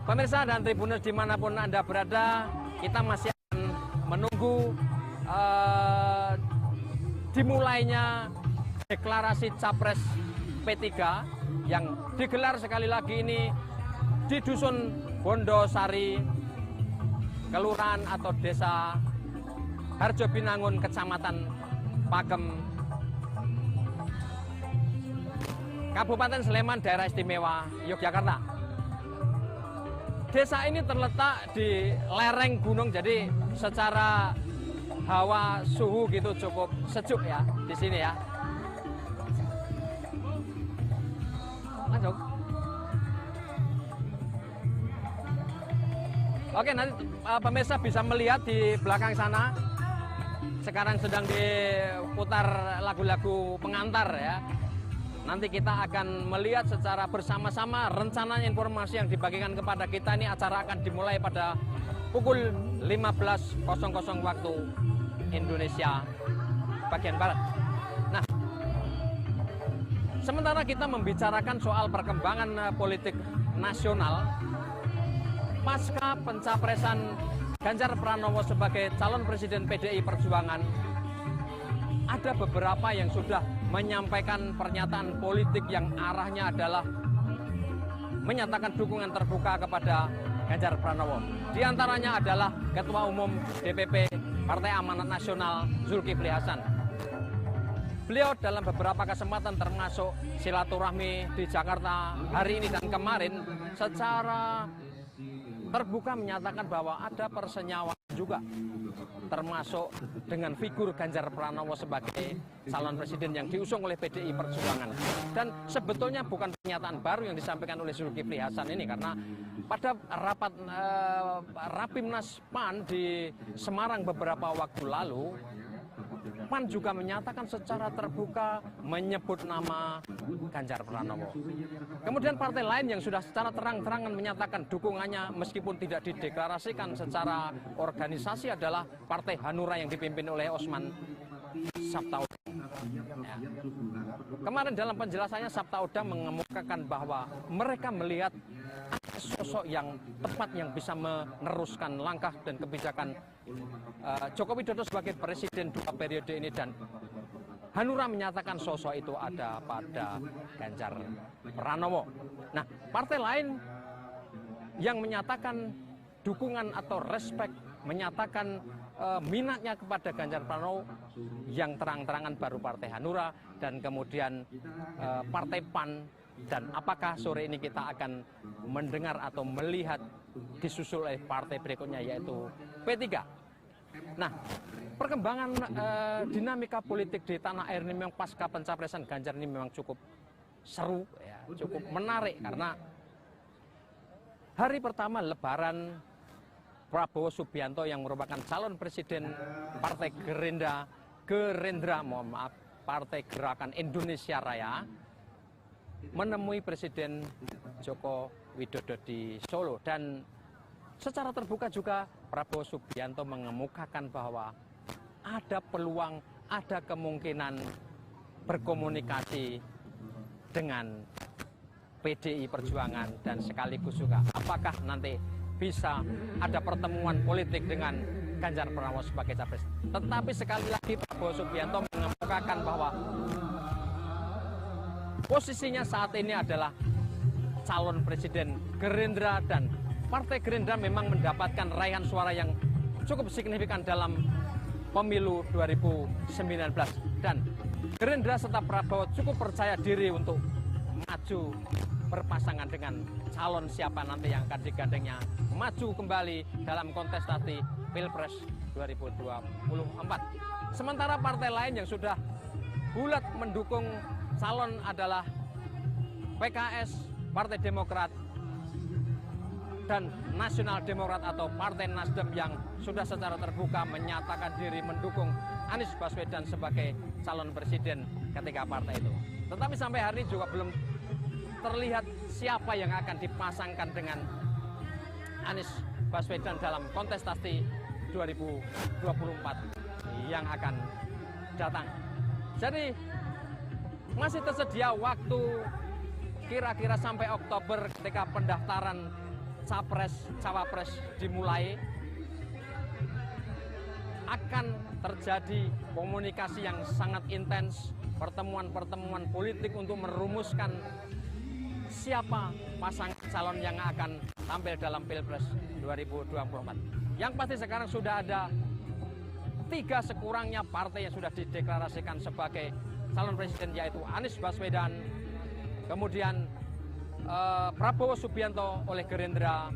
[SPEAKER 2] pemirsa dan tribuners dimanapun Anda berada, kita masih akan menunggu dimulainya deklarasi Capres P3 yang digelar sekali lagi ini di Dusun Bondosari, Kelurahan atau Desa Harjobinangun, Kecamatan Pagem, Kabupaten Sleman, Daerah Istimewa Yogyakarta. Desa ini terletak di lereng gunung, jadi secara hawa suhu gitu cukup sejuk ya di sini ya. Lanjut. Oke, nanti pemirsa bisa melihat di belakang sana. Sekarang sedang diputar lagu-lagu pengantar ya. Nanti kita akan melihat secara bersama-sama rencananya informasi yang dibagikan kepada kita ini. Acara akan dimulai pada pukul 15.00 waktu Indonesia bagian Barat. Nah, Sementara kita membicarakan soal perkembangan politik nasional, pasca pencapresan Ganjar Pranowo sebagai calon presiden PDI Perjuangan, ada beberapa yang sudah menyampaikan pernyataan politik yang arahnya adalah menyatakan dukungan terbuka kepada Ganjar Pranowo. Di antaranya adalah Ketua Umum DPP Partai Amanat Nasional Zulkifli Hasan. Beliau dalam beberapa kesempatan termasuk silaturahmi di Jakarta hari ini dan kemarin secara terbuka menyatakan bahwa ada persenyawaan juga, termasuk dengan figur Ganjar Pranowo sebagai calon presiden yang diusung oleh PDI Perjuangan. Dan sebetulnya bukan pernyataan baru yang disampaikan oleh Zulkifli Hasan ini, karena pada rapat Rapimnas PAN di Semarang beberapa waktu lalu, PAN juga menyatakan secara terbuka menyebut nama Ganjar Pranowo. Kemudian partai lain yang sudah secara terang-terangan menyatakan dukungannya meskipun tidak dideklarasikan secara organisasi adalah Partai Hanura yang dipimpin oleh Osman Sabtaodang. Ya. Kemarin dalam penjelasannya Sabtaodang mengemukakan bahwa mereka melihat ada sosok yang tepat yang bisa meneruskan langkah dan kebijakan Joko Widodo sebagai presiden 2 periode ini, dan Hanura menyatakan sosok itu ada pada Ganjar Pranowo. Nah, partai lain yang menyatakan dukungan atau respect, menyatakan minatnya kepada Ganjar Pranowo yang terang-terangan baru Partai Hanura dan kemudian Partai PAN. Dan apakah sore ini kita akan mendengar atau melihat disusul oleh partai berikutnya yaitu P3. Nah, perkembangan dinamika politik di tanah air ini memang pasca pencapresan Ganjar ini memang cukup seru, ya, cukup menarik, karena hari pertama Lebaran Prabowo Subianto yang merupakan calon presiden Partai Gerindra, mohon maaf, Partai Gerakan Indonesia Raya, menemui Presiden Joko Widodo di Solo, dan secara terbuka juga Prabowo Subianto mengemukakan bahwa ada peluang, ada kemungkinan berkomunikasi dengan PDI Perjuangan, dan sekaligus juga apakah nanti bisa ada pertemuan politik dengan Ganjar Pranowo sebagai capres. Tetapi sekali lagi Prabowo Subianto mengemukakan bahwa posisinya saat ini adalah calon presiden Gerindra, dan Partai Gerindra memang mendapatkan raihan suara yang cukup signifikan dalam pemilu 2019. Dan Gerindra serta Prabowo cukup percaya diri untuk maju berpasangan dengan calon siapa nanti yang akan digandengnya maju kembali dalam kontestasi Pilpres 2024. Sementara partai lain yang sudah bulat mendukung calon adalah PKS, Partai Demokrat, dan Nasional Demokrat atau Partai Nasdem yang sudah secara terbuka menyatakan diri mendukung Anies Baswedan sebagai calon presiden ketika partai itu. Tetapi sampai hari ini juga belum terlihat siapa yang akan dipasangkan dengan Anies Baswedan dalam kontestasi 2024 yang akan datang. Jadi masih tersedia waktu kira-kira sampai Oktober ketika pendaftaran Capres-Cawapres dimulai. Akan terjadi komunikasi yang sangat intens, pertemuan-pertemuan politik untuk merumuskan siapa pasangan calon yang akan tampil dalam Pilpres 2024. Yang pasti sekarang sudah ada 3 sekurangnya partai yang sudah dideklarasikan sebagai calon presiden, yaitu Anies Baswedan, kemudian Prabowo Subianto oleh Gerindra,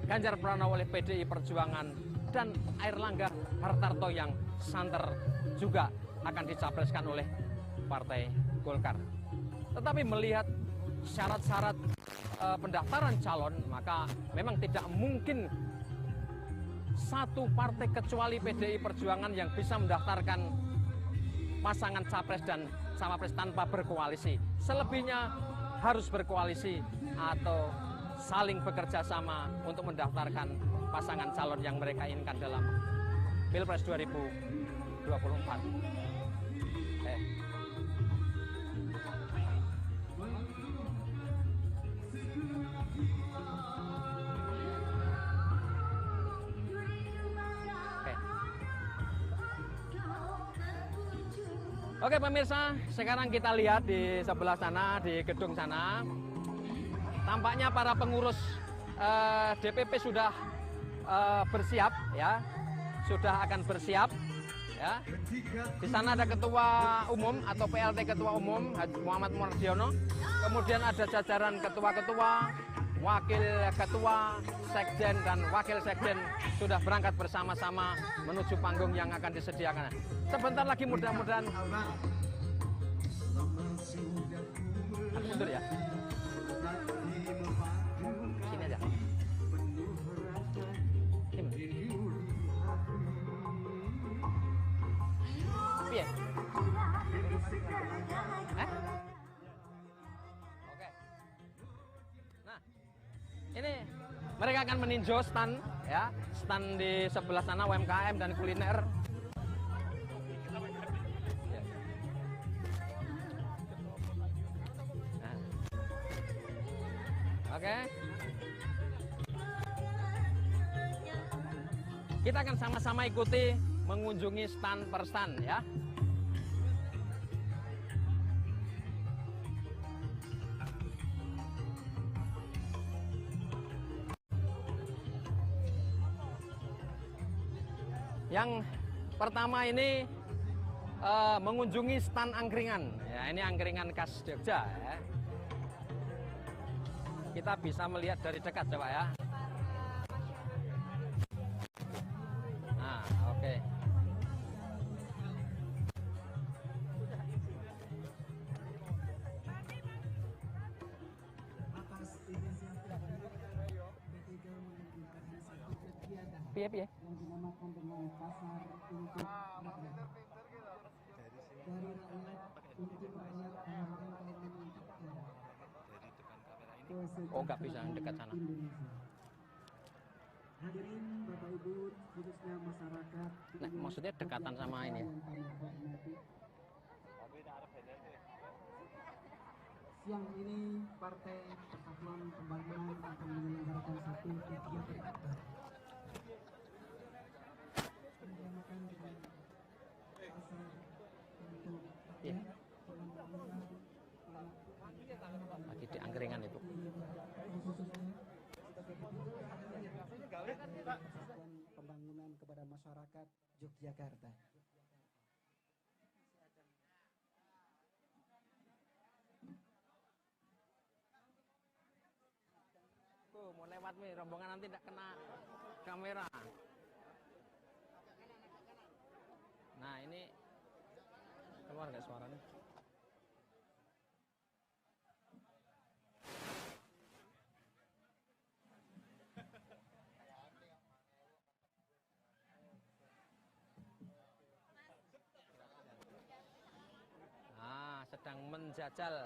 [SPEAKER 2] Ganjar Pranowo oleh PDI Perjuangan, dan Airlangga Hartarto yang santer juga akan dicapreskan oleh Partai Golkar. Tetapi melihat syarat-syarat pendaftaran calon, maka memang tidak mungkin satu partai kecuali PDI Perjuangan yang bisa mendaftarkan pasangan capres dan cawapres tanpa berkoalisi. Selebihnya harus berkoalisi atau saling bekerja sama untuk mendaftarkan pasangan calon yang mereka inginkan dalam Pilpres 2024. Oke pemirsa, sekarang kita lihat di sebelah sana, di gedung sana. Tampaknya para pengurus DPP sudah bersiap ya. Sudah akan bersiap ya. Di sana ada ketua umum atau PLT ketua umum Haji Muhammad Mardiono. Kemudian ada jajaran ketua-ketua, wakil ketua, sekjen dan wakil sekjen sudah berangkat bersama-sama menuju panggung yang akan disediakan. Sebentar lagi mudah-mudahan. Aku mundur ya. Sini aja. Piye? Oke. Nah, ini mereka akan meninjau stand ya, stand di sebelah sana UMKM dan kuliner. Nah. Oke. Kita akan sama-sama ikuti mengunjungi stand per stand ya. Yang pertama ini mengunjungi stand angkringan. Ya, ini angkringan khas Jogja ya. Kita bisa melihat dari dekat coba ya. Nah, oke. Piye. Oh, nggak bisa dekat sana.
[SPEAKER 3] Hadirin Bapak Ibu, khususnya masyarakat.
[SPEAKER 2] Nah, maksudnya dekatan sama ini ya.
[SPEAKER 3] Siang ini Partai Persatuan Pembangunan akan menyelenggarakan satu kegiatan menggunakan dengan pasar untuk
[SPEAKER 2] lagi di angkringan itu.
[SPEAKER 3] Pembangunan kepada masyarakat Yogyakarta.
[SPEAKER 2] Tuh, mau lewat nih, rombongan nanti tidak kena kamera. Nah, ini keluar nggak suaranya? Sedang menjajal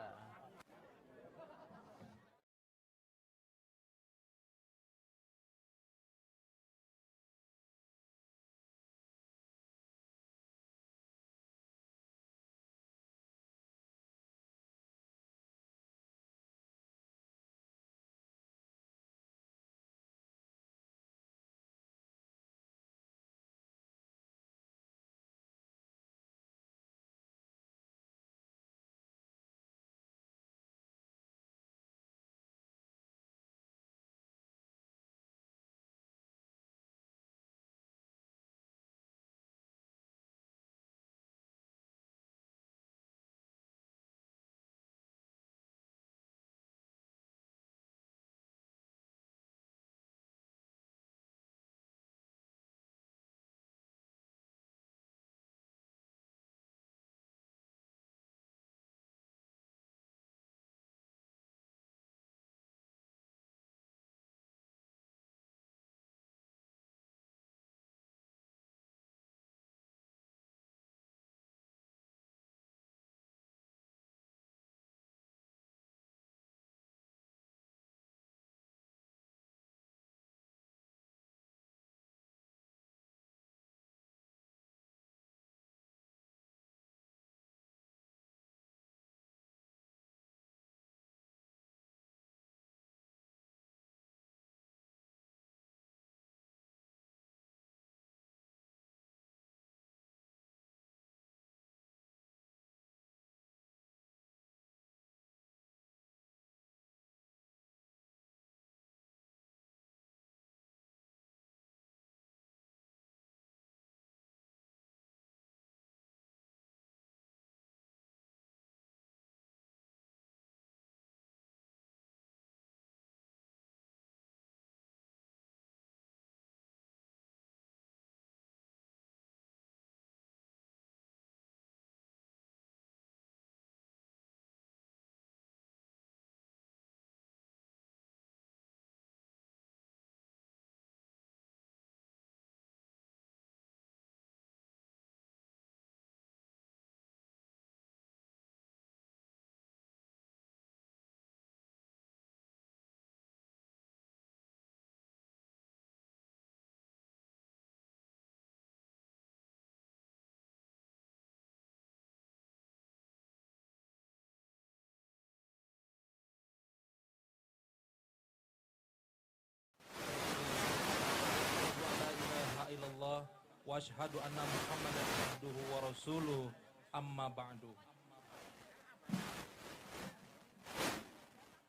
[SPEAKER 4] asyhadu anna Muhammadan abduhu wa rasuluh, amma ba'du.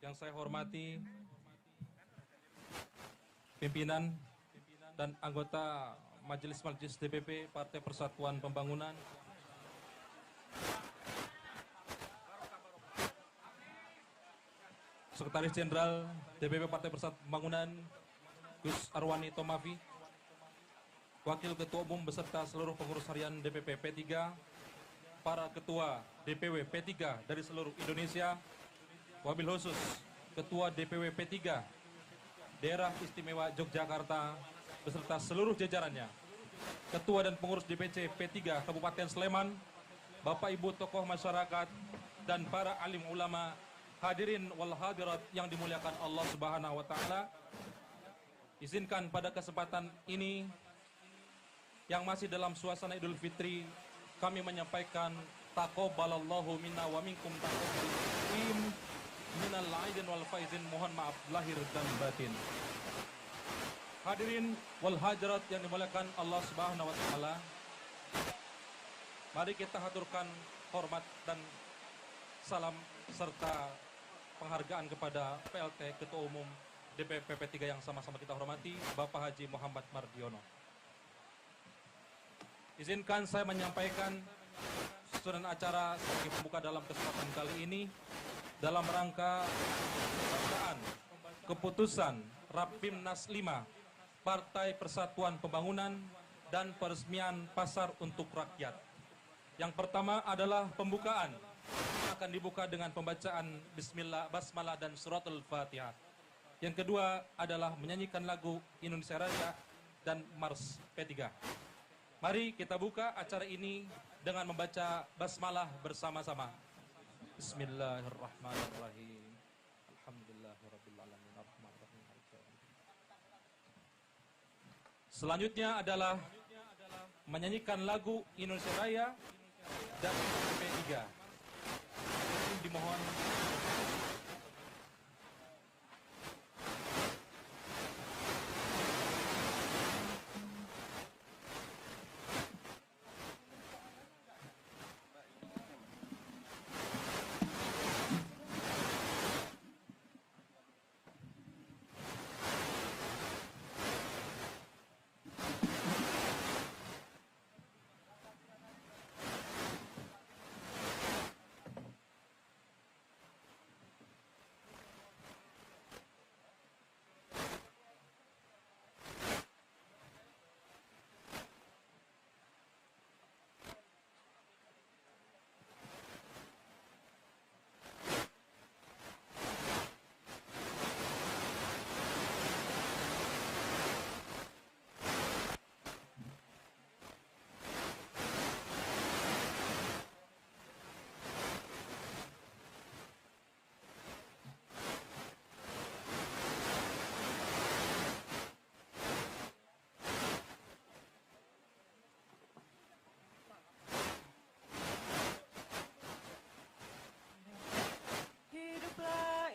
[SPEAKER 4] Yang saya hormati pimpinan dan anggota Majelis DPP Partai Persatuan Pembangunan, Sekretaris Jenderal DPP Partai Persatuan Pembangunan Gus Arwani Tomafi, Wakil Ketua Umum beserta seluruh pengurus harian DPP P3, para ketua DPW P3 dari seluruh Indonesia, wabil khusus Ketua DPW P3 Daerah Istimewa Yogyakarta beserta seluruh jajarannya, Ketua dan pengurus DPC P3 Kabupaten Sleman, Bapak Ibu tokoh masyarakat, dan para alim ulama, hadirin wal hadirat yang dimuliakan Allah Subhanahu wa taala. Izinkan pada kesempatan ini yang masih dalam suasana Idul Fitri, kami menyampaikan taqabbalallahu minna wa minkum taqabbalim minal aidin wal faizin, mohon maaf lahir dan batin. Hadirin wal hadirat yang dimuliakan Allah Subhanahu wa taala, mari kita haturkan hormat dan salam serta penghargaan kepada PLT Ketua Umum DPP P3 yang sama-sama kita hormati, Bapak Haji Muhammad Mardiono. Izinkan saya menyampaikan susunan acara sebagai pembuka dalam kesempatan kali ini dalam rangka pembacaan keputusan Rapimnas 5 Partai Persatuan Pembangunan dan peresmian pasar untuk rakyat. Yang pertama adalah pembukaan, akan dibuka dengan pembacaan Bismillah, Basmalah dan Suratul Fatihah. Yang kedua adalah menyanyikan lagu Indonesia Raya dan Mars P3. Mari kita buka acara ini dengan membaca basmalah bersama-sama. Bismillahirrahmanirrahim. Alhamdulillahirabbil alamin arrahmanirrahim. Selanjutnya adalah menyanyikan lagu Indonesia Raya dan P3. Dimohon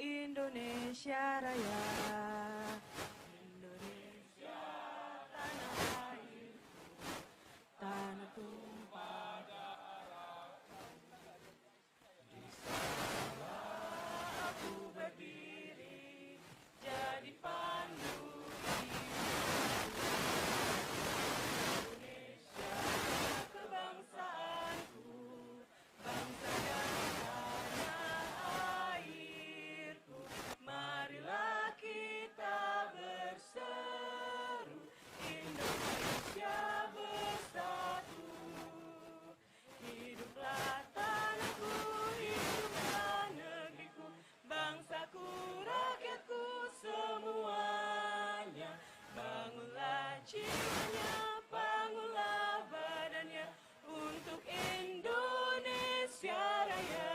[SPEAKER 14] Indonesia Raya, Indonesia tanah airku, tanah tumpah darah. Di sana aku berdiri, jadi pandu Indonesia kebangsaanku, bangsa dan tanah airku. Marilah kita berseru, Indonesia bersatu. Hiduplah tanahku, hiduplah negeriku, bangsaku, rakyatku semuanya. Bangunlah jiwanya, bangunlah badannya untuk Indonesia Raya.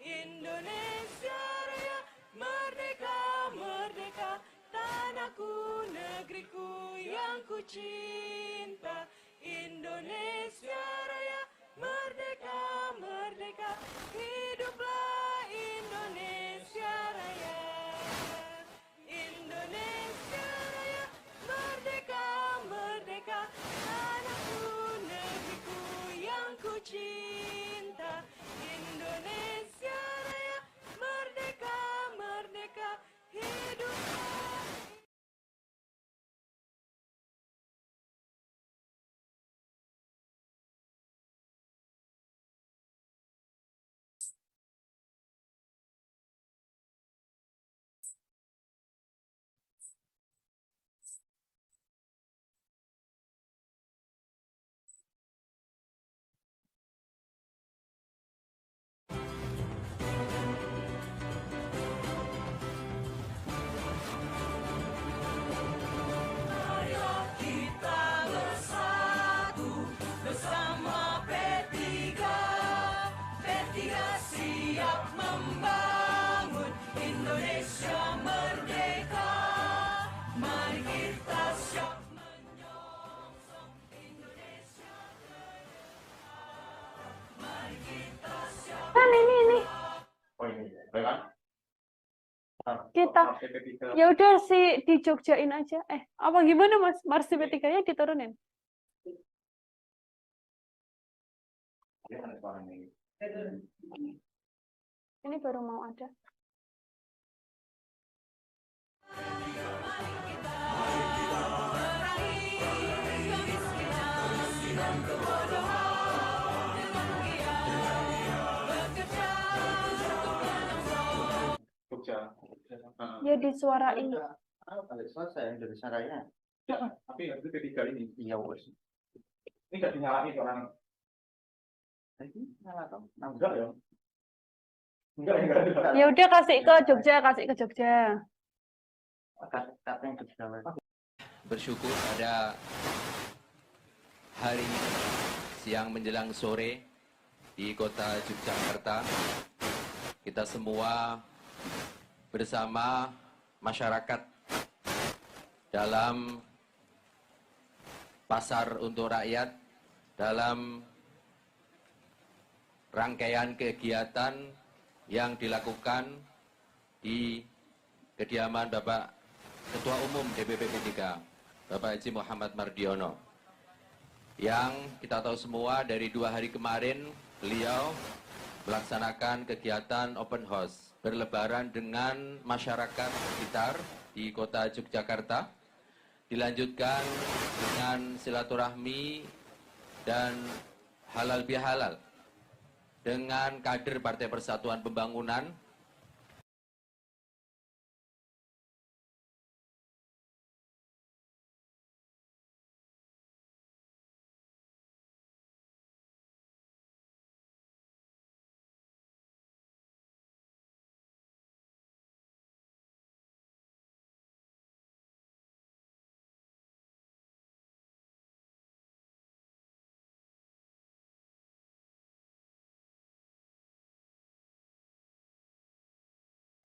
[SPEAKER 14] Indonesia Raya, merdeka, merdeka, tanahku, negeriku yang ku cinta. Indonesia Raya, merdeka, merdeka, hiduplah Indonesia Raya. Indonesia Raya, merdeka, merdeka, siap membangun Indonesia merdeka. Mari kita siap menyongsong Indonesia merdeka. Mari kita siap.
[SPEAKER 1] Kan ini.
[SPEAKER 6] Oh ini, baik kan?
[SPEAKER 1] Kita ya udah sih di Jogjain aja. Apa gimana Mas? Marsi P3-nya diturunin. Ini baru mau ada.
[SPEAKER 6] Jogja.
[SPEAKER 1] Ya disuarain.
[SPEAKER 6] Selesai Indonesia Raya. Tapi itu ketiga ini. Iya wes. Ini nggak dinyalain orang. Ini nyala toh? Enggak ya. Enggak.
[SPEAKER 1] Ya udah kasih ke Jogja.
[SPEAKER 7] Bersyukur pada hari siang menjelang sore di kota Yogyakarta, kita semua bersama masyarakat dalam pasar untuk rakyat, dalam rangkaian kegiatan yang dilakukan di kediaman Bapak Ketua Umum DPP P3, Bapak Haji Muhammad Mardiono, yang kita tahu semua dari 2 hari kemarin beliau melaksanakan kegiatan open house berlebaran dengan masyarakat sekitar di kota Yogyakarta, dilanjutkan dengan silaturahmi dan halal bihalal dengan kader Partai Persatuan Pembangunan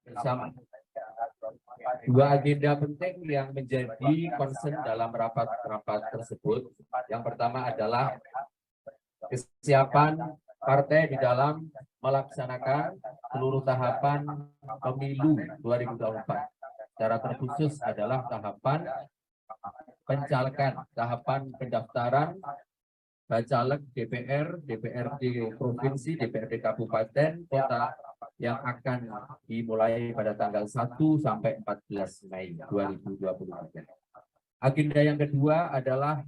[SPEAKER 15] bersama. 2 agenda penting yang menjadi concern dalam rapat-rapat tersebut. Yang pertama adalah kesiapan partai di dalam melaksanakan seluruh tahapan pemilu 2024. Secara terkhusus adalah tahapan pencalekan, tahapan pendaftaran Bacalek DPR, DPRD Provinsi, DPRD Kabupaten, Kota yang akan dimulai pada tanggal 1 sampai 14 Mei 2023. Agenda yang kedua adalah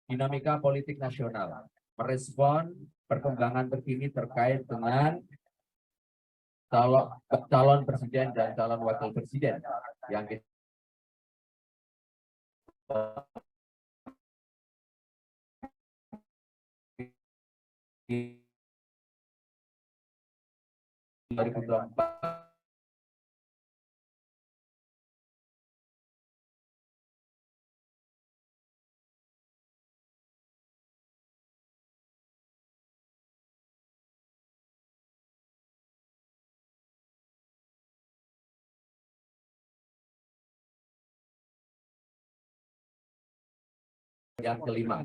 [SPEAKER 15] dinamika politik nasional, merespon perkembangan terkini terkait dengan calon presiden dan calon wakil presiden yang kita 2024 yang kelima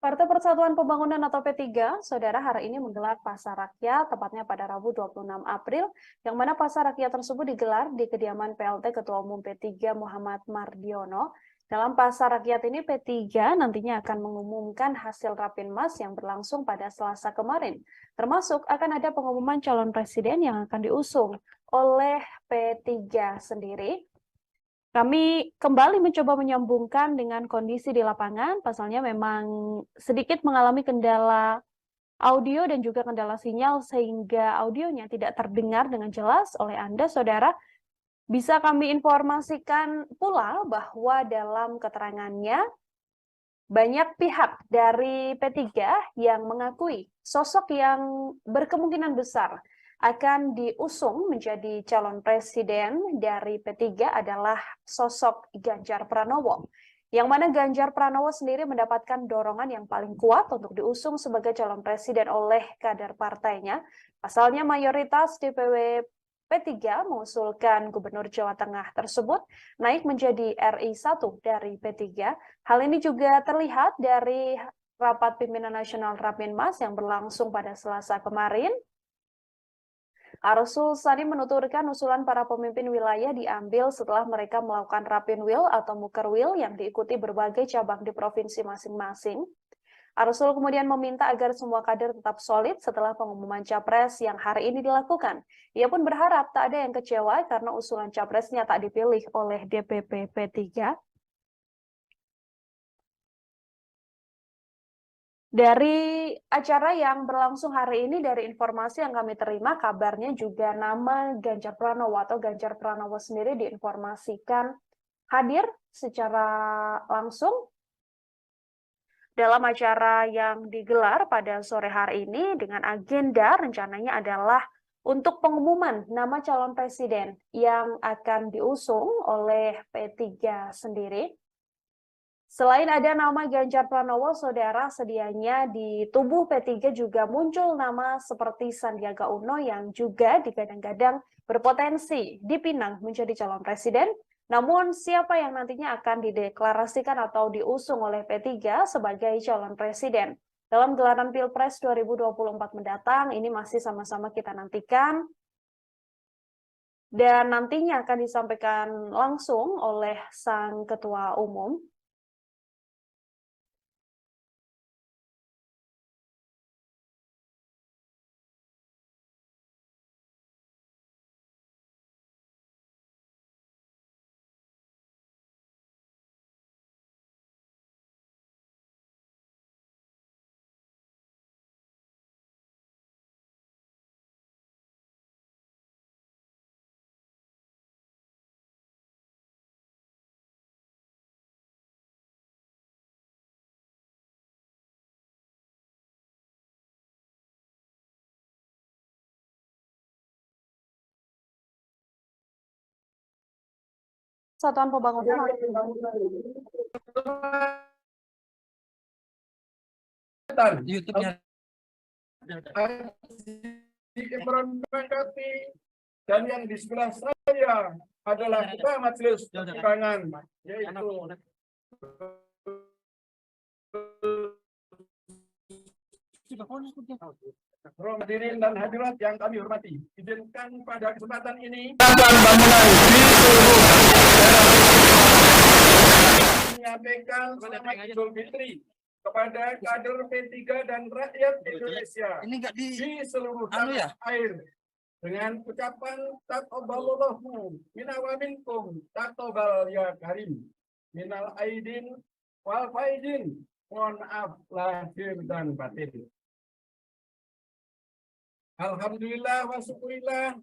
[SPEAKER 1] Partai Persatuan Pembangunan atau P3, Saudara, hari ini menggelar Pasar Rakyat, tepatnya pada Rabu 26 April, yang mana Pasar Rakyat tersebut digelar di kediaman PLT Ketua Umum P3 Muhammad Mardiono. Dalam Pasar Rakyat ini, P3 nantinya akan mengumumkan hasil Rapimnas yang berlangsung pada Selasa kemarin. Termasuk akan ada pengumuman calon presiden yang akan diusung oleh P3 sendiri. Kami kembali mencoba menyambungkan dengan kondisi di lapangan, pasalnya memang sedikit mengalami kendala audio dan juga kendala sinyal sehingga audionya tidak terdengar dengan jelas oleh Anda, Saudara. Bisa kami informasikan pula bahwa dalam keterangannya, banyak pihak dari P3 yang mengakui sosok yang berkemungkinan besar akan diusung menjadi calon presiden dari P3 adalah sosok Ganjar Pranowo. Yang mana Ganjar Pranowo sendiri mendapatkan dorongan yang paling kuat untuk diusung sebagai calon presiden oleh kader partainya. Pasalnya mayoritas DPW P3 mengusulkan Gubernur Jawa Tengah tersebut naik menjadi RI1 dari P3. Hal ini juga terlihat dari rapat pimpinan nasional Rapimnas yang berlangsung pada Selasa kemarin. Arsul Sani menuturkan usulan para pemimpin wilayah diambil setelah mereka melakukan Rapinwil atau Mukerwil yang diikuti berbagai cabang di provinsi masing-masing. Arsul kemudian meminta agar semua kader tetap solid setelah pengumuman capres yang hari ini dilakukan. Ia pun berharap tak ada yang kecewa karena usulan capresnya tak dipilih oleh DPP P3. Dari acara yang berlangsung hari ini, dari informasi yang kami terima, kabarnya juga nama Ganjar Pranowo atau Ganjar Pranowo sendiri diinformasikan hadir secara langsung dalam acara yang digelar pada sore hari ini dengan agenda rencananya adalah untuk pengumuman nama calon presiden yang akan diusung oleh P3 sendiri. Selain ada nama Ganjar Pranowo, Saudara, sedianya di tubuh P3 juga muncul nama seperti Sandiaga Uno yang juga digadang-gadang berpotensi dipinang menjadi calon presiden. Namun siapa yang nantinya akan dideklarasikan atau diusung oleh P3 sebagai calon presiden dalam gelaran Pilpres 2024 mendatang, ini masih sama-sama kita nantikan. Dan nantinya akan disampaikan langsung oleh Sang Ketua Umum. Satuan Pembangunan
[SPEAKER 12] YouTube-nya Imran Bangkati dan yang di sebelah saya adalah Ketua Majelis Pertimbangan yaitu hadirin dan hadirat yang kami hormati, izinkan pada kesempatan ini menyampaikan selamat Idul Fitri kepada kader P3 dan rakyat Indonesia di seluruh tanah air dengan ucapan taqabbalallahu minna wa minkum taqabbal ya karim minal aidin wal faidin, mohon maaf lahir dan batin. Alhamdulillah wa syukurillah.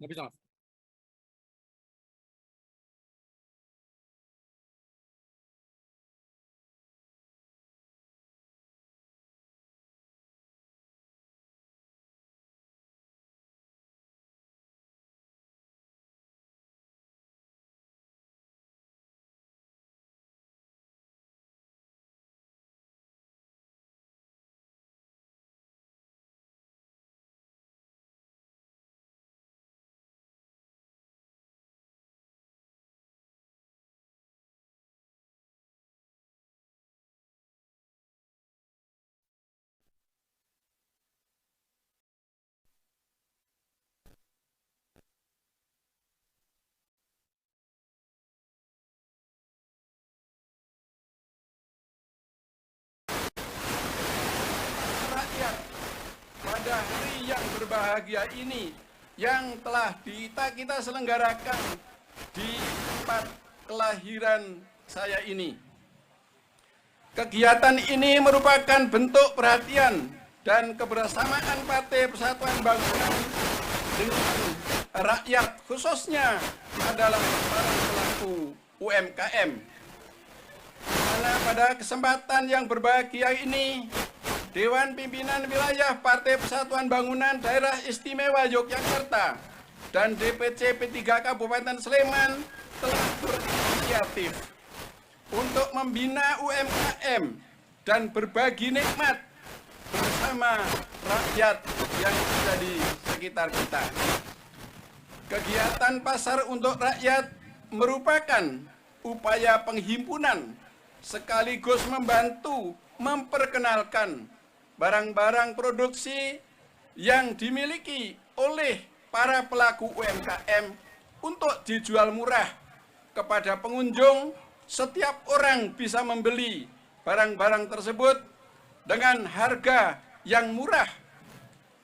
[SPEAKER 12] berbahagia ini yang telah kita selenggarakan di tempat kelahiran saya ini. Kegiatan ini merupakan bentuk perhatian dan kebersamaan Partai Persatuan Bangunan dengan rakyat, khususnya adalah para pelaku UMKM. Karena pada kesempatan yang berbahagia ini, Dewan Pimpinan Wilayah Partai Persatuan Bangunan Daerah Istimewa Yogyakarta dan DPC P3 Kabupaten Sleman telah berinisiatif untuk membina UMKM dan berbagi nikmat bersama rakyat yang ada di sekitar kita. Kegiatan pasar untuk rakyat merupakan upaya penghimpunan sekaligus membantu memperkenalkan barang-barang produksi yang dimiliki oleh para pelaku UMKM untuk dijual murah kepada pengunjung. Setiap orang bisa membeli barang-barang tersebut dengan harga yang murah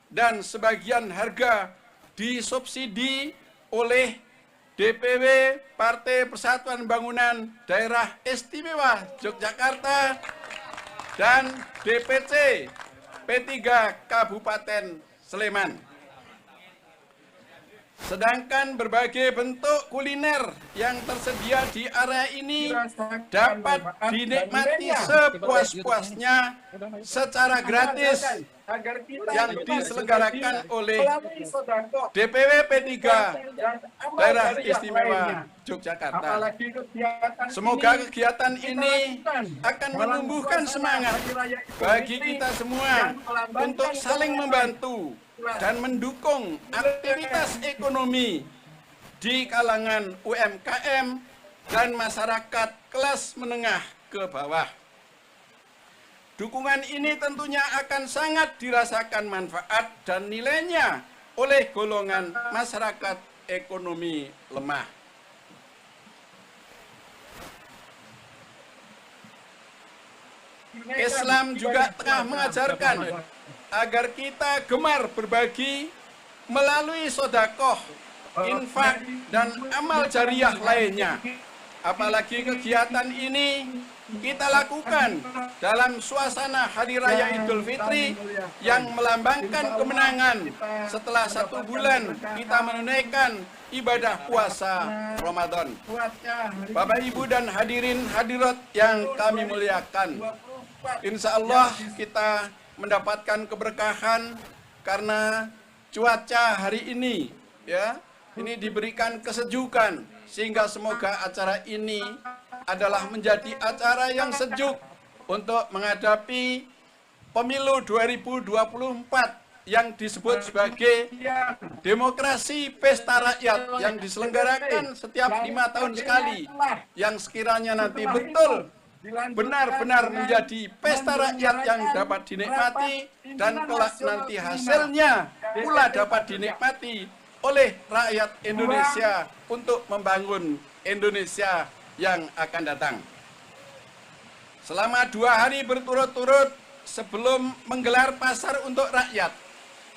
[SPEAKER 12] dan sebagian harga disubsidi oleh DPW Partai Persatuan Bangunan Daerah Istimewa Yogyakarta dan DPC P3 Kabupaten Sleman. Sedangkan berbagai bentuk kuliner yang tersedia di area ini dapat dinikmati sepuas-puasnya secara gratis yang diselenggarakan oleh DPW P3 Daerah Istimewa Yogyakarta. Semoga kegiatan ini akan menumbuhkan semangat bagi kita semua untuk saling membantu dan mendukung aktivitas ekonomi di kalangan UMKM dan masyarakat kelas menengah ke bawah. Dukungan ini tentunya akan sangat dirasakan manfaat dan nilainya oleh golongan masyarakat ekonomi lemah. Islam juga tengah mengajarkan agar kita gemar berbagi melalui sodakoh, infak, dan amal jariah lainnya. Apalagi kegiatan ini kita lakukan dalam suasana Hari Raya Idul Fitri yang melambangkan kemenangan setelah 1 bulan kita menunaikan ibadah puasa Ramadan. Bapak, Ibu, dan hadirin hadirat yang kami muliakan, insya Allah kita mendapatkan keberkahan karena cuaca hari ini ini diberikan kesejukan, sehingga semoga acara ini adalah menjadi acara yang sejuk untuk menghadapi pemilu 2024 yang disebut sebagai demokrasi pesta rakyat yang diselenggarakan setiap 5 tahun sekali, yang sekiranya nanti betul benar-benar menjadi pesta rakyat yang dapat dinikmati dan kelak nanti hasilnya pula dapat dinikmati oleh rakyat Indonesia untuk membangun Indonesia yang akan datang. Selama 2 hari berturut-turut sebelum menggelar pasar untuk rakyat,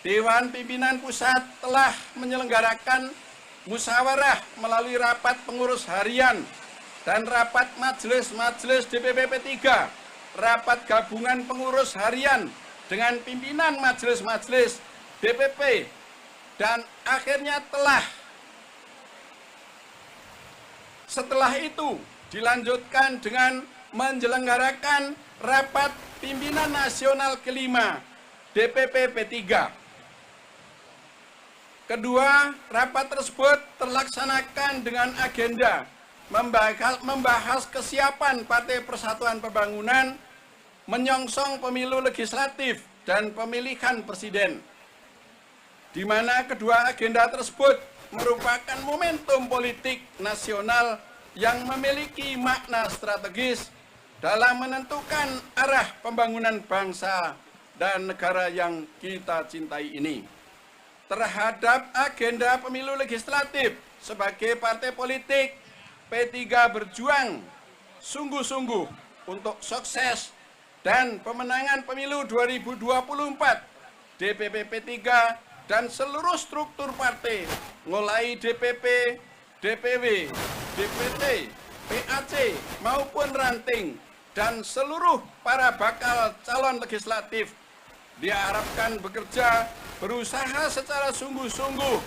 [SPEAKER 12] Dewan Pimpinan Pusat telah menyelenggarakan musyawarah melalui rapat pengurus harian dan rapat majelis DPP P3, rapat gabungan pengurus harian dengan pimpinan majelis-majelis DPP, dan akhirnya setelah itu dilanjutkan dengan menyelenggarakan rapat pimpinan nasional kelima DPP P3. Kedua, rapat tersebut terlaksanakan dengan agenda membahas kesiapan Partai Persatuan Pembangunan menyongsong pemilu legislatif dan pemilihan presiden, di mana kedua agenda tersebut merupakan momentum politik nasional yang memiliki makna strategis dalam menentukan arah pembangunan bangsa dan negara yang kita cintai ini. Terhadap agenda pemilu legislatif, sebagai partai politik, P3 berjuang sungguh-sungguh untuk sukses dan pemenangan pemilu 2024. DPP P3 dan seluruh struktur partai, mulai DPP, DPW, DPT, PAC maupun ranting, dan seluruh para bakal calon legislatif diharapkan bekerja berusaha secara sungguh-sungguh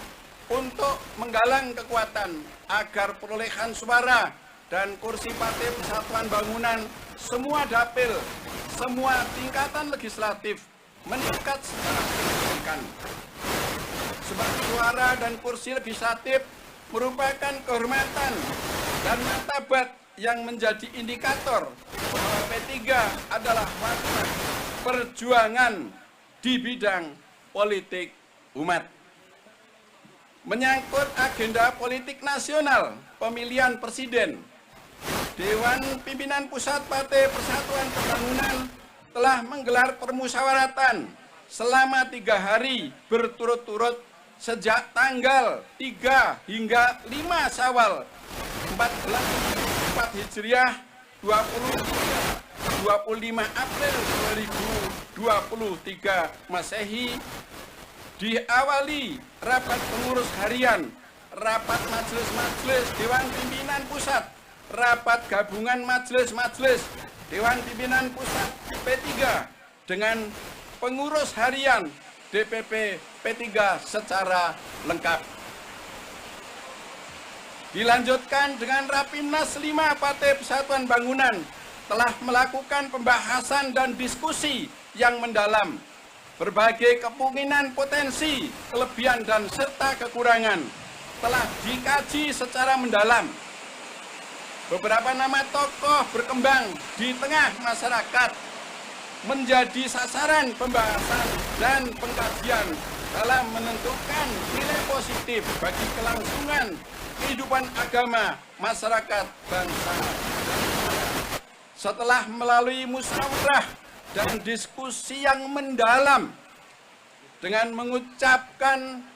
[SPEAKER 12] untuk menggalang kekuatan agar perolehan suara dan kursi Partai Persatuan Bangunan semua dapil, semua tingkatan legislatif meningkat secara signifikan. Sebab suara dan kursi legislatif merupakan kehormatan dan martabat yang menjadi indikator bahwa P3 adalah warna perjuangan di bidang politik umat. Menyangkut agenda politik nasional pemilihan presiden, Dewan Pimpinan Pusat Partai Persatuan Pembangunan telah menggelar permusyawaratan selama 3 hari berturut-turut sejak tanggal 3 hingga 5 Syawal 1444 Hijriah 25 April 2023 Masehi, diawali rapat pengurus harian, rapat majelis-majelis Dewan Pimpinan Pusat, rapat gabungan majelis-majelis Dewan Pimpinan Pusat P3 dengan pengurus harian DPP P3 secara lengkap. Dilanjutkan dengan Rapimnas 5 Partai Persatuan Bangunan telah melakukan pembahasan dan diskusi yang mendalam. Berbagai kemungkinan potensi, kelebihan dan serta kekurangan telah dikaji secara mendalam. Beberapa nama tokoh berkembang di tengah masyarakat menjadi sasaran pembahasan dan pengkajian dalam menentukan nilai positif bagi kelangsungan kehidupan agama masyarakat bangsa. Setelah melalui musyawarah dan diskusi yang mendalam dengan mengucapkan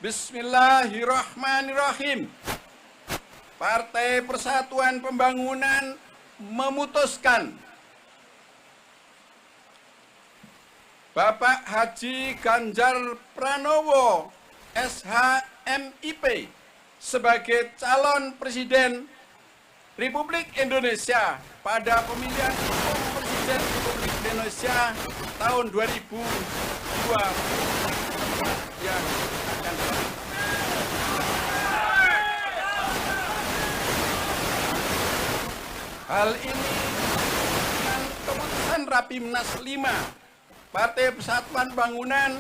[SPEAKER 12] Bismillahirrahmanirrahim, Partai Persatuan Pembangunan memutuskan Bapak Haji Ganjar Pranowo SHMIP sebagai calon Presiden Republik Indonesia pada pemilihan umum Presiden Republik Indonesia tahun 2020 yang akan datang. Hal ini dengan keputusan Rapimnas 5 Partai Persatuan Bangunan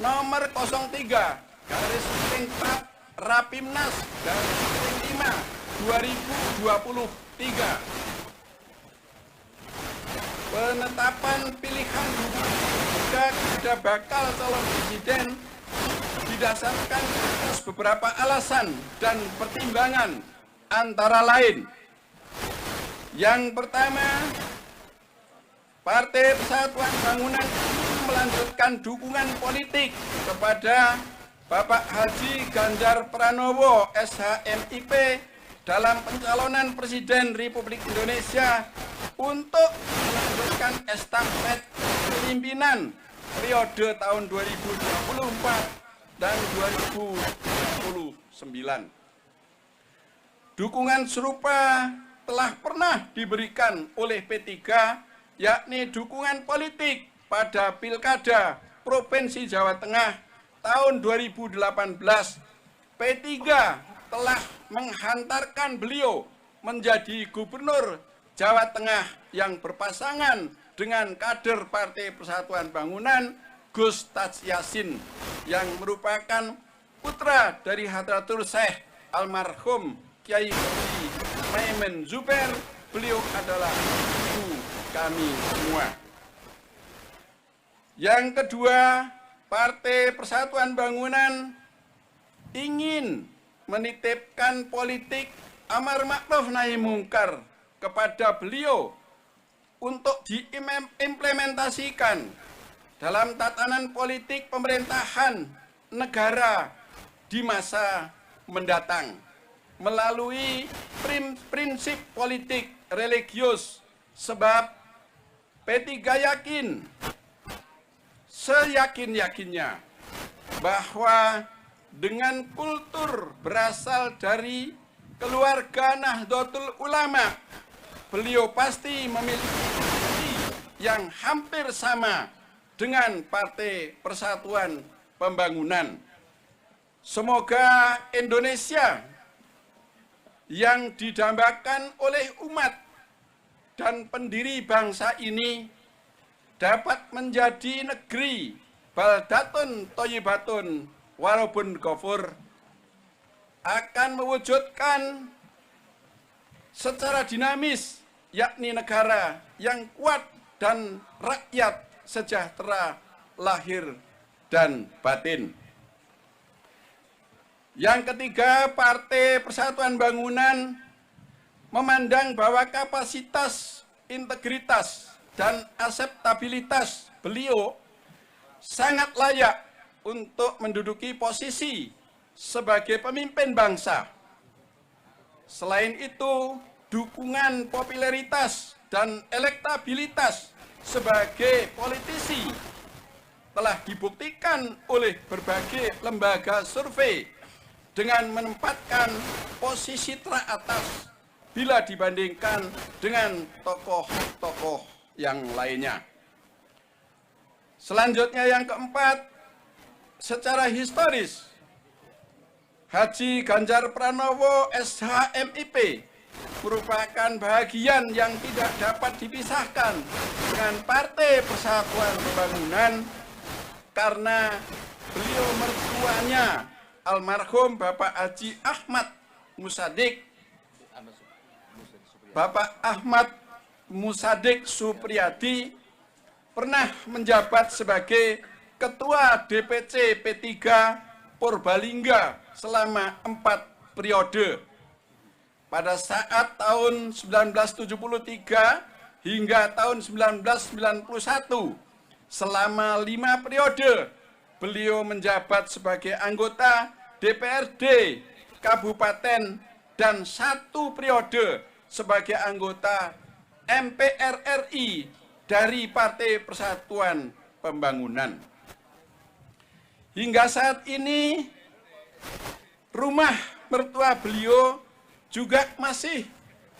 [SPEAKER 12] nomor 03 garis miring 4 Rapimnas garis miring 5 2023. Penetapan pilihan kepada bakal calon presiden didasarkan atas beberapa alasan dan pertimbangan, antara lain: yang pertama, Partai Persatuan Bangunan melanjutkan dukungan politik kepada Bapak Haji Ganjar Pranowo SHMIP dalam pencalonan Presiden Republik Indonesia untuk melanjutkan estafet kepemimpinan periode tahun 2024 dan 2029. Dukungan serupa telah pernah diberikan oleh P3, yakni dukungan politik pada Pilkada Provinsi Jawa Tengah tahun 2018. P3 telah menghantarkan beliau menjadi Gubernur Jawa Tengah yang berpasangan dengan kader Partai Persatuan Bangunan Gus Taj Yassin yang merupakan putra dari Hadratul Syekh almarhum Kiai Haji Maimun Zubair. Beliau adalah ibu kami semua. Yang kedua, Partai Persatuan Bangunan ingin menitipkan politik amar ma'ruf nahi mungkar kepada beliau untuk diimplementasikan dalam tatanan politik pemerintahan negara di masa mendatang melalui prinsip politik religius, sebab P3 yakin seyakin-yakinnya bahwa dengan kultur berasal dari keluarga Nahdlatul Ulama, beliau pasti memiliki visi yang hampir sama dengan Partai Persatuan Pembangunan. Semoga Indonesia yang didambakan oleh umat dan pendiri bangsa ini dapat menjadi negeri baldatun thayyibatun warabun ghafur, akan mewujudkan secara dinamis, yakni negara yang kuat dan rakyat sejahtera lahir dan batin. Yang ketiga, Partai Persatuan Bangunan memandang bahwa kapasitas, integritas, dan akseptabilitas beliau sangat layak untuk menduduki posisi sebagai pemimpin bangsa. Selain itu, dukungan popularitas dan elektabilitas sebagai politisi telah dibuktikan oleh berbagai lembaga survei dengan menempatkan posisi teratas bila dibandingkan dengan tokoh-tokoh yang lainnya. Selanjutnya yang keempat, secara historis, Haji Ganjar Pranowo SH.MIP merupakan bagian yang tidak dapat dipisahkan dengan Partai Persatuan Pembangunan karena beliau mertuanya almarhum Bapak Haji Ahmad Musadik, Bapak Ahmad Musadik Supriyadi pernah menjabat sebagai Ketua DPC P3 Purbalingga selama 4 periode. Pada saat tahun 1973 hingga tahun 1991, selama 5 periode, beliau menjabat sebagai anggota DPRD Kabupaten dan 1 periode sebagai anggota MPR RI dari Partai Persatuan Pembangunan. Hingga saat ini, rumah mertua beliau juga masih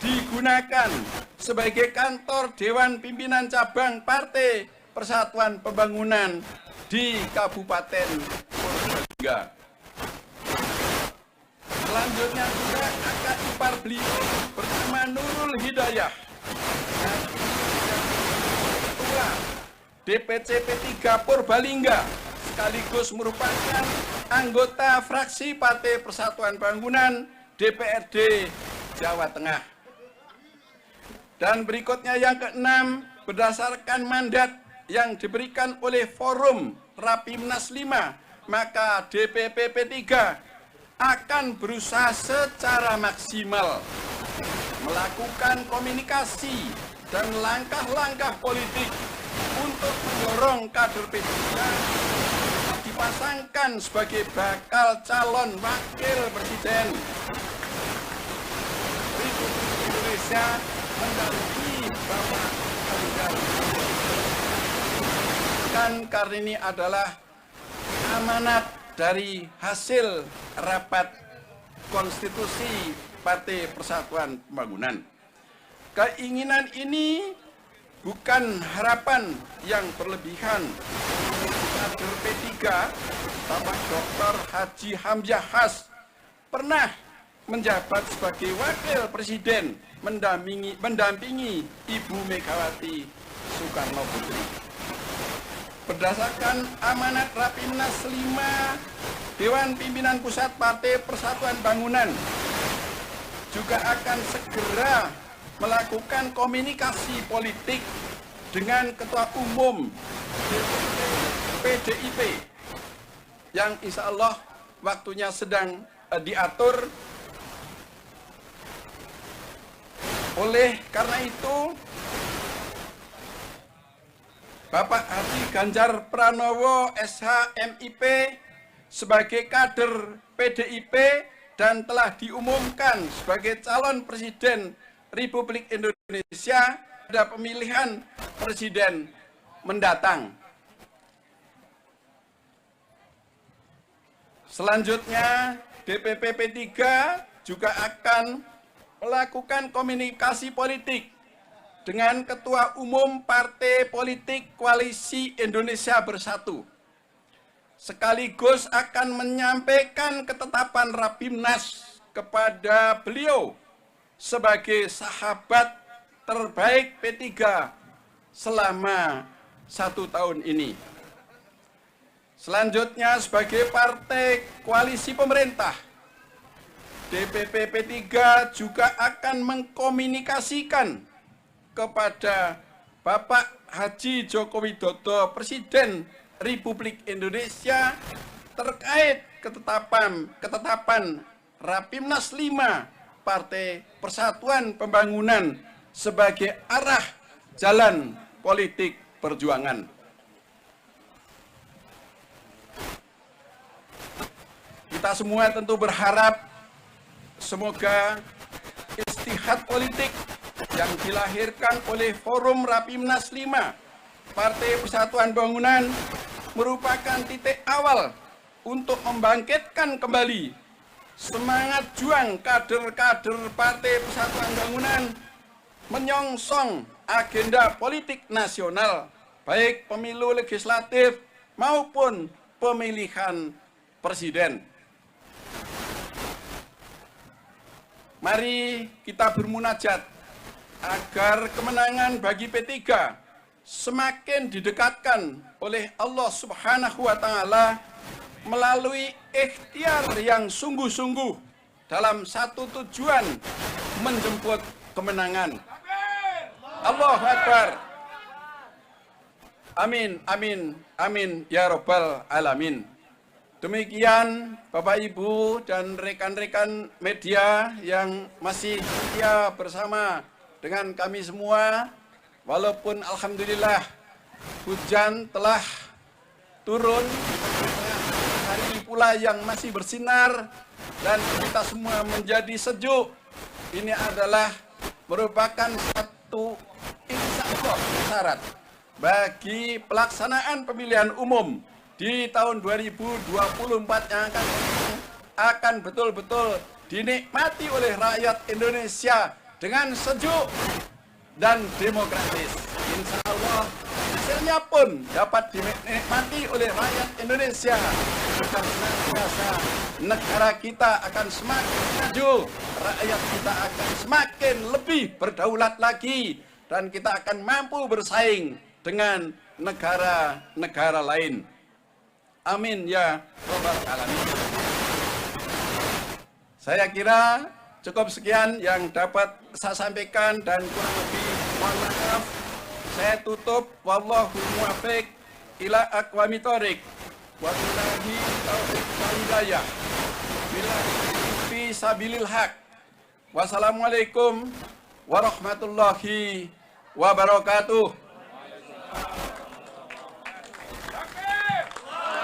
[SPEAKER 12] digunakan sebagai kantor Dewan Pimpinan Cabang Partai Persatuan Pembangunan di Kabupaten Purbalingga. Selanjutnya juga kakak ipar beliau bernama Nurul Hidayah, Ketua DPC P3 Purbalingga, sekaligus merupakan anggota fraksi Partai Persatuan Bangunan DPRD Jawa Tengah. Dan berikutnya yang keenam, berdasarkan mandat yang diberikan oleh Forum Rapimnas 5, maka DPP P3 akan berusaha secara maksimal melakukan komunikasi dan langkah-langkah politik untuk mendorong kader P3 dipasangkan sebagai bakal calon wakil presiden Republik Indonesia mendampingi Bapak Ganjar. Kan karena ini adalah amanat dari hasil rapat konstitusi Partai Persatuan Pembangunan. Keinginan ini bukan harapan yang berlebihan. Kader P3, Bapak Dr. Haji Hamzah Has pernah menjabat sebagai wakil presiden mendampingi Ibu Megawati Soekarno Putri. Berdasarkan amanat Rapimnas 5 Dewan Pimpinan Pusat Partai Persatuan Bangunan juga akan segera melakukan komunikasi politik dengan Ketua Umum PDIP yang insya Allah waktunya sedang diatur. Oleh karena itu, Bapak Haji Ganjar Pranowo SH.MIP sebagai kader PDIP dan telah diumumkan sebagai calon presiden Republik Indonesia pada pemilihan presiden mendatang. Selanjutnya, DPP P3 juga akan melakukan komunikasi politik dengan Ketua Umum Partai Politik Koalisi Indonesia Bersatu. Sekaligus akan menyampaikan ketetapan Rapimnas kepada beliau sebagai sahabat terbaik P3 selama 1 tahun ini. Selanjutnya, sebagai partai koalisi pemerintah, DPP P3 juga akan mengkomunikasikan kepada Bapak Haji Joko Widodo, Presiden Republik Indonesia, terkait ketetapan Rapimnas 5 Partai Persatuan Pembangunan sebagai arah jalan politik perjuangan. Kita semua tentu berharap semoga istihad politik yang dilahirkan oleh Forum Rapimnas 5 Partai Persatuan Bangunan merupakan titik awal untuk membangkitkan kembali semangat juang kader-kader Partai Persatuan Bangunan menyongsong agenda politik nasional, baik pemilu legislatif maupun pemilihan presiden. Mari kita bermunajat agar kemenangan bagi P3 semakin didekatkan oleh Allah Subhanahu wa Ta'ala melalui ikhtiar yang sungguh-sungguh dalam satu tujuan, menjemput kemenangan. Allahu Akbar. Amin, amin, amin ya Rabbal Alamin. Demikian Bapak Ibu dan rekan-rekan media yang masih setia bersama dengan kami semua, walaupun alhamdulillah hujan telah turun, hari pula yang masih bersinar dan kita semua menjadi sejuk. Ini adalah merupakan satu insya Allah syarat bagi pelaksanaan pemilihan umum di tahun 2024 yang akan betul-betul dinikmati oleh rakyat Indonesia dengan sejuk dan demokratis. Insya Allah hasilnya pun dapat dinikmati oleh rakyat Indonesia. Akan senantiasa negara kita akan semakin maju, rakyat kita akan semakin lebih berdaulat lagi, dan kita akan mampu bersaing dengan negara-negara lain. Amin ya Rabbal Alamin. Saya kira cukup sekian yang dapat saya sampaikan dan kurang lebih mohon maaf. Saya tutup. Wallahu muwaffiq ila aqwamit thoriq. Wabillahi taufiq wal hidayah. Billahi fi sabilil haq. Wassalamualaikum warahmatullahi wabarakatuh.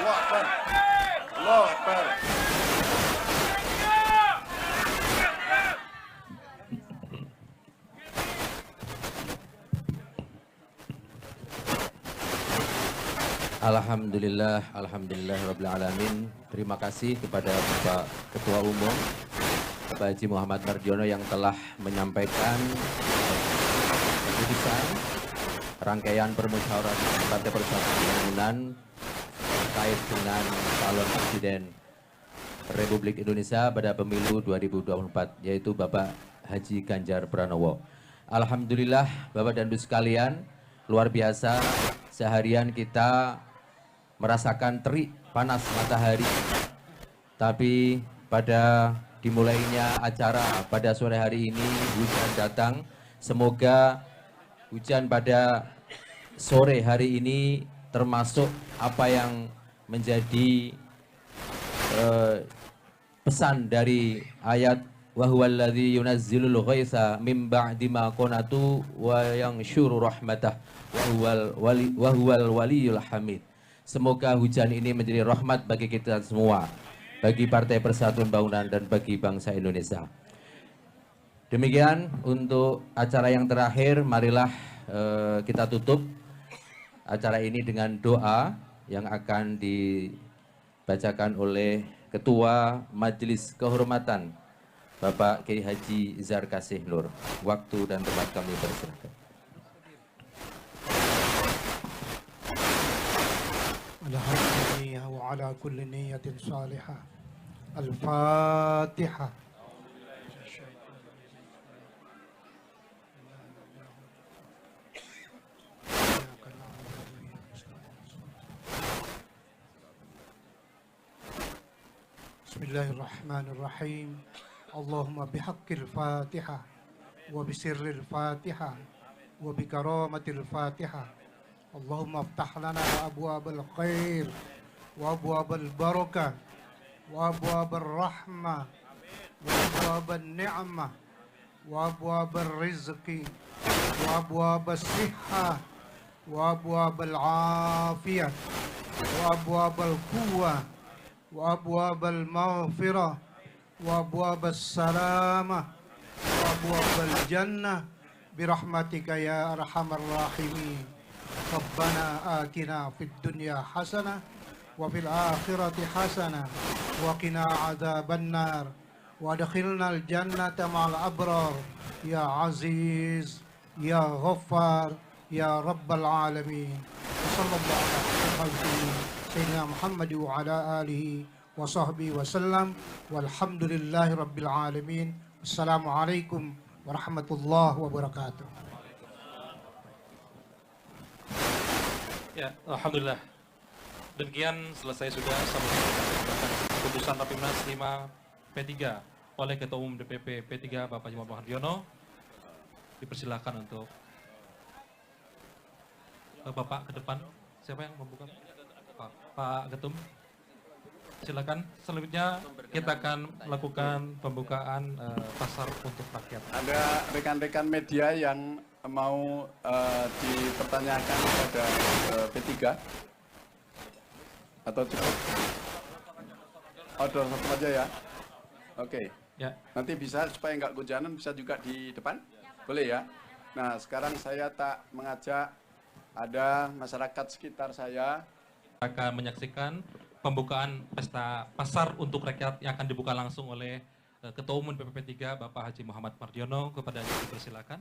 [SPEAKER 12] Allah Akbar. Allah Akbar.
[SPEAKER 7] Alhamdulillah, alhamdulillah rabbil alamin. Terima kasih kepada Bapak Ketua Umum Bapak Haji Muhammad Mardiono yang telah menyampaikan keputusan rangkaian permusyawaratan Partai Persatuan Pembangunan terkait dengan calon presiden Republik Indonesia pada pemilu 2024, yaitu Bapak Haji Ganjar Pranowo. Alhamdulillah Bapak dan Ibu sekalian, luar biasa seharian kita merasakan terik panas matahari, tapi pada dimulainya acara pada sore hari ini hujan datang. Semoga hujan pada sore hari ini termasuk apa yang menjadi pesan dari ayat wa huwallazi yunazzilul ghaitsa min ba'di ma qanatu wa yanshuru rahmatah wa huwal waliyul hamid. Semoga hujan ini menjadi rahmat bagi kita semua, bagi Partai Persatuan Pembangunan dan bagi bangsa Indonesia. Demikian untuk acara yang terakhir, marilah kita tutup acara ini dengan doa yang akan dibacakan oleh Ketua Majelis Kehormatan Bapak Kiai Haji Zarkasih Nur. Waktu dan tempat kami persilakan.
[SPEAKER 11] Alhamdulillah wa ala kulli niyatin salihah. Al-Fatihah. Bismillahirrahmanirrahim. Allahumma bihaqqil Fatihah wa bisirril Fatihah wa bikaramatil Fatihah. Allahumma aftah lana abwabal khair wa abwabal barakah wa abwabal rahmah wa abwabal ni'mah wa abwabal rizqi wa abwabal sihah wa abwabal afiyah wa abwabal quwwah wa abwabal maghfirah wa abwabal salamah wa abwabal jannah birahmatika ya arhamar rahimin. Rabbana atina fid dunya hasanah wa fil akhirati hasanah wa qina adzaban nar wa adkhilnal jannata ma'al abrar ya aziz ya ghaffar ya rabbal alamin. Sallallahu alaihi Sayyidina Muhammad wa ala alihi wa sahbihi wa sallam walhamdulillahi rabbil alamin. Assalamualaikum warahmatullahi wabarakatuh.
[SPEAKER 4] Ya, alhamdulillah. Demikian selesai sudah keputusan Rapimnas 5 P3 oleh Ketua Umum DPP P3 Bapak Haji Muhammad Mardiono. Dipersilakan untuk Bapak ke depan. Siapa yang membuka? Pak Ketum. Silakan. Selanjutnya kita akan melakukan pembukaan pasar untuk rakyat.
[SPEAKER 16] Ada rekan-rekan media yang mau dipertanyakan kepada P3 atau cukup? Order satu aja ya. Oke.
[SPEAKER 4] Ya.
[SPEAKER 16] Nanti bisa supaya nggak kehujanan bisa juga di depan, boleh ya. Nah sekarang saya tak mengajak ada masyarakat sekitar saya
[SPEAKER 4] akan menyaksikan pembukaan pesta pasar untuk rakyat yang akan dibuka langsung oleh Ketua Umum DPP 3 Bapak Haji Muhammad Mardiono. Kepada dipersilakan.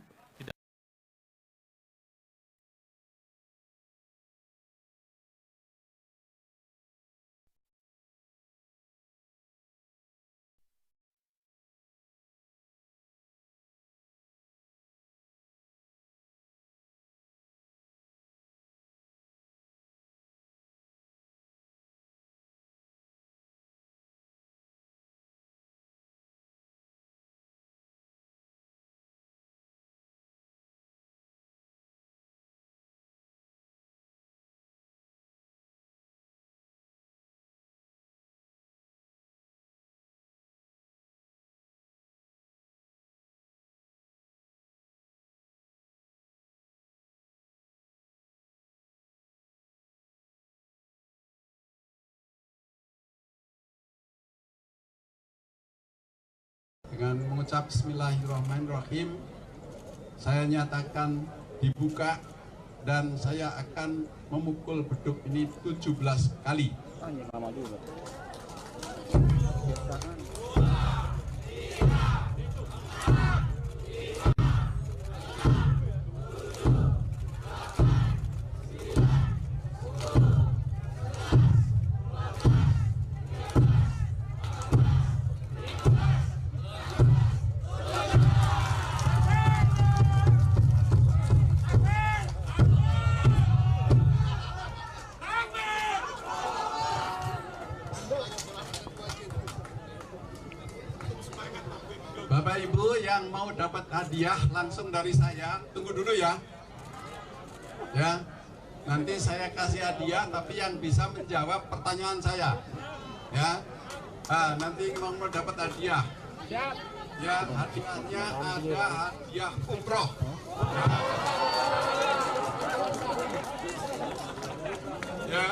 [SPEAKER 16] dengan mengucap Bismillahirrahmanirrahim, saya nyatakan dibuka dan saya akan memukul beduk ini 17 kali. Bapak Ibu yang mau dapat hadiah langsung dari saya, tunggu dulu ya. Ya, nanti saya kasih hadiah, tapi yang bisa menjawab pertanyaan saya. Ya, nanti mau dapat hadiah. Ya, hadiahnya ada hadiah umroh. Ya.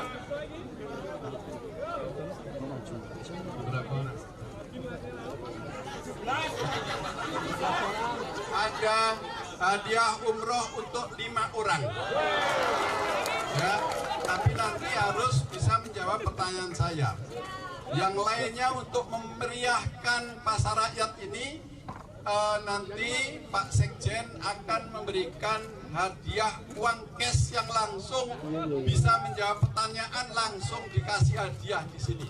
[SPEAKER 16] Ada hadiah umroh untuk 5 orang. Ya, tapi nanti harus bisa menjawab pertanyaan saya. Yang lainnya untuk memeriahkan pasar rakyat ini, nanti Pak Sekjen akan memberikan hadiah uang cash yang langsung bisa menjawab pertanyaan, langsung dikasih hadiah di sini.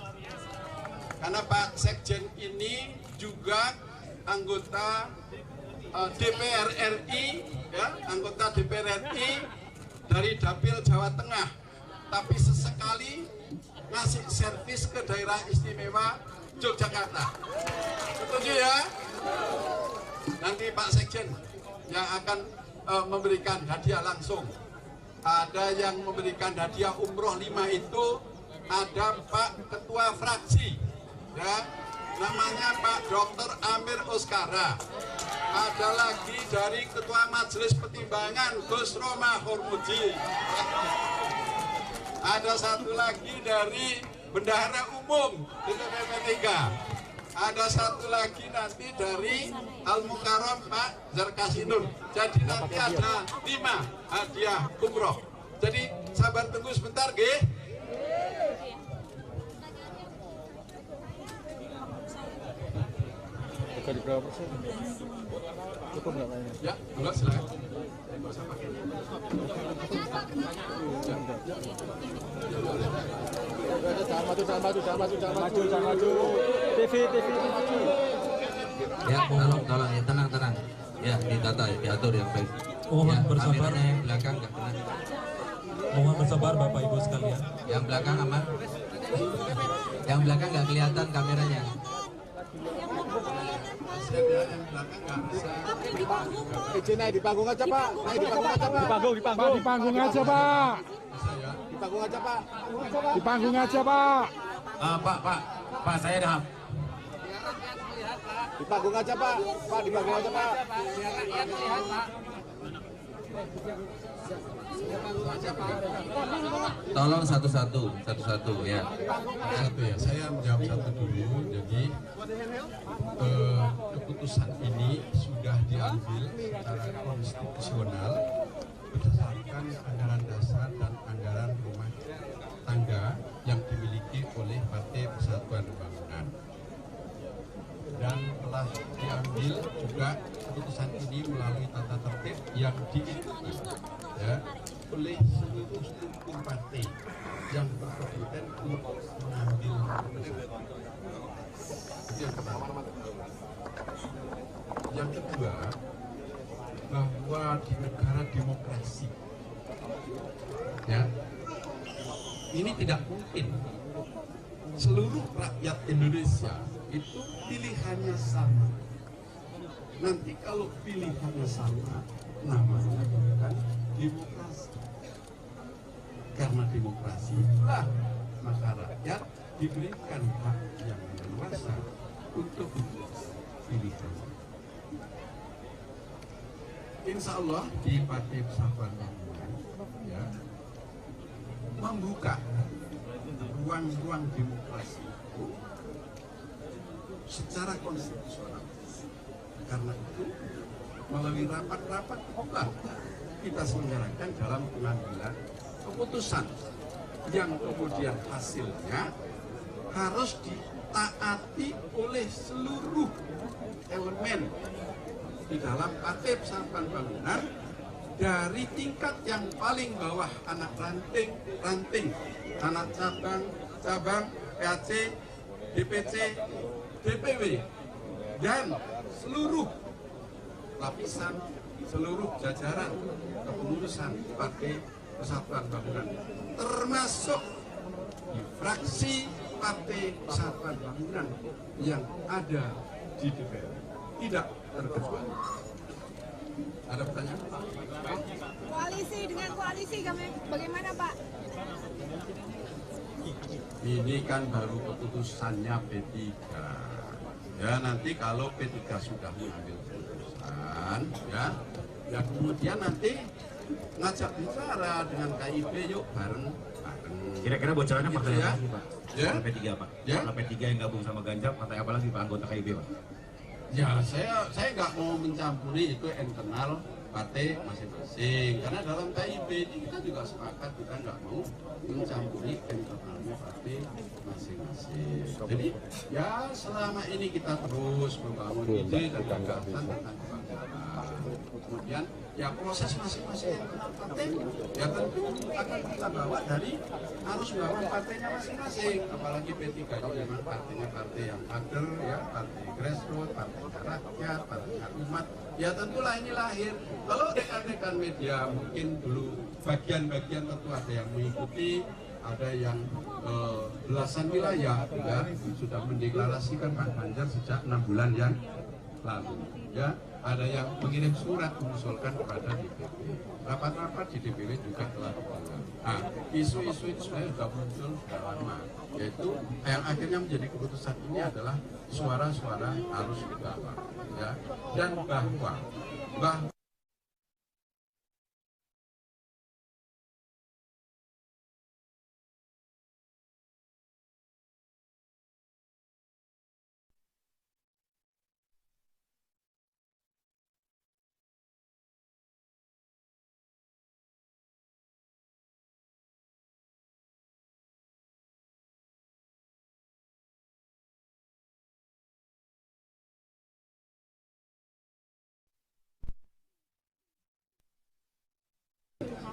[SPEAKER 16] Karena Pak Sekjen ini juga anggota DPR RI, ya, anggota DPR RI dari Dapil Jawa Tengah, tapi sesekali ngasih servis ke daerah istimewa Yogyakarta. Setuju ya? Nanti Pak Sekjen yang akan memberikan hadiah langsung. Ada yang memberikan hadiah umroh 5 itu, ada Pak Ketua Fraksi, ya, namanya Pak Dr. Amir Oskara. Ada lagi dari Ketua Majelis Pertimbangan Gus Roma Hormuji. Ada satu lagi dari Bendahara Umum DPP 3. Ada satu lagi nanti dari Al Mukarram Pak Zarkasinun. Jadi nanti ada 5 hadiah umroh. Jadi sabar tunggu sebentar, G.
[SPEAKER 19] Buka di berapa persen? Cukup nggak kayaknya?
[SPEAKER 16] Ya, enggak silakan.
[SPEAKER 19] Jangan maju. TV maju.
[SPEAKER 7] Ya, tolong ya, tenang. Ya, ditata ya, diatur yang baik.
[SPEAKER 4] Mohon
[SPEAKER 7] ya,
[SPEAKER 4] bersabar.
[SPEAKER 7] kameranya yang belakang nggak kena.
[SPEAKER 4] Mohon bersabar Bapak Ibu sekalian.
[SPEAKER 7] Yang belakang aman. Yang belakang nggak kelihatan kameranya.
[SPEAKER 19] Izin naik di panggung aja Pak. Naik di panggung aja Pak. Di panggung aja Pak. Di panggung aja Pak. Di panggung aja Pak.
[SPEAKER 20] Pak saya dah.
[SPEAKER 19] Di panggung aja Pak. Pak di panggung aja Pak.
[SPEAKER 7] Tolong satu-satu ya.
[SPEAKER 16] Satu ya, saya menjawab satu dulu. Jadi keputusan ini sudah diambil secara konstitusional berdasarkan anggaran dasar dan anggaran rumah tangga yang dimiliki oleh Partai Persatuan Pembangunan. Dan telah diambil juga keputusan ini melalui tata tertib yang diikuti ya oleh seluruh struktur partai yang berkompeten untuk mengambil keputusan. Itu yang pertama. Yang kedua, bahwa di negara demokrasi, ya, ini tidak mungkin seluruh rakyat Indonesia itu pilihannya sama. Nanti kalau pilihannya sama, namanya bukan demokrasi. Karena demokrasi itulah maka rakyat diberikan hak yang leluasa untuk pilihan. Insya Allah di Partai Persatuan Pembangunan ya, membuka ruang-ruang demokrasi itu secara konstitusional. Karena itu melalui rapat-rapat itulah kita selenggarakan dalam pengambilan keputusan yang kemudian hasilnya harus ditaati oleh seluruh elemen di dalam Partai Persatuan Pembangunan, dari tingkat yang paling bawah anak ranting, anak cabang, PAC, DPC, DPW, dan seluruh lapisan, seluruh jajaran kepengurusan Partai Persatuan Pembangunan, termasuk di fraksi Partai Persatuan Pembangunan yang ada di DPR, tidak terkecuali. Ada pertanyaan?
[SPEAKER 13] Koalisi dengan koalisi bagaimana Pak?
[SPEAKER 16] Ini kan baru keputusannya P3. Ya, nanti kalau P3 sudah mengambil keputusan, ya kemudian nanti ngajak bicara dengan KIP, yuk bareng.
[SPEAKER 20] Kira-kira bocorannya partai
[SPEAKER 16] ya?
[SPEAKER 20] apa lagi Pak?
[SPEAKER 16] Ya?
[SPEAKER 20] Partai P3 Pak.
[SPEAKER 16] Ya?
[SPEAKER 20] Kalau P3 yang gabung sama Ganjar, partai apa lagi Pak anggota KIP Pak?
[SPEAKER 16] Ya, saya nggak mau mencampuri itu internal partai masing-masing. Karena dalam KIP ini kita juga sepakat kita nggak mau mencampuri internalnya partai masing-masing. Jadi ya selama ini kita terus membangun ide dan gagasan tentang kebanggaan. Kemudian ya proses masing-masing internal partai ya tentu akan kita bawa dari harus bawa partainya masing-masing. Apalagi P3 ini memang partainya partai yang kader ya, partai grassroots, partai rakyat, partai umat. Ya tentulah ini lahir. Kalau rekan-rekan media mungkin dulu bagian-bagian tentu ada yang mengikuti, ada yang belasan wilayah ya, sudah mendeklarasikan Pak Ganjar sejak 6 bulan yang lalu. Ya, ada yang mengirim surat mengusulkan kepada DPP. Rapat-rapat di DPP juga telah dilakukan. Nah, isu-isu itu sebenarnya sudah muncul sudah lama. Yaitu yang akhirnya menjadi keputusan ini adalah suara-suara harus dibawa. Ya, dan bahwa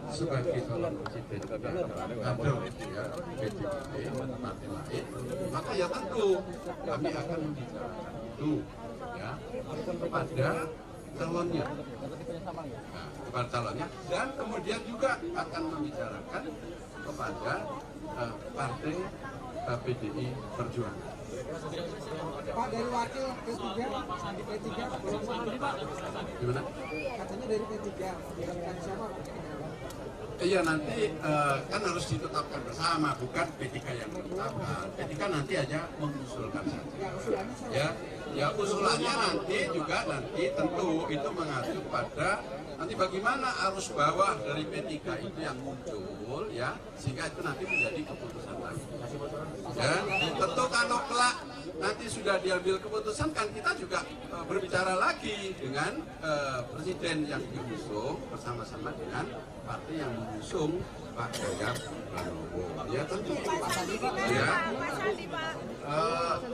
[SPEAKER 16] sebagai calon presiden kader ya, PDIP, partai lain, maka ya tentu kami akan membicarakan itu ya kepada calonnya, nah, kepada calonnya, dan kemudian juga akan membicarakan kepada partai PDI Perjuangan.
[SPEAKER 3] Pak, dari wakil P3
[SPEAKER 16] Gimana?
[SPEAKER 3] katanya dari P3 siapa?
[SPEAKER 16] Iya nanti kan harus ditetapkan bersama, bukan P3 yang menetapkan. P3 nanti aja mengusulkan saja. Ya usulannya nanti juga tentu itu mengacu pada nanti bagaimana arus bawah dari P3 itu yang muncul ya, sehingga itu nanti menjadi keputusan lagi. Ya, tentu kalau kelak nanti sudah diambil keputusan kan kita juga berbicara lagi dengan presiden yang diusung bersama-sama dengan partai yang mengusung Pak Ganjar Pranowo. Ya tentu ya.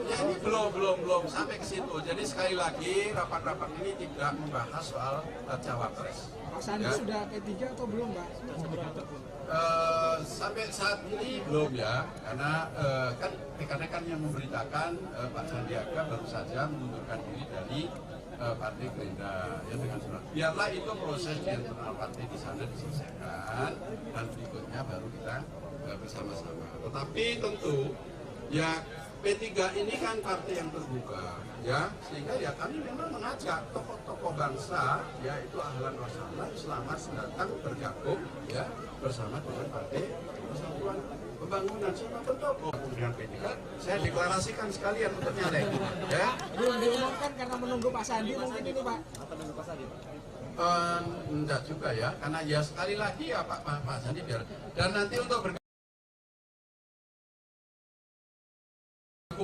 [SPEAKER 16] Ya ini belum sampai ke situ. Jadi sekali lagi rapat-rapat ini tidak membahas soal cawapres.
[SPEAKER 3] Pak Sandi sudah P3 atau belum, Pak?
[SPEAKER 16] Sampai saat ini belum ya, karena kan rekan-rekan yang memberitakan Pak Sandiaga baru saja mengundurkan diri dari Partai Gerindra ya dengan surat. Biarlah itu proses di internal partai di sana diselesaikan dan berikutnya baru kita bersama-sama. Tetapi tentu ya P3 ini kan partai yang terbuka ya, sehingga ya kami memang mengajak tokoh-tokoh bangsa ya itu ahlan wa sahlan selamat datang bergabung ya bersama dengan Partai Persatuan Pembangunan siapapun tokoh dengan P3 saya deklarasikan sekalian untuk nyalek ya.
[SPEAKER 3] Belum diumumkan karena menunggu Pak Sandi mungkin ini, Pak.
[SPEAKER 16] Enggak juga ya, karena ya sekali lagi ya Pak Sandi biar dan nanti untuk bergabung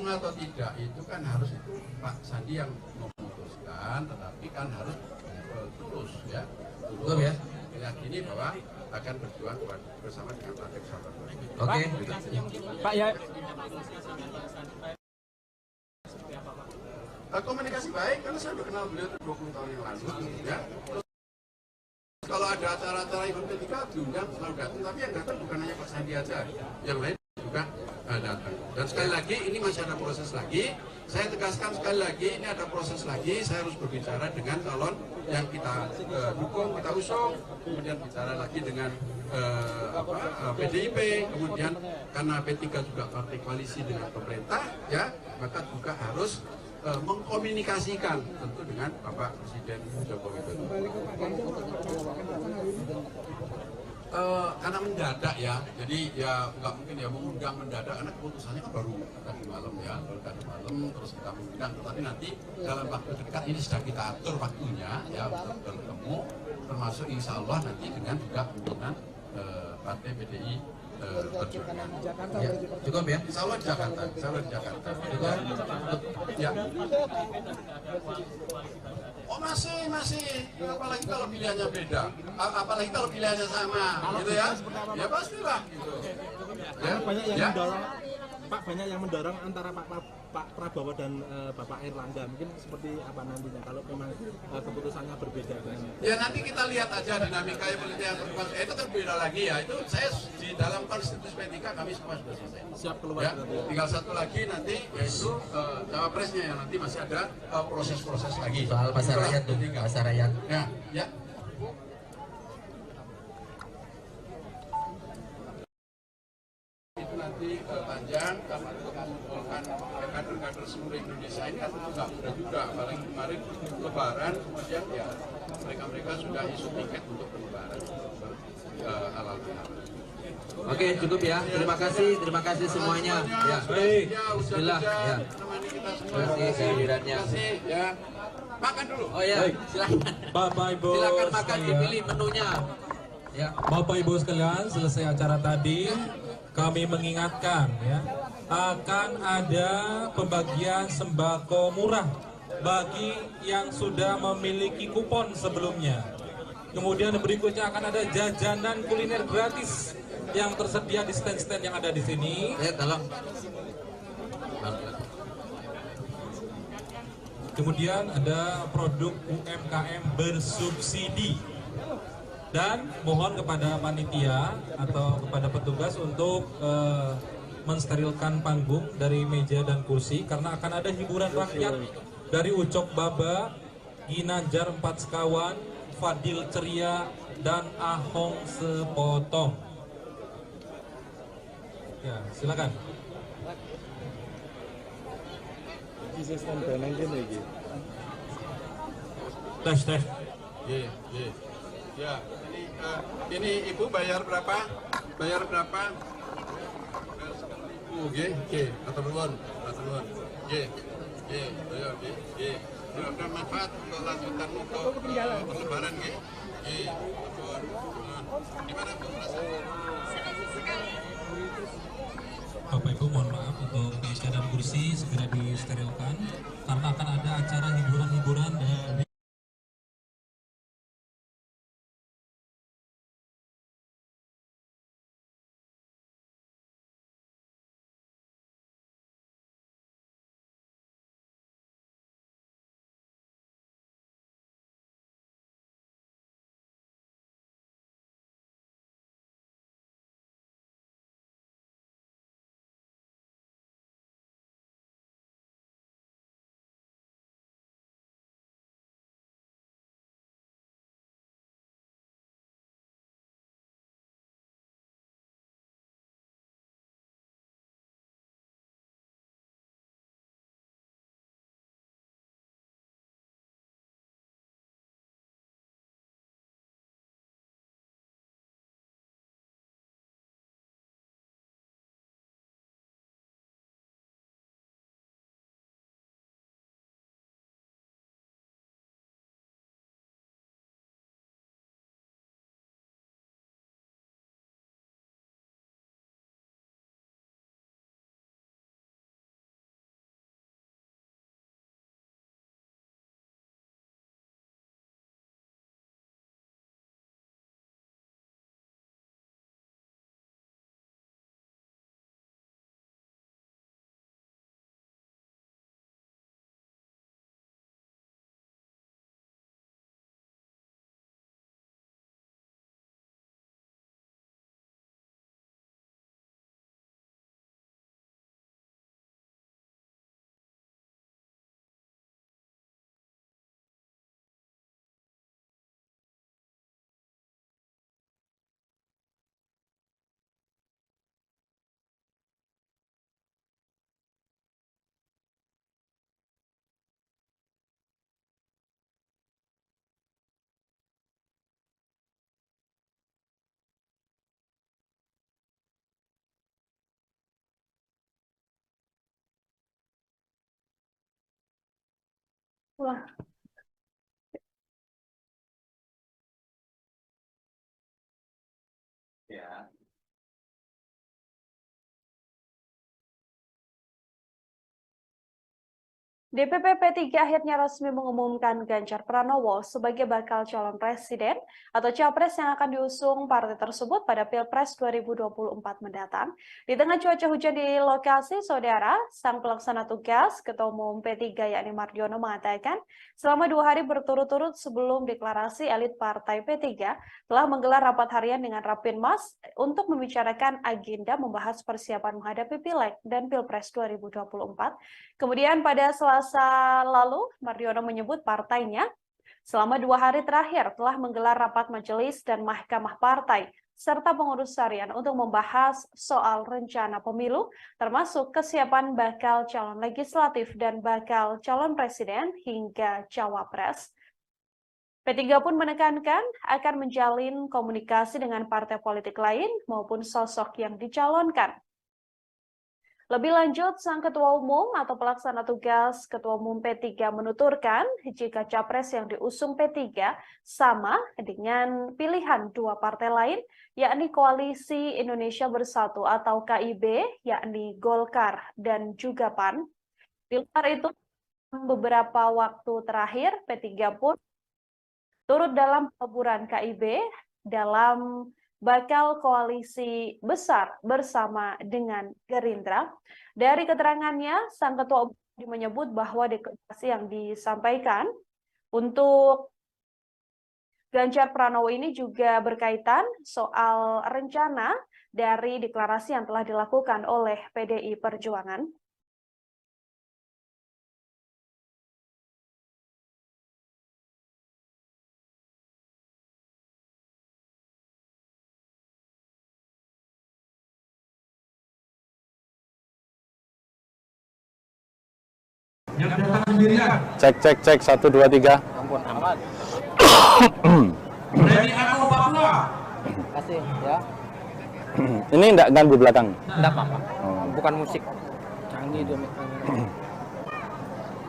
[SPEAKER 16] atau tidak itu kan harus itu Pak Sandi yang memutuskan, tetapi kan harus tulus ya, tulus ya, meyakini bahwa akan berjuang bersama dengan Partai Persatuan.
[SPEAKER 2] Oke. Pak ya.
[SPEAKER 16] Komunikasi baik karena saya udah kenal beliau 20 tahun yang lalu ya. Kalau ada acara-acara event P3 diundang selalu datang, tapi yang datang bukan hanya Pak Sandi aja, yang lain juga datang. Dan sekali lagi ini masih ada proses lagi. Saya tegaskan sekali lagi ini ada proses lagi. Saya harus berbicara dengan calon yang kita dukung, kita usung, kemudian bicara lagi dengan PDIP, kemudian karena P3 juga partai koalisi dengan pemerintah, ya maka juga harus mengkomunikasikan tentu dengan Bapak Presiden Joko Widodo. Karena mendadak ya, jadi ya nggak mungkin ya mengundang mendadak karena keputusannya kan baru tadi malam ya, terus kita mengundang, tetapi nanti dalam waktu dekat ini sedang kita atur waktunya ya untuk bertemu, termasuk insya Allah nanti dengan juga pimpinan Partai PDI Perjuangan. Ya, cukup ya? Insya Allah di Jakarta, insya Allah di Jakarta. Cukup? Ya. Oh, masih. Apalagi kalau pilihannya beda, apalagi kalau pilihannya sama, gitu ya. Ya pastilah gitu.
[SPEAKER 4] Ya, banyak yang mendorong, Pak, banyak yang mendorong antara Pak Prabowo dan Bapak Airlangga. Mungkin seperti apa nantinya kalau memang keputusannya berbeda dengan...
[SPEAKER 16] Ya nanti kita lihat aja dinamika politik yang berkembang. Itu kan beda lagi ya. Itu saya di dalam konstitusi P3 kami semua sudah selesai.
[SPEAKER 4] Siap keluar.
[SPEAKER 16] Ya, tinggal satu lagi nanti yaitu cawapresnya yang nanti masih ada proses-proses lagi.
[SPEAKER 15] Soal pasar rakyat tuh, pasar rakyat.
[SPEAKER 16] Ya. Itu nanti panjang karena untuk mengumpulkan kader-kader seluruh Indonesia ini kan juga mudah juga. Apalagi kemarin Lebaran kemudian ya mereka sudah isu tiket untuk Lebaran halal.
[SPEAKER 15] Oke, cukup ya. Terima kasih semuanya. Ya. Bismillah. Ya. Terima kasih kehadirannya.
[SPEAKER 16] Ya. Makan dulu.
[SPEAKER 15] Oh ya, silakan.
[SPEAKER 4] Bapak Ibu,
[SPEAKER 15] Silakan makan, dipilih menunya. Ya.
[SPEAKER 4] Bapak Ibu sekalian, selesai acara tadi, kami mengingatkan ya, akan ada pembagian sembako murah bagi yang sudah memiliki kupon sebelumnya. Kemudian berikutnya akan ada jajanan kuliner gratis yang tersedia di stand-stand yang ada di sini.
[SPEAKER 15] Ya, tolong.
[SPEAKER 4] Kemudian ada produk UMKM bersubsidi. Dan mohon kepada panitia atau kepada petugas untuk mensterilkan panggung dari meja dan kursi karena akan ada hiburan rakyat dari Ucok Baba, Ginanjar 4 Sekawan, Fadil Ceria, dan Ahong Sepotong. Ya, silakan. Tes.
[SPEAKER 16] Ya, ini Ibu bayar berapa? Bayar berapa? Oke, atur nuwun. Mudah manfaat untuk lanjutan untuk berlebaran nggih. Di mana Bu?
[SPEAKER 4] Bapak Ibu mohon maaf untuk meja dan kursi segera disterilkan karena akan ada acara hiburan-hiburan dari
[SPEAKER 1] Wah.
[SPEAKER 6] Ya.
[SPEAKER 1] DPP P3 akhirnya resmi mengumumkan Ganjar Pranowo sebagai bakal calon presiden atau capres yang akan diusung partai tersebut pada Pilpres 2024 mendatang. Di tengah cuaca hujan di lokasi, Saudara, sang pelaksana tugas Ketua Umum P3 yakni Mardiono mengatakan selama 2 hari berturut-turut sebelum deklarasi elit Partai P3 telah menggelar rapat harian dengan Rapimnas untuk membicarakan agenda membahas persiapan menghadapi Pileg dan Pilpres 2024. Kemudian pada Selasa lalu, Mardiono menyebut partainya selama 2 hari terakhir telah menggelar rapat majelis dan mahkamah partai serta pengurus harian untuk membahas soal rencana pemilu, termasuk kesiapan bakal calon legislatif dan bakal calon presiden hingga cawapres. P3 pun menekankan akan menjalin komunikasi dengan partai politik lain maupun sosok yang dicalonkan. Lebih lanjut, sang Ketua Umum atau pelaksana tugas Ketua Umum P3 menuturkan jika capres yang diusung P3 sama dengan pilihan 2 partai lain, yakni Koalisi Indonesia Bersatu atau KIB, yakni Golkar dan juga PAN. Di luar itu, beberapa waktu terakhir P3 pun turut dalam peleburan KIB dalam bakal koalisi besar bersama dengan Gerindra. Dari keterangannya, sang Ketua Umum menyebut bahwa deklarasi yang disampaikan untuk Ganjar Pranowo ini juga berkaitan soal rencana dari deklarasi yang telah dilakukan oleh PDI Perjuangan.
[SPEAKER 19] Yang datang sendirian.
[SPEAKER 18] Cek 1 2 3.
[SPEAKER 19] Ampun amat. Berani aku Papua.
[SPEAKER 21] Kasih ya.
[SPEAKER 18] Ini enggak ganggu belakang.
[SPEAKER 21] Enggak apa-apa. Bukan musik. Canggih dia mikrofon.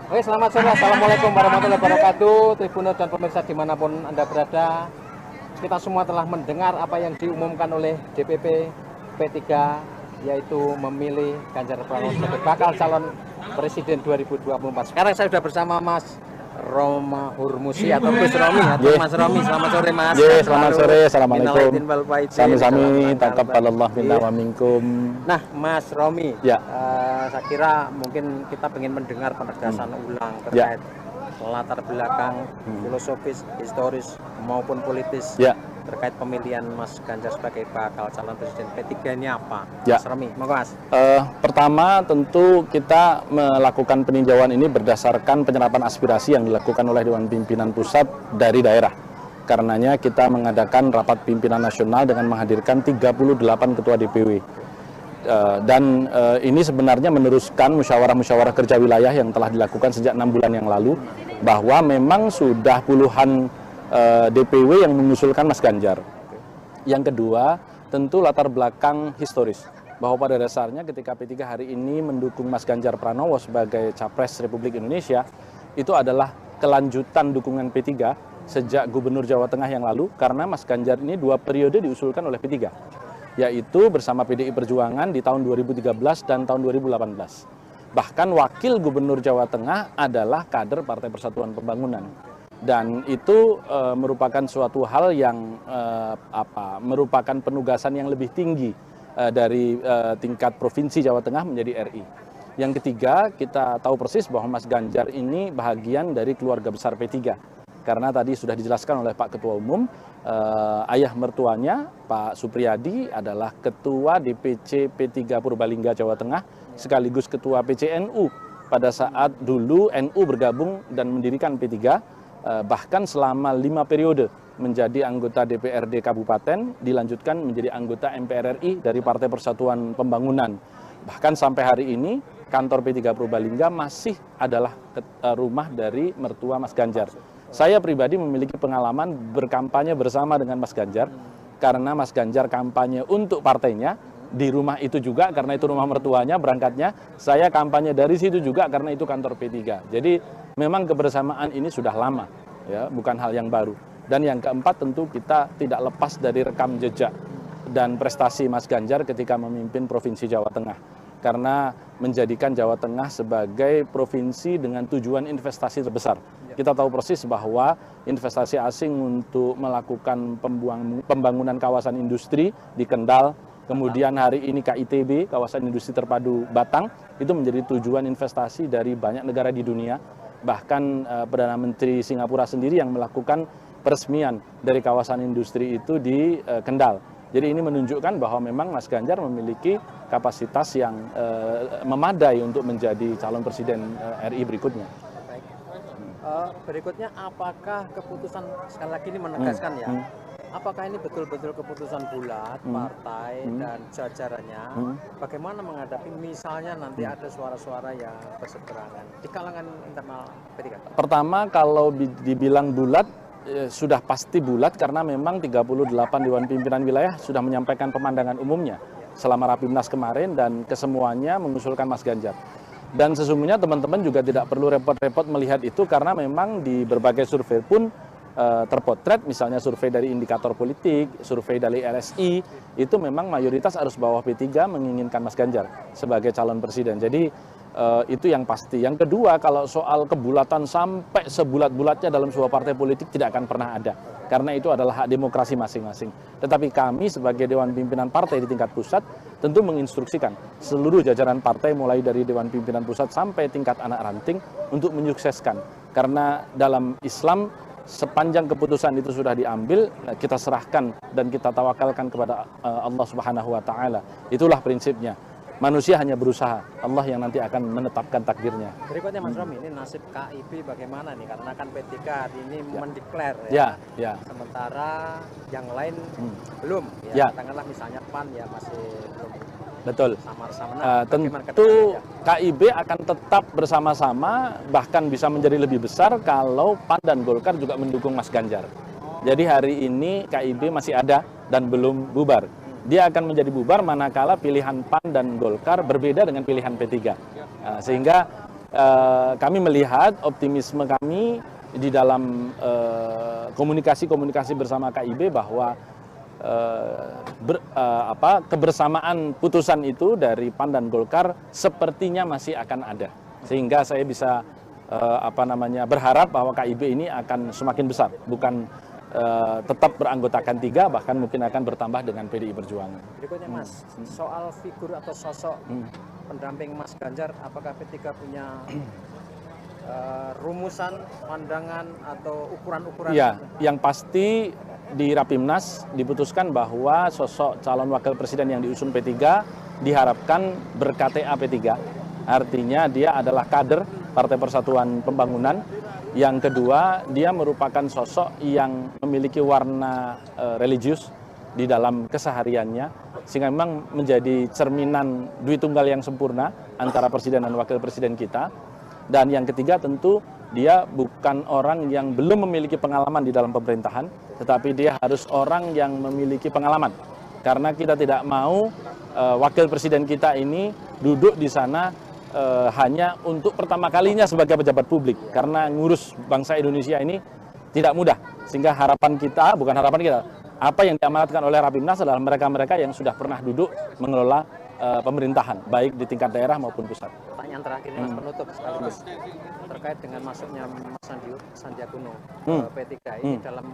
[SPEAKER 21] Oke, selamat sore. Assalamualaikum warahmatullahi wabarakatuh. Tribuners dan pemirsa dimanapun Anda berada. Kita semua telah mendengar apa yang diumumkan oleh DPP P3, yaitu memilih Ganjar Pranowo sebagai bakal calon Presiden 2024. Sekarang saya sudah bersama Mas Roma Hurmusi atau Gus Romi atau Mas Romi. Selamat sore Mas.
[SPEAKER 18] Selamat sore. Assalamualaikum. Sami-sami taqabbalallah minna wa minkum.
[SPEAKER 21] Nah, Mas Romi,
[SPEAKER 18] ya.
[SPEAKER 21] Saya kira mungkin kita ingin mendengar penegasan ulang terkait latar belakang filosofis, historis maupun politis terkait pemilihan Mas Ganjar sebagai bakal calon presiden P3 ini apa? Mas Romi, monggo Mas.
[SPEAKER 18] Pertama tentu kita melakukan peninjauan ini berdasarkan penyerapan aspirasi yang dilakukan oleh Dewan Pimpinan Pusat dari daerah. Karenanya kita mengadakan rapat pimpinan nasional dengan menghadirkan 38 ketua DPW. Dan ini sebenarnya meneruskan musyawarah-musyawarah kerja wilayah yang telah dilakukan sejak 6 bulan yang lalu, bahwa memang sudah puluhan DPW yang mengusulkan Mas Ganjar. Yang kedua, tentu latar belakang historis, bahwa pada dasarnya ketika P3 hari ini mendukung Mas Ganjar Pranowo sebagai Capres Republik Indonesia, itu adalah kelanjutan dukungan P3 sejak Gubernur Jawa Tengah yang lalu, karena Mas Ganjar ini 2 periode diusulkan oleh P3, yaitu bersama PDI Perjuangan di tahun 2013 dan tahun 2018. Bahkan wakil Gubernur Jawa Tengah adalah kader Partai Persatuan Pembangunan. Dan itu merupakan suatu hal yang merupakan penugasan yang lebih tinggi dari tingkat Provinsi Jawa Tengah menjadi RI. Yang ketiga, kita tahu persis bahwa Mas Ganjar ini bahagian dari keluarga besar P3. Karena tadi sudah dijelaskan oleh Pak Ketua Umum, ayah mertuanya Pak Supriyadi adalah Ketua DPC P3 Purbalingga Jawa Tengah, sekaligus Ketua PCNU pada saat dulu NU bergabung dan mendirikan P3, bahkan selama 5 periode menjadi anggota DPRD Kabupaten, dilanjutkan menjadi anggota MPR RI dari Partai Persatuan Pembangunan. Bahkan sampai hari ini kantor P3 Purbalingga masih adalah rumah dari mertua Mas Ganjar. Saya pribadi memiliki pengalaman berkampanye bersama dengan Mas Ganjar, karena Mas Ganjar kampanye untuk partainya di rumah itu juga, karena itu rumah mertuanya berangkatnya. Saya kampanye dari situ juga karena itu kantor P3. Jadi memang kebersamaan ini sudah lama, ya, bukan hal yang baru. Dan yang keempat, tentu kita tidak lepas dari rekam jejak dan prestasi Mas Ganjar ketika memimpin Provinsi Jawa Tengah. karena menjadikan Jawa Tengah sebagai provinsi dengan tujuan investasi terbesar. Kita tahu persis bahwa investasi asing untuk melakukan pembangunan kawasan industri di Kendal, kemudian hari ini KITB, kawasan industri terpadu Batang, itu menjadi tujuan investasi dari banyak negara di dunia. Bahkan Perdana Menteri Singapura sendiri yang melakukan peresmian dari kawasan industri itu di Kendal. Jadi ini menunjukkan bahwa memang Mas Ganjar memiliki kapasitas yang memadai untuk menjadi calon presiden RI berikutnya.
[SPEAKER 21] Baik. Berikutnya, apakah keputusan, sekali lagi ini menegaskan ya, apakah ini betul-betul keputusan bulat partai dan jajarannya, bagaimana menghadapi misalnya nanti ada suara-suara yang berseberangan di kalangan internal P3?
[SPEAKER 18] Pertama, kalau dibilang bulat, sudah pasti bulat karena memang 38 Dewan Pimpinan Wilayah sudah menyampaikan pemandangan umumnya selama Rapimnas kemarin dan kesemuanya mengusulkan Mas Ganjar. Dan sesungguhnya teman-teman juga tidak perlu repot-repot melihat itu karena memang di berbagai survei pun terpotret, misalnya survei dari indikator politik, survei dari LSI, itu memang mayoritas arus bawah P3 menginginkan Mas Ganjar sebagai calon presiden. Jadi itu yang pasti. Yang kedua, kalau soal kebulatan sampai sebulat-bulatnya dalam sebuah partai politik tidak akan pernah ada. Karena itu adalah hak demokrasi masing-masing. Tetapi kami sebagai Dewan Pimpinan Partai di tingkat pusat tentu menginstruksikan seluruh jajaran partai mulai dari Dewan Pimpinan Pusat sampai tingkat anak ranting untuk menyukseskan. Karena dalam Islam sepanjang keputusan itu sudah diambil, kita serahkan dan kita tawakalkan kepada Allah Subhanahu wa Ta'ala. Itulah prinsipnya. Manusia hanya berusaha, Allah yang nanti akan menetapkan takdirnya.
[SPEAKER 21] Berikutnya Mas Romi, ini nasib KIB bagaimana nih? Karena kan P3 hari ini mendeklar ya. Sementara yang lain belum. Katakanlah misalnya PAN ya masih belum.
[SPEAKER 18] Betul.
[SPEAKER 21] Sama-sama.
[SPEAKER 18] Tentu KIB akan tetap bersama-sama, bahkan bisa menjadi lebih besar kalau PAN dan Golkar juga mendukung Mas Ganjar. Jadi hari ini KIB masih ada dan belum bubar. Dia akan menjadi bubar manakala pilihan PAN dan Golkar berbeda dengan pilihan P3. Sehingga kami melihat optimisme kami di dalam komunikasi-komunikasi bersama KIB bahwa kebersamaan putusan itu dari PAN dan Golkar sepertinya masih akan ada. Sehingga saya bisa berharap bahwa KIB ini akan semakin besar, bukan tetap beranggotakan 3, bahkan mungkin akan bertambah dengan PDI Perjuangan.
[SPEAKER 21] Berikutnya Mas, soal figur atau sosok pendamping Mas Ganjar, apakah P3 punya rumusan, pandangan, atau ukuran-ukuran?
[SPEAKER 18] Ya, yang pasti di Rapimnas diputuskan bahwa sosok calon wakil presiden yang diusung P3 diharapkan ber-KTA P3. Artinya dia adalah kader Partai Persatuan Pembangunan. Yang kedua, dia merupakan sosok yang memiliki warna religius di dalam kesehariannya, sehingga memang menjadi cerminan Dwi Tunggal yang sempurna antara presiden dan wakil presiden kita. Dan yang ketiga tentu dia bukan orang yang belum memiliki pengalaman di dalam pemerintahan, tetapi dia harus orang yang memiliki pengalaman. Karena kita tidak mau wakil presiden kita ini duduk di sana hanya untuk pertama kalinya sebagai pejabat publik, karena ngurus bangsa Indonesia ini tidak mudah. Sehingga harapan kita, bukan harapan kita, apa yang diamanatkan oleh Rapimnas adalah mereka-mereka yang sudah pernah duduk mengelola pemerintahan, baik di tingkat daerah maupun pusat.
[SPEAKER 21] Pertanyaan terakhir Mas penutup sekaligus terkait dengan masuknya Mas Sandiaga Uno ke P3 ini dalam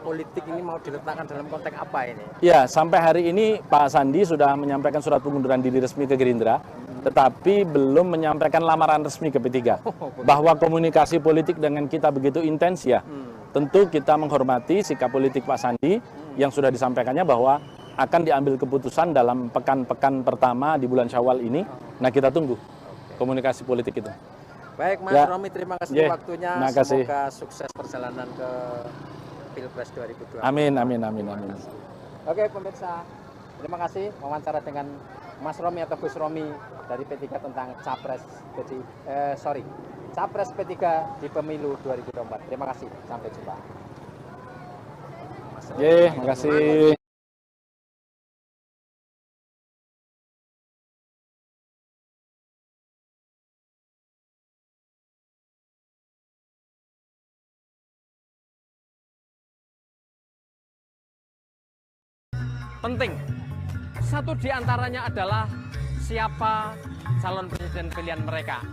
[SPEAKER 21] politik ini mau diletakkan dalam konteks apa ini? Ya, sampai hari ini Pak Sandi sudah menyampaikan surat pengunduran diri resmi ke Gerindra, tetapi belum menyampaikan lamaran resmi ke P3. Bahwa komunikasi politik dengan kita begitu intens ya, tentu kita menghormati sikap politik Pak Sandi yang sudah disampaikannya bahwa akan diambil keputusan dalam pekan-pekan pertama di bulan Syawal ini. Nah, kita tunggu komunikasi politik itu. Baik Mas Romi, terima kasih waktunya.
[SPEAKER 18] Makasih.
[SPEAKER 21] Semoga sukses perjalanan ke Pilpres 2024.
[SPEAKER 18] Amin.
[SPEAKER 21] Oke pemirsa, terima kasih wawancara dengan Mas Romi atau Gus Romi dari P3 tentang Capres P3 di pemilu 2024. Terima kasih, sampai jumpa.
[SPEAKER 18] Terima kasih.
[SPEAKER 2] Penting. Satu di antaranya adalah siapa calon presiden pilihan mereka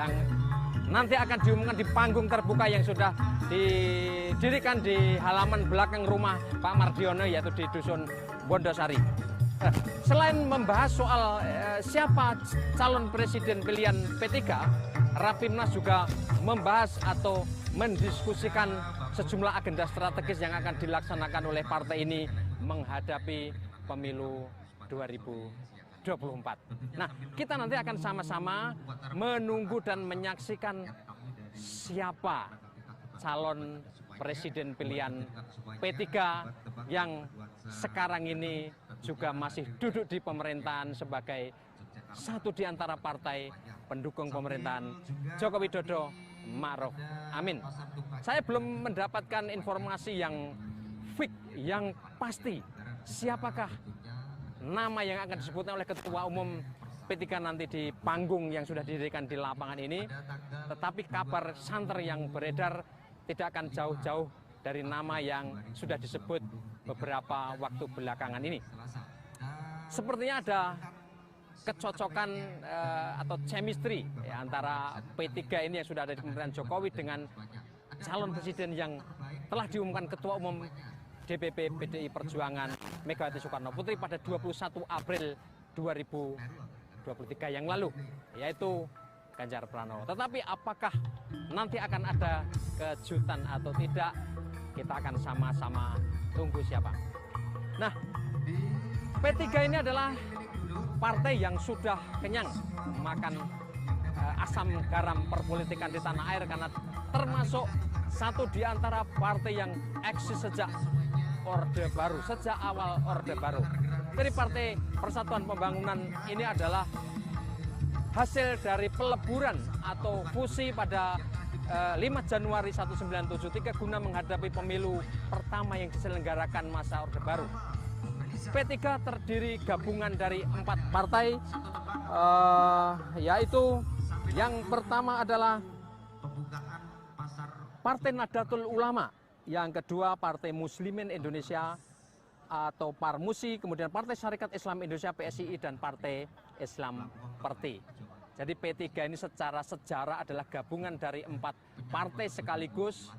[SPEAKER 2] yang nanti akan diumumkan di panggung terbuka yang sudah didirikan di halaman belakang rumah Pak Mardiono, yaitu di Dusun Bondosari. Selain membahas soal siapa calon presiden pilihan P3, Rapimnas juga membahas atau mendiskusikan sejumlah agenda strategis yang akan dilaksanakan oleh partai ini menghadapi pemilu 2024. Nah, kita nanti akan sama-sama menunggu dan menyaksikan siapa calon presiden pilihan P3 yang sekarang ini juga masih duduk di pemerintahan sebagai satu di antara partai pendukung pemerintahan Joko Widodo Ma'ruf Amin. Saya belum mendapatkan informasi yang fix, yang pasti siapakah nama yang akan disebutkan oleh Ketua Umum P3 nanti di panggung yang sudah didirikan di lapangan ini. Tetapi kabar santer yang beredar tidak akan jauh-jauh dari nama yang sudah disebut beberapa waktu belakangan ini. Sepertinya ada kecocokan atau chemistry ya, antara P3 ini yang sudah ada di pemerintahan Jokowi dengan calon presiden yang telah diumumkan Ketua Umum DPP PDI Perjuangan Megawati Soekarno Putri pada 21 April 2023 yang lalu, yaitu Ganjar Pranowo. Tetapi apakah nanti akan ada kejutan atau tidak, kita akan sama-sama tunggu siapa. Nah, P3 ini adalah partai yang sudah kenyang makan asam garam perpolitikan di tanah air, karena termasuk satu di antara partai yang eksis sejak Orde Baru, sejak awal Orde Baru. Jadi Partai Persatuan Pembangunan ini adalah hasil dari peleburan atau fusi pada 5 Januari 1973 guna menghadapi pemilu pertama yang diselenggarakan masa Orde Baru. P3 terdiri gabungan dari 4 partai, yaitu yang pertama adalah Partai Nahdlatul Ulama, yang kedua Partai Muslimin Indonesia atau Parmusi, kemudian Partai Syarikat Islam Indonesia PSII, dan Partai Islam Perti. Jadi P3 ini secara sejarah adalah gabungan dari 4 partai sekaligus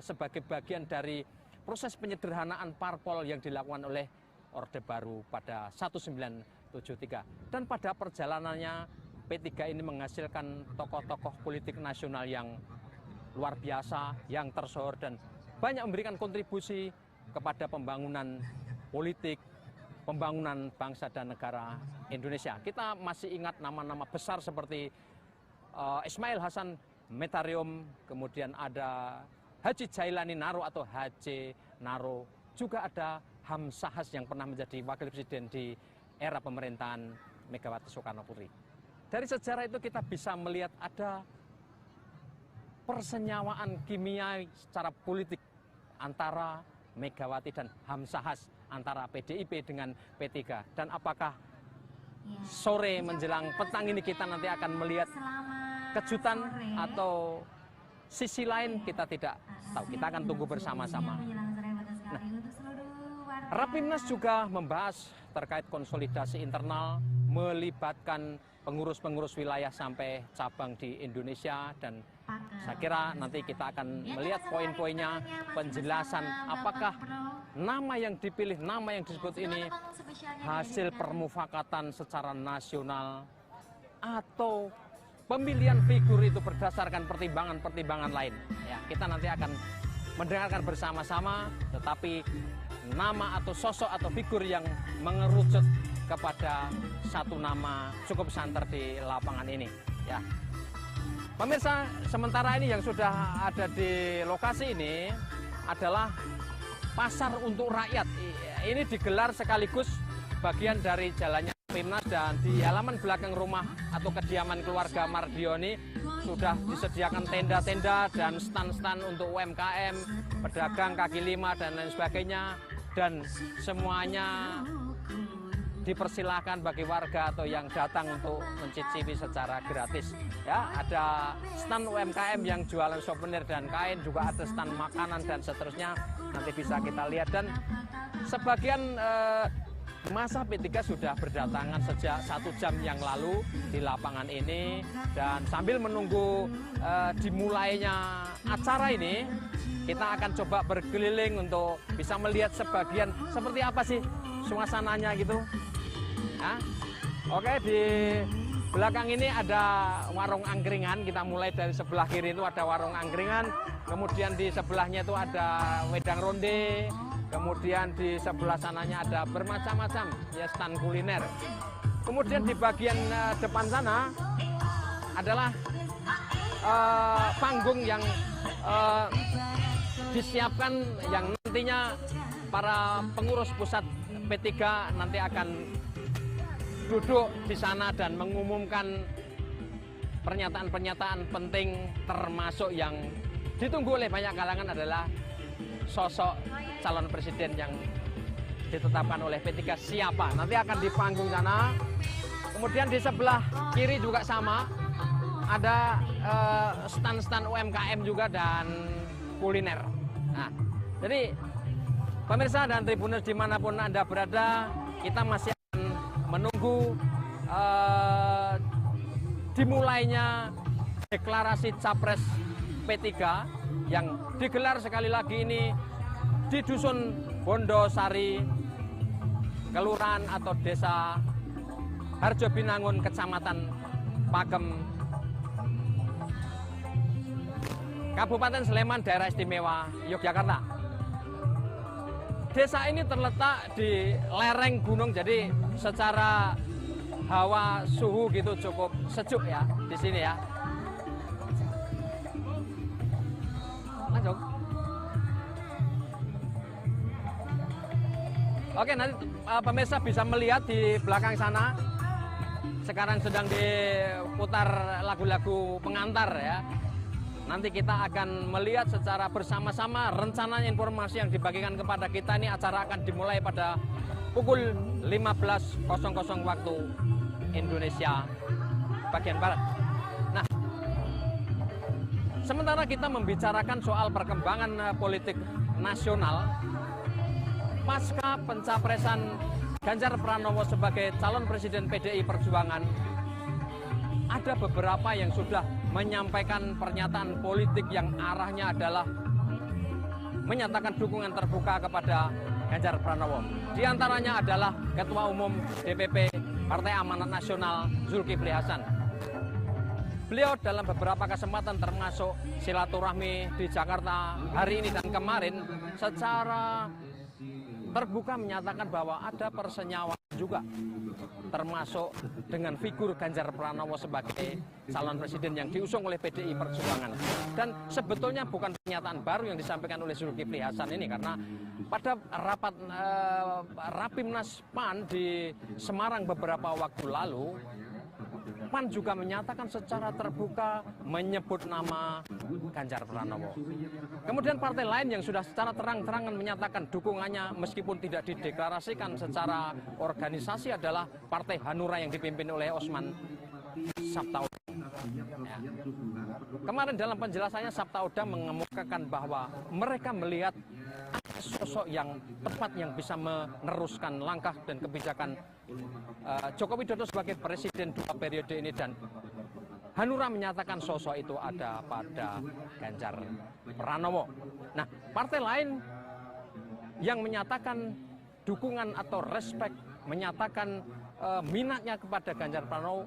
[SPEAKER 2] sebagai bagian dari proses penyederhanaan parpol yang dilakukan oleh Orde Baru pada 1973. Dan pada perjalanannya P3 ini menghasilkan tokoh-tokoh politik nasional yang luar biasa, yang tersohor dan banyak memberikan kontribusi kepada pembangunan politik, pembangunan bangsa dan negara Indonesia. Kita masih ingat nama-nama besar seperti Ismail Hasan Metarium, kemudian ada Haji Jailani Naro atau Haji Naro, juga ada Hamzahas yang pernah menjadi wakil presiden di era pemerintahan Megawati Soekarno Putri. Dari sejarah itu kita bisa melihat ada persenyawaan kimia secara politik antara Megawati dan Hamzahas, antara PDIP dengan P3. Dan apakah sore menjelang petang ini kita nanti akan melihat kejutan atau sisi lain, kita tidak tahu. Kita akan tunggu bersama-sama. Nah, Rapimnas juga membahas terkait konsolidasi internal, melibatkan pengurus-pengurus wilayah sampai cabang di Indonesia, dan saya kira nanti kita akan melihat poin-poinnya, penjelasan apakah nama yang dipilih, nama yang disebut ini hasil permufakatan secara nasional atau pemilihan figur itu berdasarkan pertimbangan-pertimbangan lain. Ya, kita nanti akan mendengarkan bersama-sama, tetapi nama atau sosok atau figur yang mengerucut kepada satu nama cukup santer di lapangan ini. Ya, pemirsa, sementara ini yang sudah ada di lokasi ini adalah pasar untuk rakyat. Ini digelar sekaligus bagian dari jalannya Rapimnas, dan di halaman belakang rumah atau kediaman keluarga Mardioni sudah disediakan tenda-tenda dan stand-stand untuk UMKM, pedagang kaki lima dan lain sebagainya, dan semuanya dipersilahkan bagi warga atau yang datang untuk mencicipi secara gratis. Ya, ada stand UMKM yang jualan souvenir dan kain, juga ada stand makanan dan seterusnya. Nanti bisa kita lihat, dan sebagian masa P3 sudah berdatangan sejak 1 jam yang lalu di lapangan ini, dan sambil menunggu dimulainya acara ini, kita akan coba berkeliling untuk bisa melihat sebagian seperti apa sih suasananya gitu. Oke, di belakang ini ada warung angkringan. Kita mulai dari sebelah kiri itu ada warung angkringan, kemudian di sebelahnya itu ada wedang ronde, kemudian di sebelah sananya ada bermacam-macam ya stand kuliner. Kemudian di bagian depan sana adalah panggung yang disiapkan, yang nantinya para pengurus pusat P3 nanti akan duduk di sana dan mengumumkan pernyataan-pernyataan penting, termasuk yang ditunggu oleh banyak kalangan adalah sosok calon presiden yang ditetapkan oleh P3 siapa. Nanti akan di panggung sana. Kemudian di sebelah kiri juga sama, ada stand-stand UMKM juga dan kuliner. Nah, jadi pemirsa dan tribuners dimanapun Anda berada, kita masih akan menunggu dimulainya deklarasi Capres P3 yang digelar sekali lagi ini di Dusun Bondosari, Kelurahan atau Desa Harjobinangun, Kecamatan Pagem, Kabupaten Sleman, Daerah Istimewa Yogyakarta. Desa ini terletak di lereng gunung, jadi secara hawa suhu gitu cukup sejuk ya di sini ya. Langsung. Oke, nanti pemirsa bisa melihat di belakang sana. Sekarang sedang diputar lagu-lagu pengantar ya. Nanti kita akan melihat secara bersama-sama rencananya informasi yang dibagikan kepada kita ini. Acara akan dimulai pada pukul 15.00 waktu Indonesia bagian Barat. Nah, sementara kita membicarakan soal perkembangan politik nasional, pasca pencapresan Ganjar Pranowo sebagai calon presiden PDI Perjuangan, ada beberapa yang sudah menyampaikan pernyataan politik yang arahnya adalah menyatakan dukungan terbuka kepada Ganjar Pranowo. Di antaranya adalah Ketua Umum DPP Partai Amanat Nasional Zulkifli Hasan. Beliau dalam beberapa kesempatan termasuk silaturahmi di Jakarta hari ini dan kemarin secara terbuka menyatakan bahwa ada persenyawaan juga, termasuk dengan figur Ganjar Pranowo sebagai calon presiden yang diusung oleh PDI Perjuangan. Dan sebetulnya bukan pernyataan baru yang disampaikan oleh Zulkifli Hasan ini, karena pada rapat Rapimnas PAN di Semarang beberapa waktu lalu, PAN juga menyatakan secara terbuka menyebut nama Ganjar Pranowo. Kemudian partai lain yang sudah secara terang-terangan menyatakan dukungannya meskipun tidak dideklarasikan secara organisasi adalah Partai Hanura yang dipimpin oleh Osman Sabtaodang. Ya. Kemarin dalam penjelasannya Sabtaodang mengemukakan bahwa mereka melihat ada sosok yang tepat yang bisa meneruskan langkah dan kebijakan Joko Widodo sebagai presiden 2 periode ini, dan Hanura menyatakan sosok itu ada pada Ganjar Pranowo. Nah, partai lain yang menyatakan dukungan atau respect, menyatakan minatnya kepada Ganjar Pranowo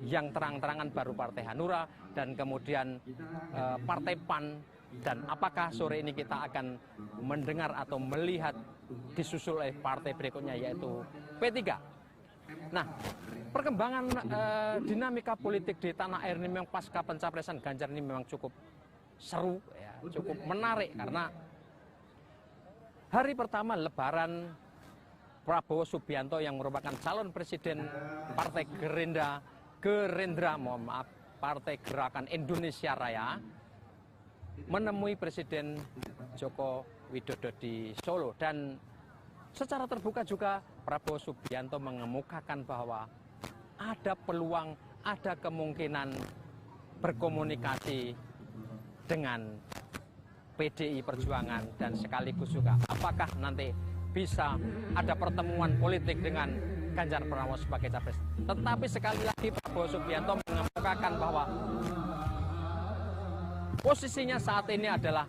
[SPEAKER 2] yang terang-terangan baru Partai Hanura dan kemudian Partai PAN, dan apakah sore ini kita akan mendengar atau melihat disusul oleh partai berikutnya yaitu P3. Nah, perkembangan dinamika politik di tanah air ini memang pasca pencapresan Ganjar ini memang cukup seru, ya, cukup menarik, karena hari pertama Lebaran Prabowo Subianto yang merupakan calon presiden Partai Gerindra, mohon maaf, Partai Gerakan Indonesia Raya, menemui Presiden Joko Widodo di Solo, dan secara terbuka juga Prabowo Subianto mengemukakan bahwa ada peluang, ada kemungkinan berkomunikasi dengan PDI Perjuangan, dan sekaligus juga apakah nanti bisa ada pertemuan politik dengan Ganjar Pranowo sebagai capres. Tetapi sekali lagi Prabowo Subianto mengemukakan bahwa posisinya saat ini adalah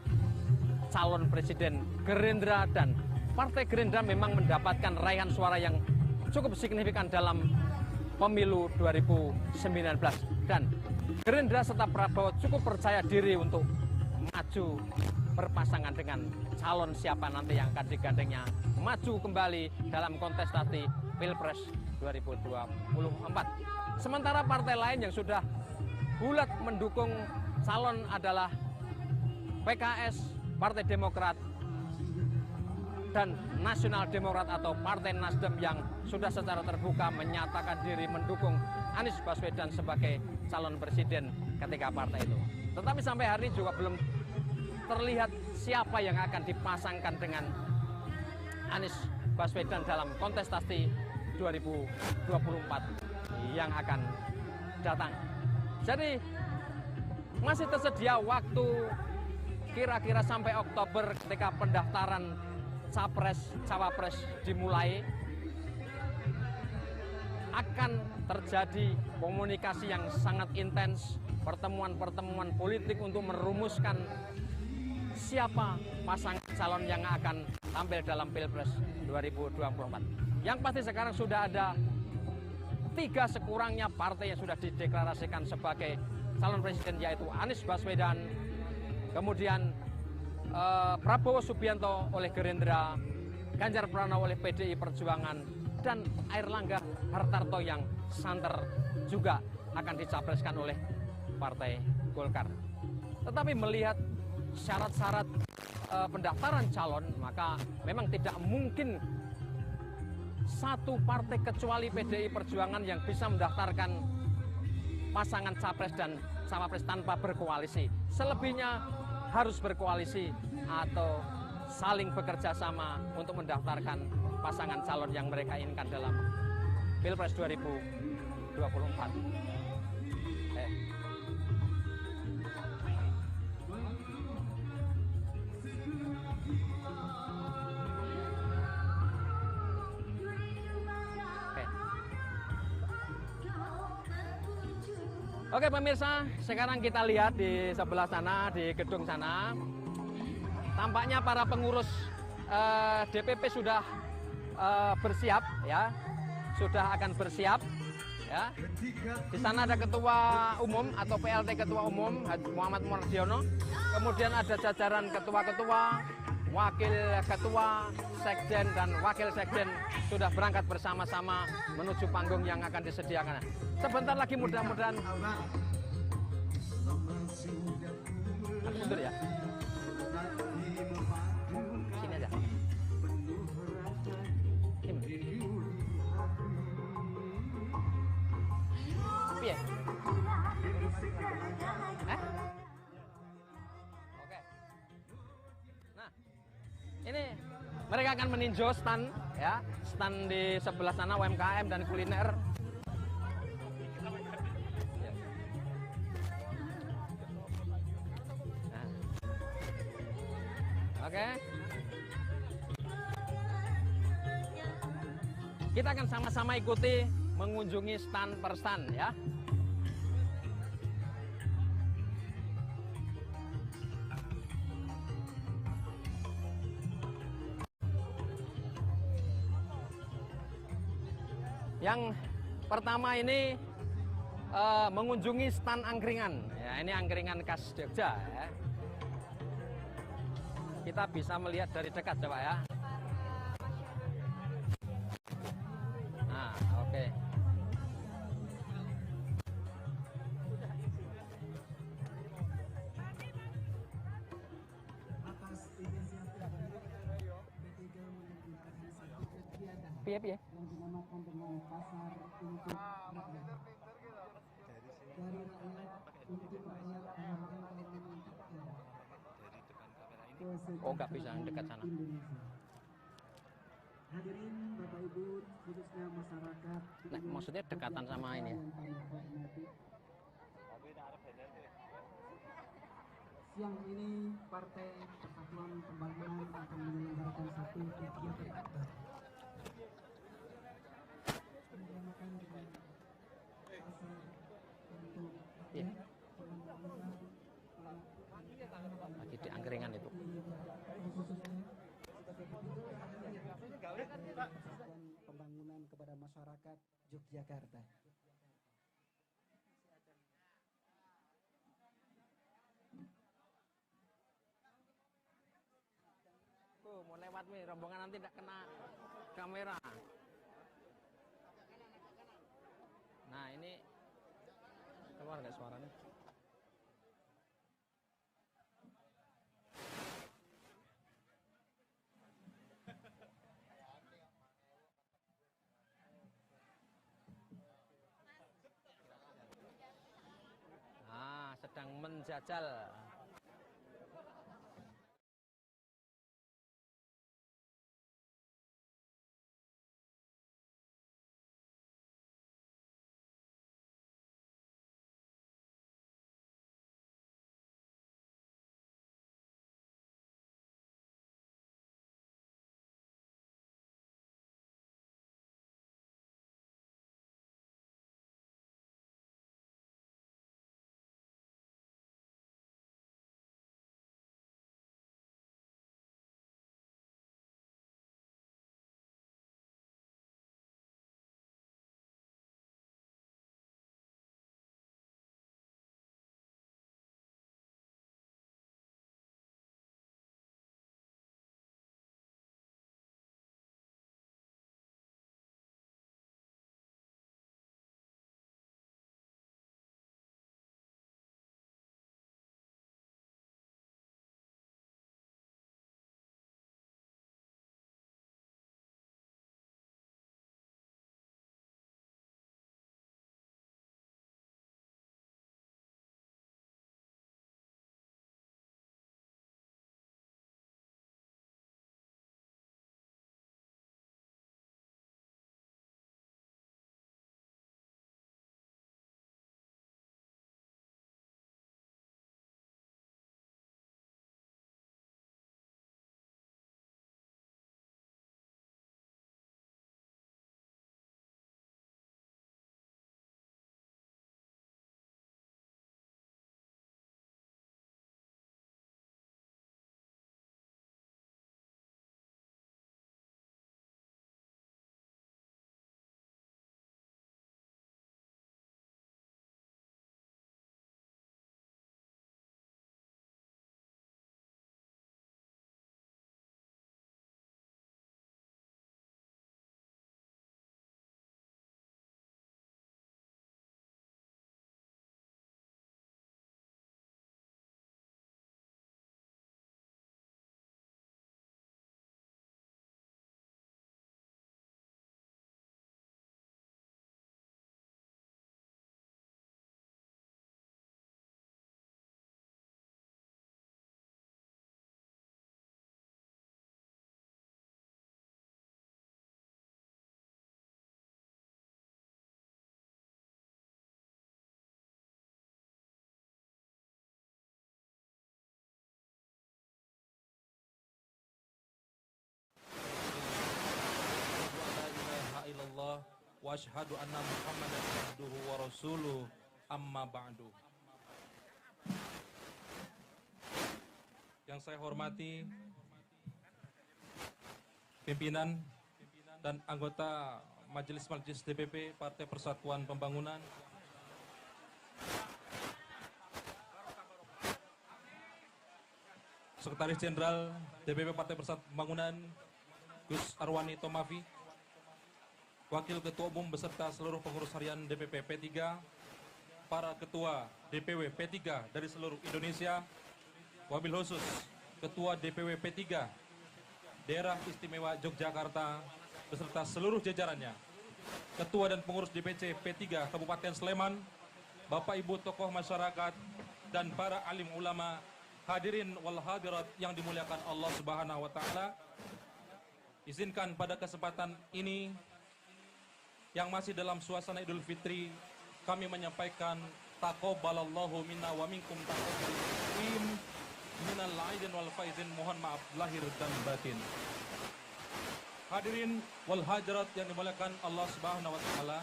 [SPEAKER 2] calon presiden Gerindra, dan Partai Gerindra memang mendapatkan raihan suara yang cukup signifikan dalam pemilu 2019, dan Gerindra serta Prabowo cukup percaya diri untuk maju berpasangan dengan calon siapa nanti yang akan digandengnya maju kembali dalam kontestasi Pilpres 2024. Sementara partai lain yang sudah bulat mendukung calon adalah PKS, Partai Demokrat, dan Nasional Demokrat atau Partai Nasdem yang sudah secara terbuka menyatakan diri mendukung Anies Baswedan sebagai calon presiden ketika partai itu. Tetapi sampai hari ini juga belum terlihat siapa yang akan dipasangkan dengan Anies Baswedan dalam kontestasi 2024 yang akan datang. Jadi masih tersedia waktu kira-kira sampai Oktober ketika pendaftaran Capres-Cawapres dimulai, akan terjadi komunikasi yang sangat intens, pertemuan-pertemuan politik untuk merumuskan siapa pasangan calon yang akan tampil dalam Pilpres 2024. Yang pasti sekarang sudah ada 3 sekurangnya partai yang sudah dideklarasikan sebagai calon presiden, yaitu Anies Baswedan, kemudian Prabowo Subianto oleh Gerindra, Ganjar Pranowo oleh PDI Perjuangan, dan Airlangga Hartarto yang santer juga akan dicapreskan oleh Partai Golkar. Tetapi melihat syarat-syarat pendaftaran calon, maka memang tidak mungkin satu partai kecuali PDI Perjuangan yang bisa mendaftarkan pasangan capres dan cawapres tanpa berkoalisi. Selebihnya harus berkoalisi atau saling bekerja sama untuk mendaftarkan pasangan calon yang mereka inginkan dalam Pilpres 2024. Oke pemirsa, sekarang kita lihat di sebelah sana, di gedung sana. Tampaknya para pengurus DPP sudah bersiap, ya, sudah akan bersiap, ya. Di sana ada Ketua Umum atau PLT Ketua Umum Muhammad Mardiono. Kemudian ada jajaran ketua-ketua, wakil ketua, sekjen dan wakil sekjen sudah berangkat bersama-sama menuju panggung yang akan disediakan. Sebentar lagi mudah-mudahan. Mundur ya. Sini aja. Piye? Oke. Nah, ini mereka akan meninjau stand, ya, stand di sebelah sana UMKM dan kuliner. Oke. Kita akan sama-sama ikuti mengunjungi stand per stand, ya. Yang pertama ini mengunjungi stand angkringan. Ya, ini angkringan khas Jogja, ya. Kita bisa melihat dari dekat, coba ya. Nah, oke. Piye.
[SPEAKER 3] Yang dinamakan dengan pasar untuk rakyat. Dari rakyat untuk rakyat
[SPEAKER 2] Oh, nggak bisa dekat sana.
[SPEAKER 3] Hadirin Bapak Ibu, khususnya masyarakat.
[SPEAKER 2] Nah, maksudnya dekatan sama ini.
[SPEAKER 3] Siang ini Partai Persatuan Pembangunan akan menyelenggarakan satu kegiatan akbar. Dinamakan dengan pasar untuk pembangunan
[SPEAKER 2] lagi di angkringan itu.
[SPEAKER 3] Pembangunan kepada masyarakat Yogyakarta.
[SPEAKER 2] Mau lewat nih, rombongan nanti tidak kena kamera. Nah ini keluar nggak suaranya? Sedang menjajal.
[SPEAKER 4] Illallah wa asyhadu anna Muhammadan abduhu wa rasuluh amma ba'du. Yang saya hormati pimpinan dan anggota Majelis DPP Partai Persatuan Pembangunan, Sekretaris Jenderal DPP Partai Persatuan Pembangunan Gus Arwani Tomafi, Wakil Ketua Umum beserta seluruh pengurus harian DPP P3, para ketua DPW P3 dari seluruh Indonesia, wabil khusus Ketua DPW P3 Daerah Istimewa Yogyakarta beserta seluruh jajarannya, Ketua dan pengurus DPC P3 Kabupaten Sleman, Bapak Ibu tokoh masyarakat, dan para alim ulama, hadirin wal hadirat yang dimuliakan Allah Subhanahu wa Ta'ala. Izinkan pada kesempatan ini yang masih dalam suasana Idul Fitri, kami menyampaikan taqabbalallahu minna wa minkum taqabbal minal aidin wal faizin, mohon maaf lahir dan batin. Hadirin wal hadirat yang dimuliakan Allah Subhanahu wa taala.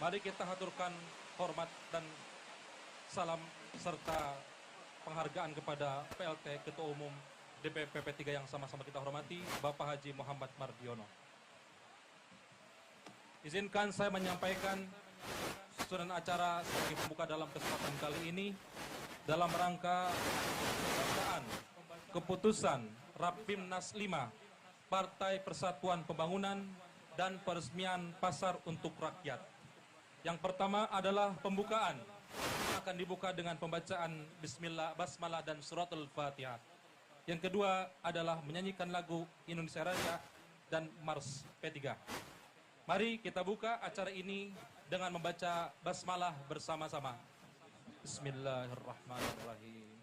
[SPEAKER 4] Mari kita haturkan hormat dan salam serta penghargaan kepada PLT Ketua Umum DPP P3 yang sama-sama kita hormati, Bapak Haji Muhammad Mardiono. Izinkan saya menyampaikan susunan acara sebagai pembuka dalam kesempatan kali ini dalam rangka pembacaan keputusan Rapimnas 5 Partai Persatuan Pembangunan dan peresmian pasar untuk rakyat. Yang pertama adalah pembukaan, akan dibuka dengan pembacaan Bismillah, Basmalah dan Suratul Fatihah. Yang kedua adalah menyanyikan lagu Indonesia Raya dan Mars P3. Mari kita buka acara ini dengan membaca Basmalah bersama-sama. Bismillahirrahmanirrahim.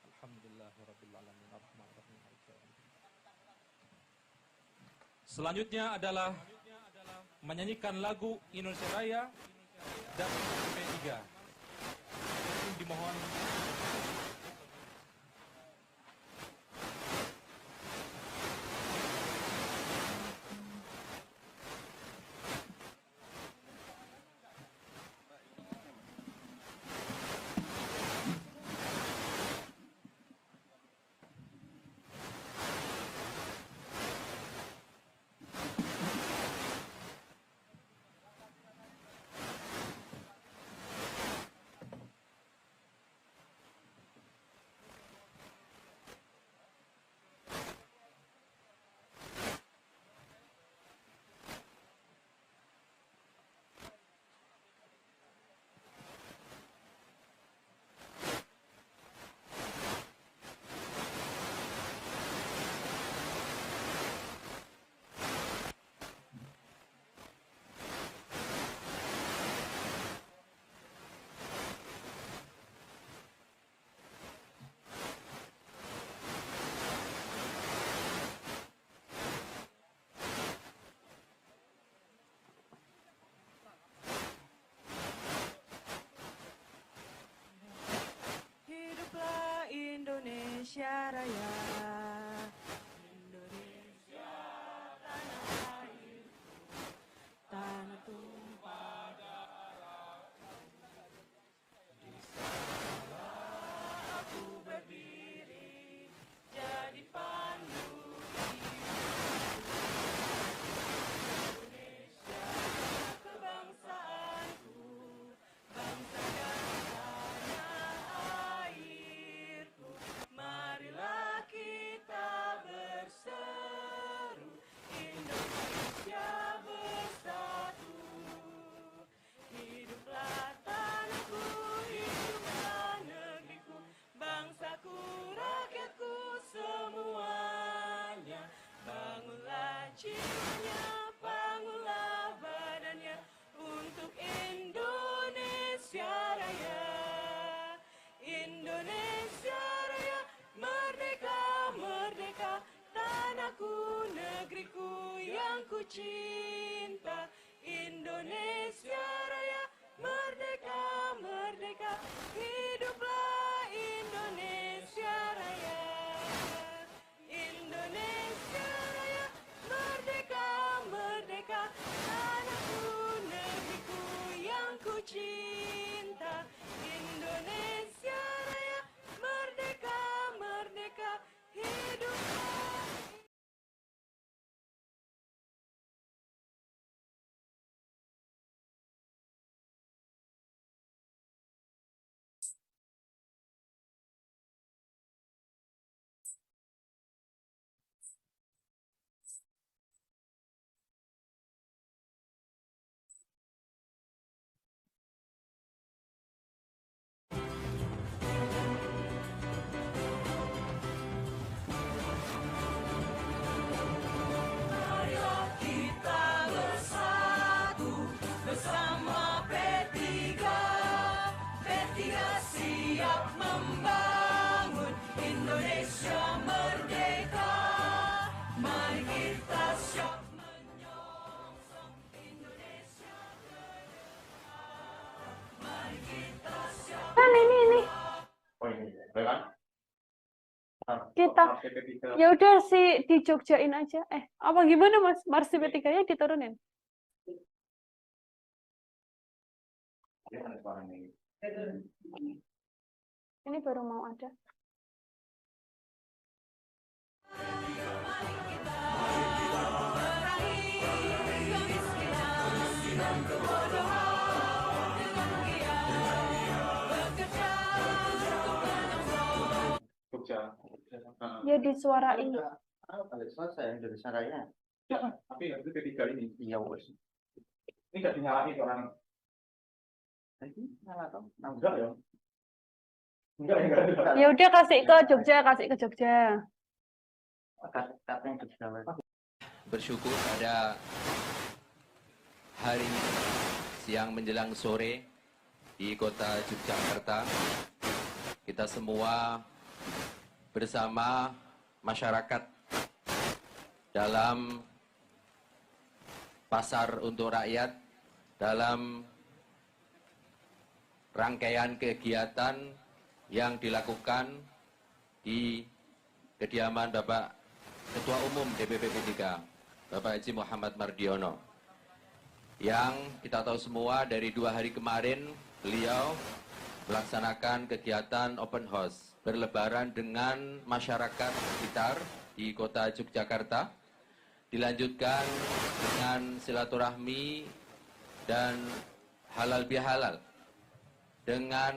[SPEAKER 4] Alhamdulillahirabbil alamin arrahmanirrahim. Selanjutnya adalah menyanyikan lagu Indonesia Raya dan P3. Dimohon
[SPEAKER 14] Hiduplah Indonesia Raya, Indonesia tanah air, tanah tumpah darah. Di sana aku berdiri, jadi pandu Indonesia kebangsaanku, bangsa dan marilah kita berseru, Indonesia bersatu. Hiduplah tanahku, hiduplah negeriku, bangsaku, rakyatku semuanya. Bangunlah jiwanya, bangunlah badannya untuk Indonesia Raya. Indonesia Raya, merdeka, merdeka, tanahku, negeriku yang ku cinta. Indonesia Raya, merdeka, merdeka, hiduplah Indonesia Raya. Indonesia Raya, merdeka, merdeka, tanahku, negeriku yang ku cinta. Indonesia Raya, merdeka, merdeka, hiduplah.
[SPEAKER 1] kita ya udah sih di Jogjain aja. Apa gimana Mas? Marsi P3-nya diturunin. Ini baru mau ada.
[SPEAKER 6] Jogja.
[SPEAKER 1] Ya disuarain.
[SPEAKER 6] Selesai Indonesia Raya. Tapi itu P3 ini. Iya wes. Ini nggak dinyalain orang. Ini nyala toh? Enggak ya. Enggak.
[SPEAKER 1] Ya udah kasih ke Jogja.
[SPEAKER 6] Katanya Jogja.
[SPEAKER 7] Bersyukur pada hari siang menjelang sore di kota Yogyakarta, kita semua bersama masyarakat dalam pasar untuk rakyat, dalam rangkaian kegiatan yang dilakukan di kediaman Bapak Ketua Umum DPP P3, Bapak Haji Muhammad Mardiono, yang kita tahu semua dari 2 hari kemarin beliau melaksanakan kegiatan open house berlebaran dengan masyarakat sekitar di kota Yogyakarta, dilanjutkan dengan silaturahmi dan halal bihalal dengan